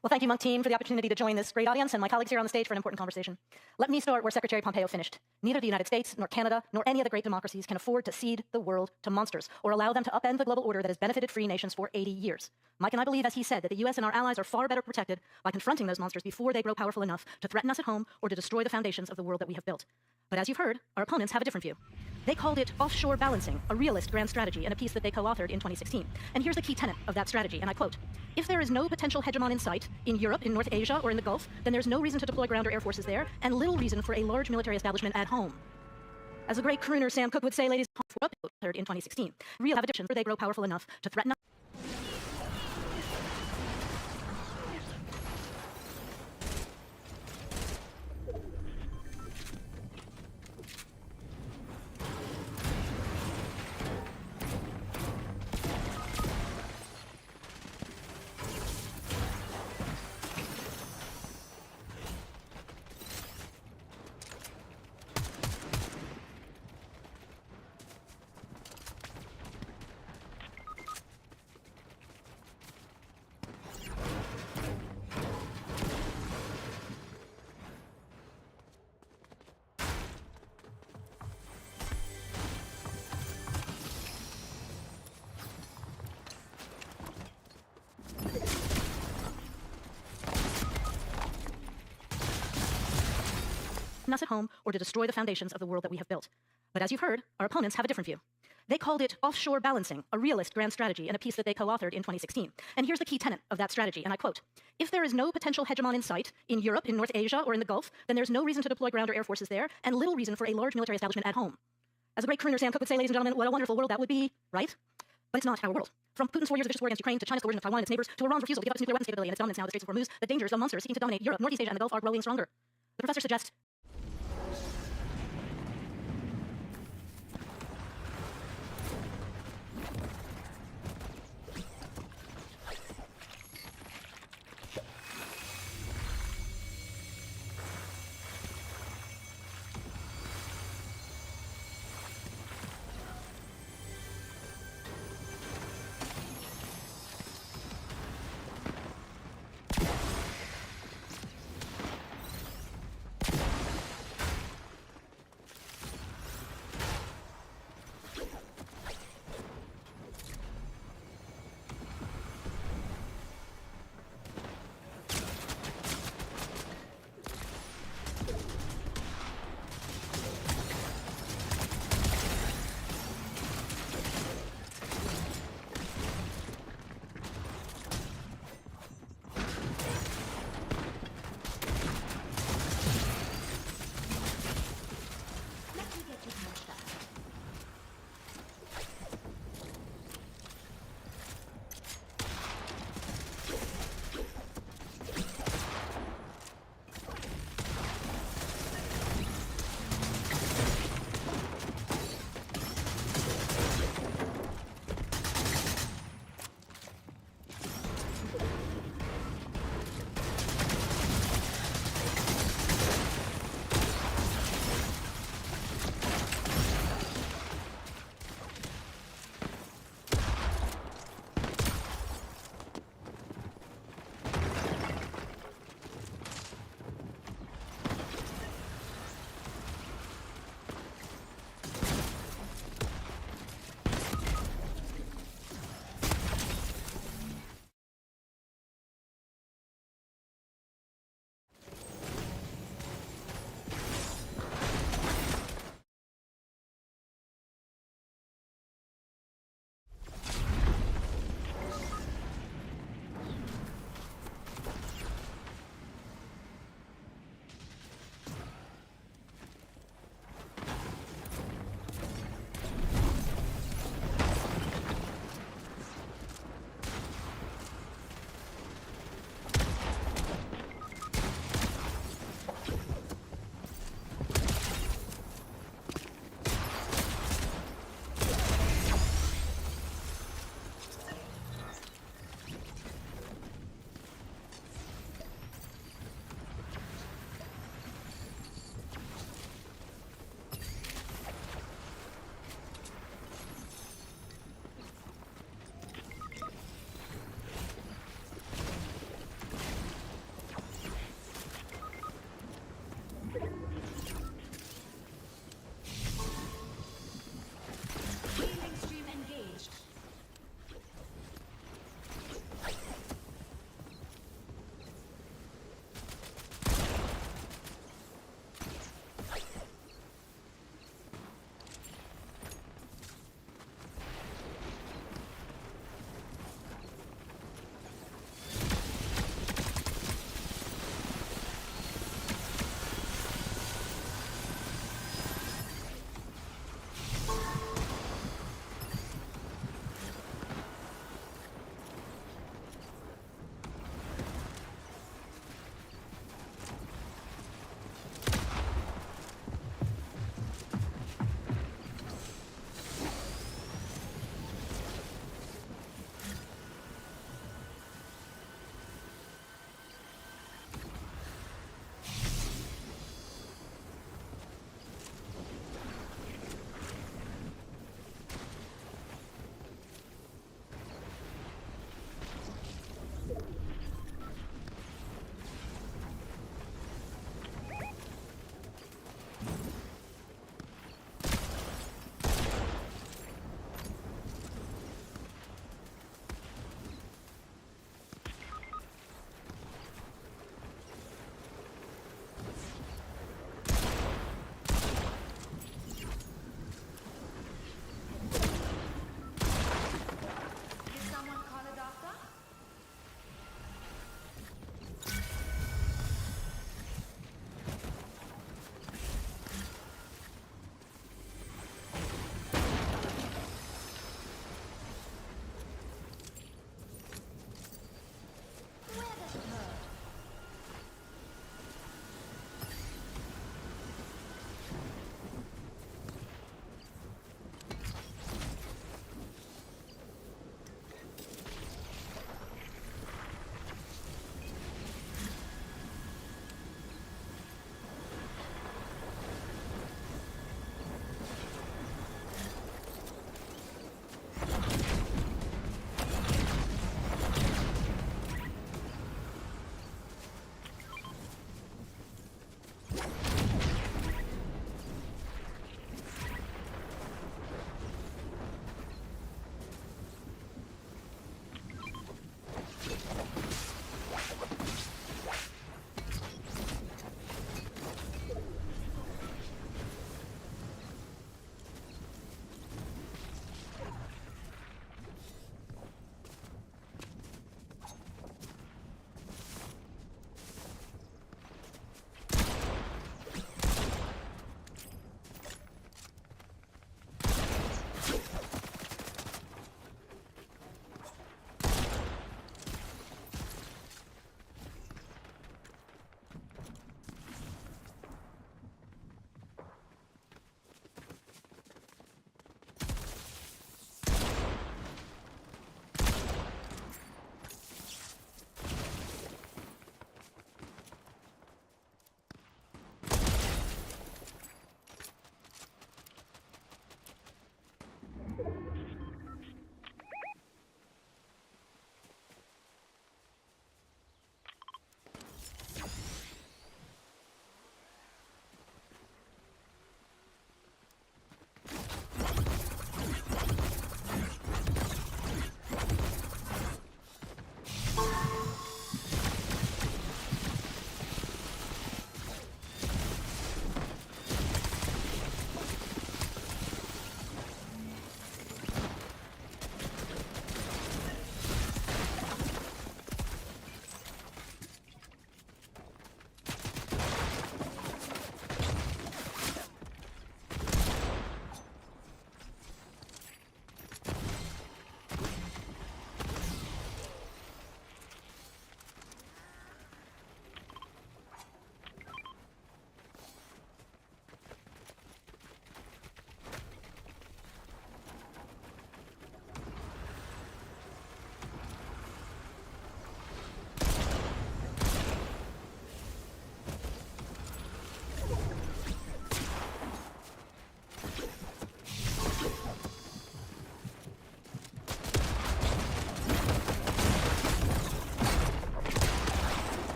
Well, thank you, Monk team, for the opportunity to join this great audience and my colleagues here on the stage for an important conversation. Let me start where Secretary Pompeo finished. Neither the United States, nor Canada, nor any of the great democracies can afford to cede the world to monsters or allow them to upend the global order that has benefited free nations for 80 years. Mike and I believe, as he said, that the U.S. and our allies are far better protected by confronting those monsters before they grow powerful enough to threaten us at home or to destroy the foundations of the world that we have built. But as you've heard, our opponents have a different view. They called it offshore balancing, a realist grand strategy in a piece that they co-authored in 2016. And here's the key tenet of that strategy, and I quote, "If there is no potential hegemon in sight, in Europe, in North Asia, or in the Gulf, then there's no reason to deploy ground or air forces there, and little reason for a large military establishment at home." As the great crooner Sam Cooke would say, ladies and gentlemen, in 2016, real have additions where they grow powerful enough to threaten us. threaten us at home or to destroy the foundations of the world that we have built. But as you've heard, our opponents have a different view. They called it offshore balancing, a realist grand strategy in a piece that they co-authored in 2016. And here's the key tenet of that strategy, and I quote, "If there is no potential hegemon in sight, in Europe, in North Asia, or in the Gulf, then there's no reason to deploy ground or air forces there, and little reason for a large military establishment at home." As the great crooner Sam Cooke would say, ladies and gentlemen, what a wonderful world that would be, right? But it's not our world. From Putin's 4 years of vicious war against Ukraine, to China's coercion of Taiwan and its neighbors, to Iran's refusal to give up its nuclear weapons capability and its dominance now in the Straits of Hormuz, the dangers of monsters seeking to dominate Europe, Northeast Asia, and the Gulf are growing stronger. The professor suggests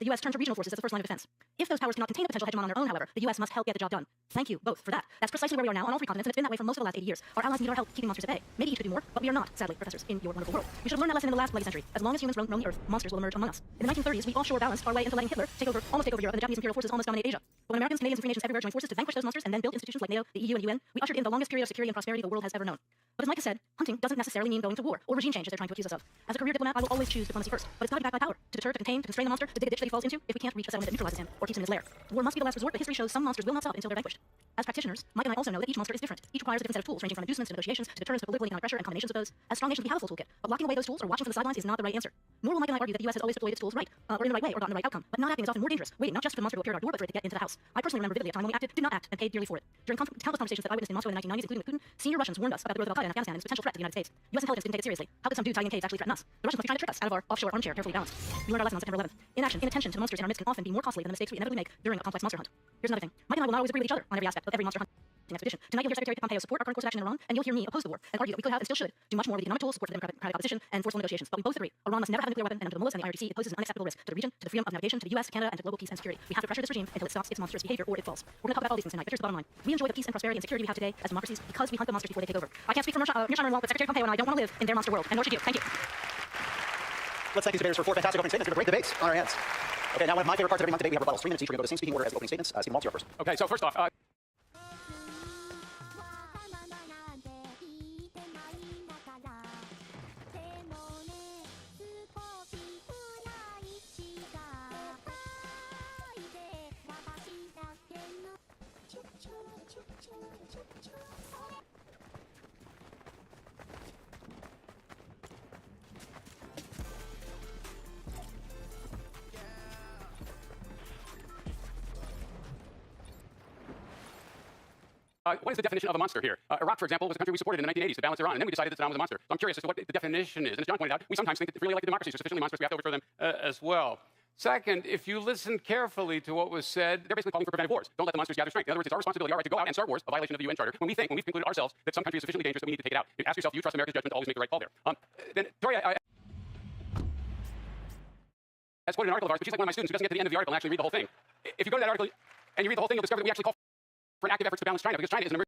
U.S. turned to regional forces as the first line of defense. If those powers cannot contain a potential hegemon on their own, however, the U.S. must help get the job done. Thank you both for that. That's precisely where we are now on all three continents, and it's been that way for most of the last 80 years. Our allies need our help keeping monsters at bay. Maybe each could do more, but we are not, sadly, professors, in your wonderful world. We should have learned that lesson in the last bloody century. As long as humans roam the earth, monsters will emerge among us. In the 1930s, we offshore balanced our way into letting Hitler almost take over Europe, and the Japanese imperial forces almost dominate Asia. But when Americans, Canadians, and free nations everywhere joined forces to vanquish those monsters and then build institutions like NATO, the EU, and UN, we ushered in the longest period of security and prosperity the world has ever known. But as Mike has said, hunting doesn't necessarily mean going to war or regime change as they're trying to accuse us of. As a career diplomat, I will always choose diplomacy first, but it's got to be backed by power to deter, to contain, to constrain the monster, to dig a ditch that he falls into if we can't reach a settlement that neutralizes him or keeps him in his lair. War must be the last resort, but history shows some monsters will not stop until they're vanquished. As practitioners, Mike and I also know that each monster is different. Each requires a different set of tools, ranging from inducements to negotiations to deterrence to political economic pressure and combinations of those. As strong nations, we have a full toolkit, but locking away those tools or watching from the sidelines is not the right answer. Nor will Mike and I argue that the U.S. has always deployed its tools right, or in the right way, or gotten the right outcome. But not acting is often more dangerous, waiting not just for the monster to appear at our door, but for it to get into the house. I personally remember vividly a time when we acted, did not act, and paid dearly for it. During countless conversations that I witnessed in Moscow in the 1990s, including with Putin, senior Russians warned us about the growth of Al-Qaeda in Afghanistan and its potential threat to the United States. U.S. intelligence didn't take it seriously. How could some dude hiding in caves actually threaten us? The Russians must be trying to trick us out of our offshore armchair, carefully balanced. We learned our lesson on September 11th. Inaction, inattention to the monsters in our midst can often be more costly than the mistakes we inevitably make during a complex monster hunt. Here's another thing. Mike and I will not always agree with each other on every aspect of every monster hunt expedition. Tonight you'll hear Secretary Pompeo support our current course of action in Iran, and you'll hear me oppose the war and argue that we could have and still should do much more with economic tools, support for democratic opposition, and forceful negotiations. But we both agree Iran must never have a nuclear weapon, and under the mullahs and the IRGC, it poses an unacceptable risk to the region, to the freedom of navigation, to the U.S., Canada, and to global peace and security. We have to pressure this regime until it stops its monstrous behavior or it falls. We're going to talk about all these things tonight, but here's the bottom line. We enjoy the peace and prosperity and security we have today as democracies because we hunt the monsters before they take over. I can't speak for Mearsheimer and Walt, but Secretary Pompeo and I don't want to live in their monster world, and nor should you. Thank you. Let's thank these debaters for 4 fantastic opening statements. It's been a great debate on our hands. Okay, now one of my favorite parts of every month debate, we have rebuttals. 3 minutes each. We're going to go to the same speaking order as the opening statements. Stephen Walt, you're first. Okay, so first off, what is the definition of a monster here? Iraq, for example, was a country we supported in the 1980s to balance Iran, and then we decided that Saddam was a monster. So I'm curious as to what the definition is. And as John pointed out, we sometimes think that really like the democracies are sufficiently monstrous we have to overthrow them as well. Second, if you listen carefully to what was said, they're basically calling for preventive wars. Don't let the monsters gather strength. In other words, it's our responsibility, our right to go out and start wars, a violation of the UN Charter, when we've concluded ourselves that some country is sufficiently dangerous that we need to take it out. You ask yourself, do you trust America's judgment to always make the right call there? Then, Tori, I quoted an article of ours, but she's like one of my students who doesn't get to the end of the article and actually read the whole thing. If you go to that article and you read the whole thing, you'll discover that we actually call for an active effort to balance China, because China is an emerging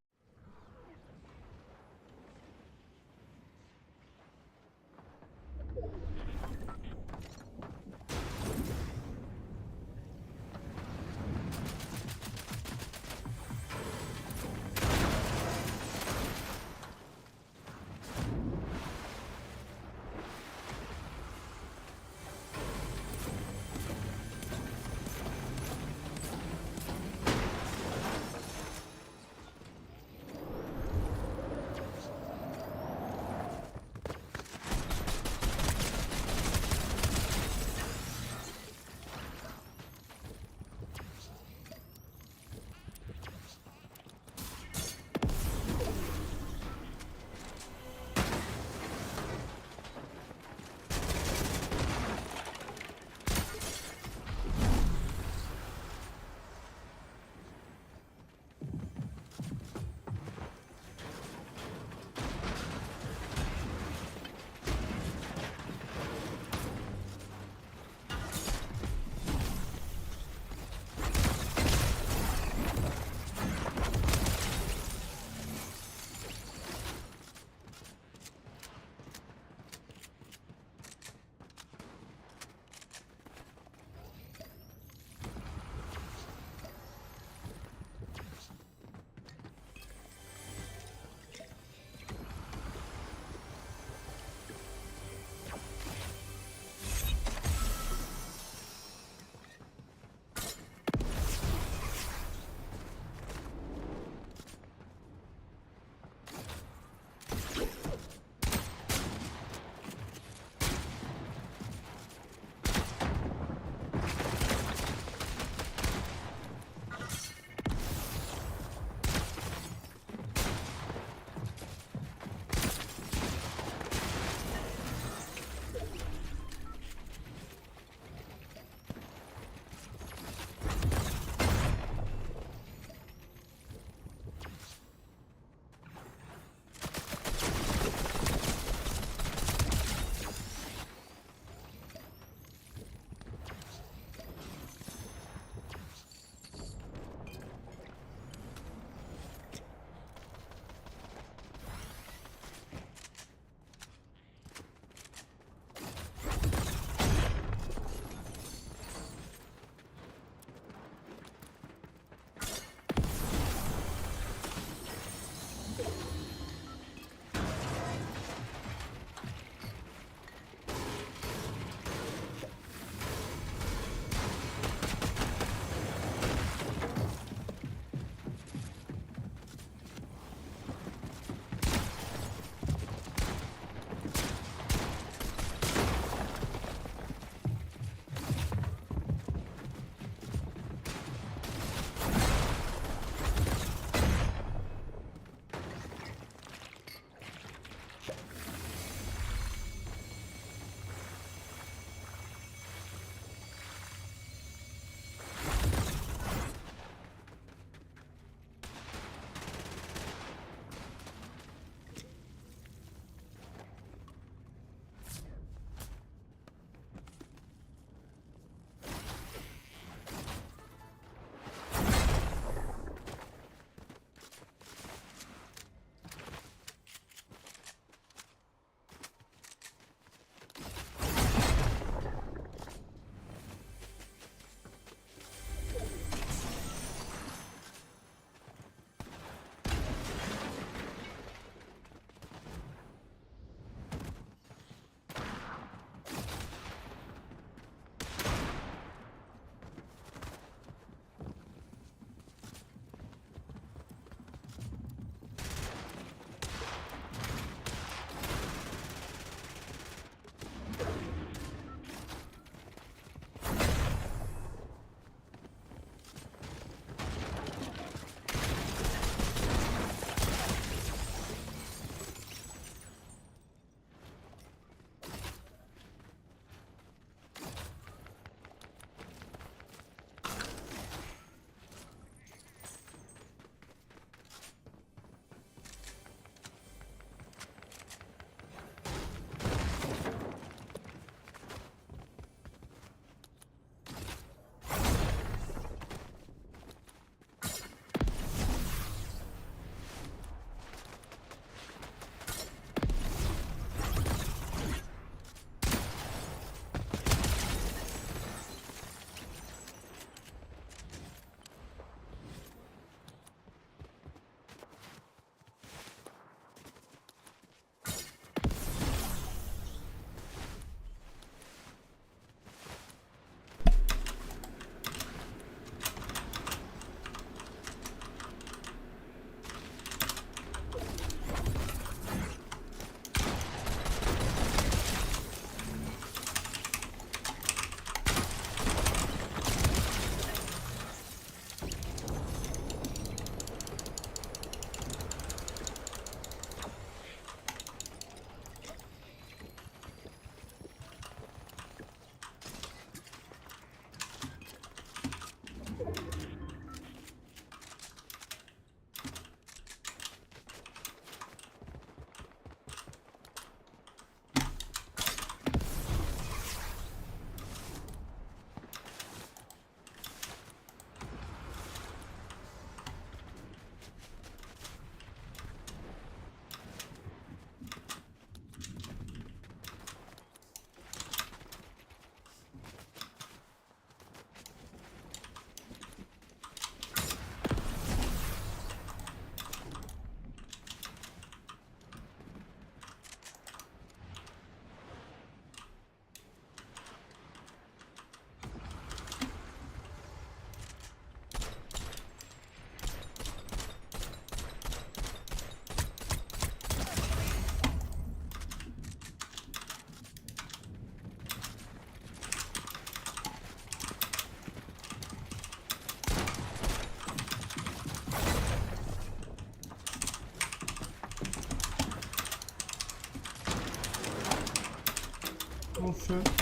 Oh shit.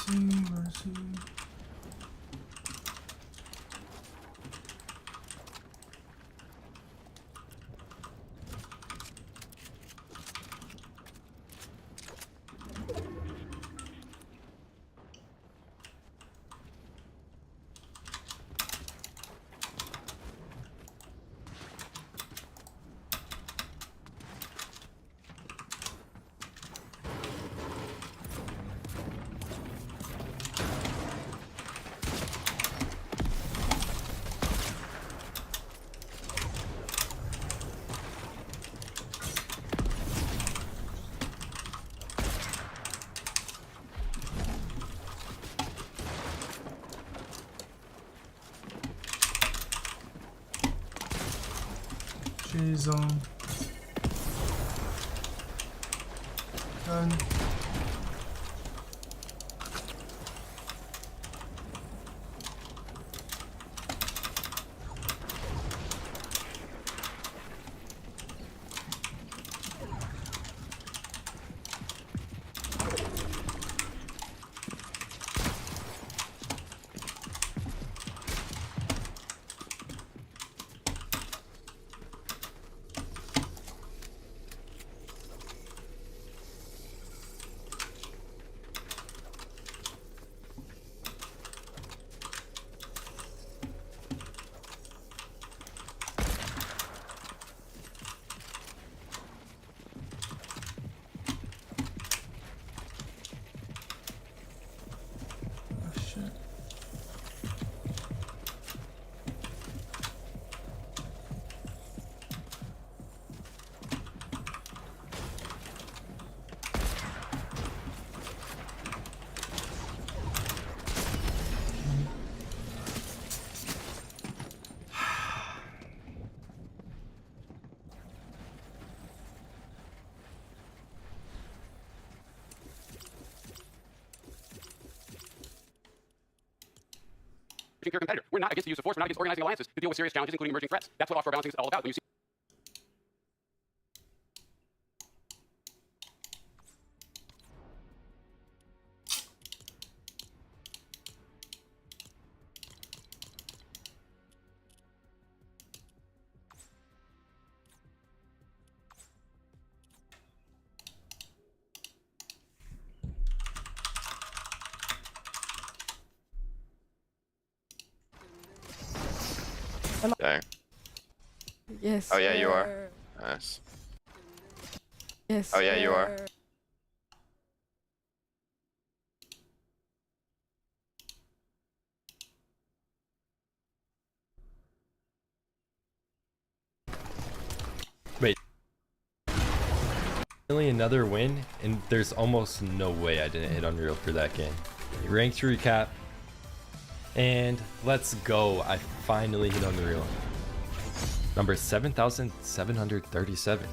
Where's he? She's done. Pure competitor. We're not against the use of force. We're not against organizing alliances to deal with serious challenges, including emerging threats. That's what off-road balancing is all about. When you see Dang. Yes. Oh yeah, you are. sir. Nice. Yes. Oh yeah, you are. sir. Wait. Only another win, and there's almost no way I didn't hit Unreal for that game. Ranked recap. And let's go. I finally hit Unreal. Number 7,737.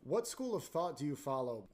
What school of thought do you follow?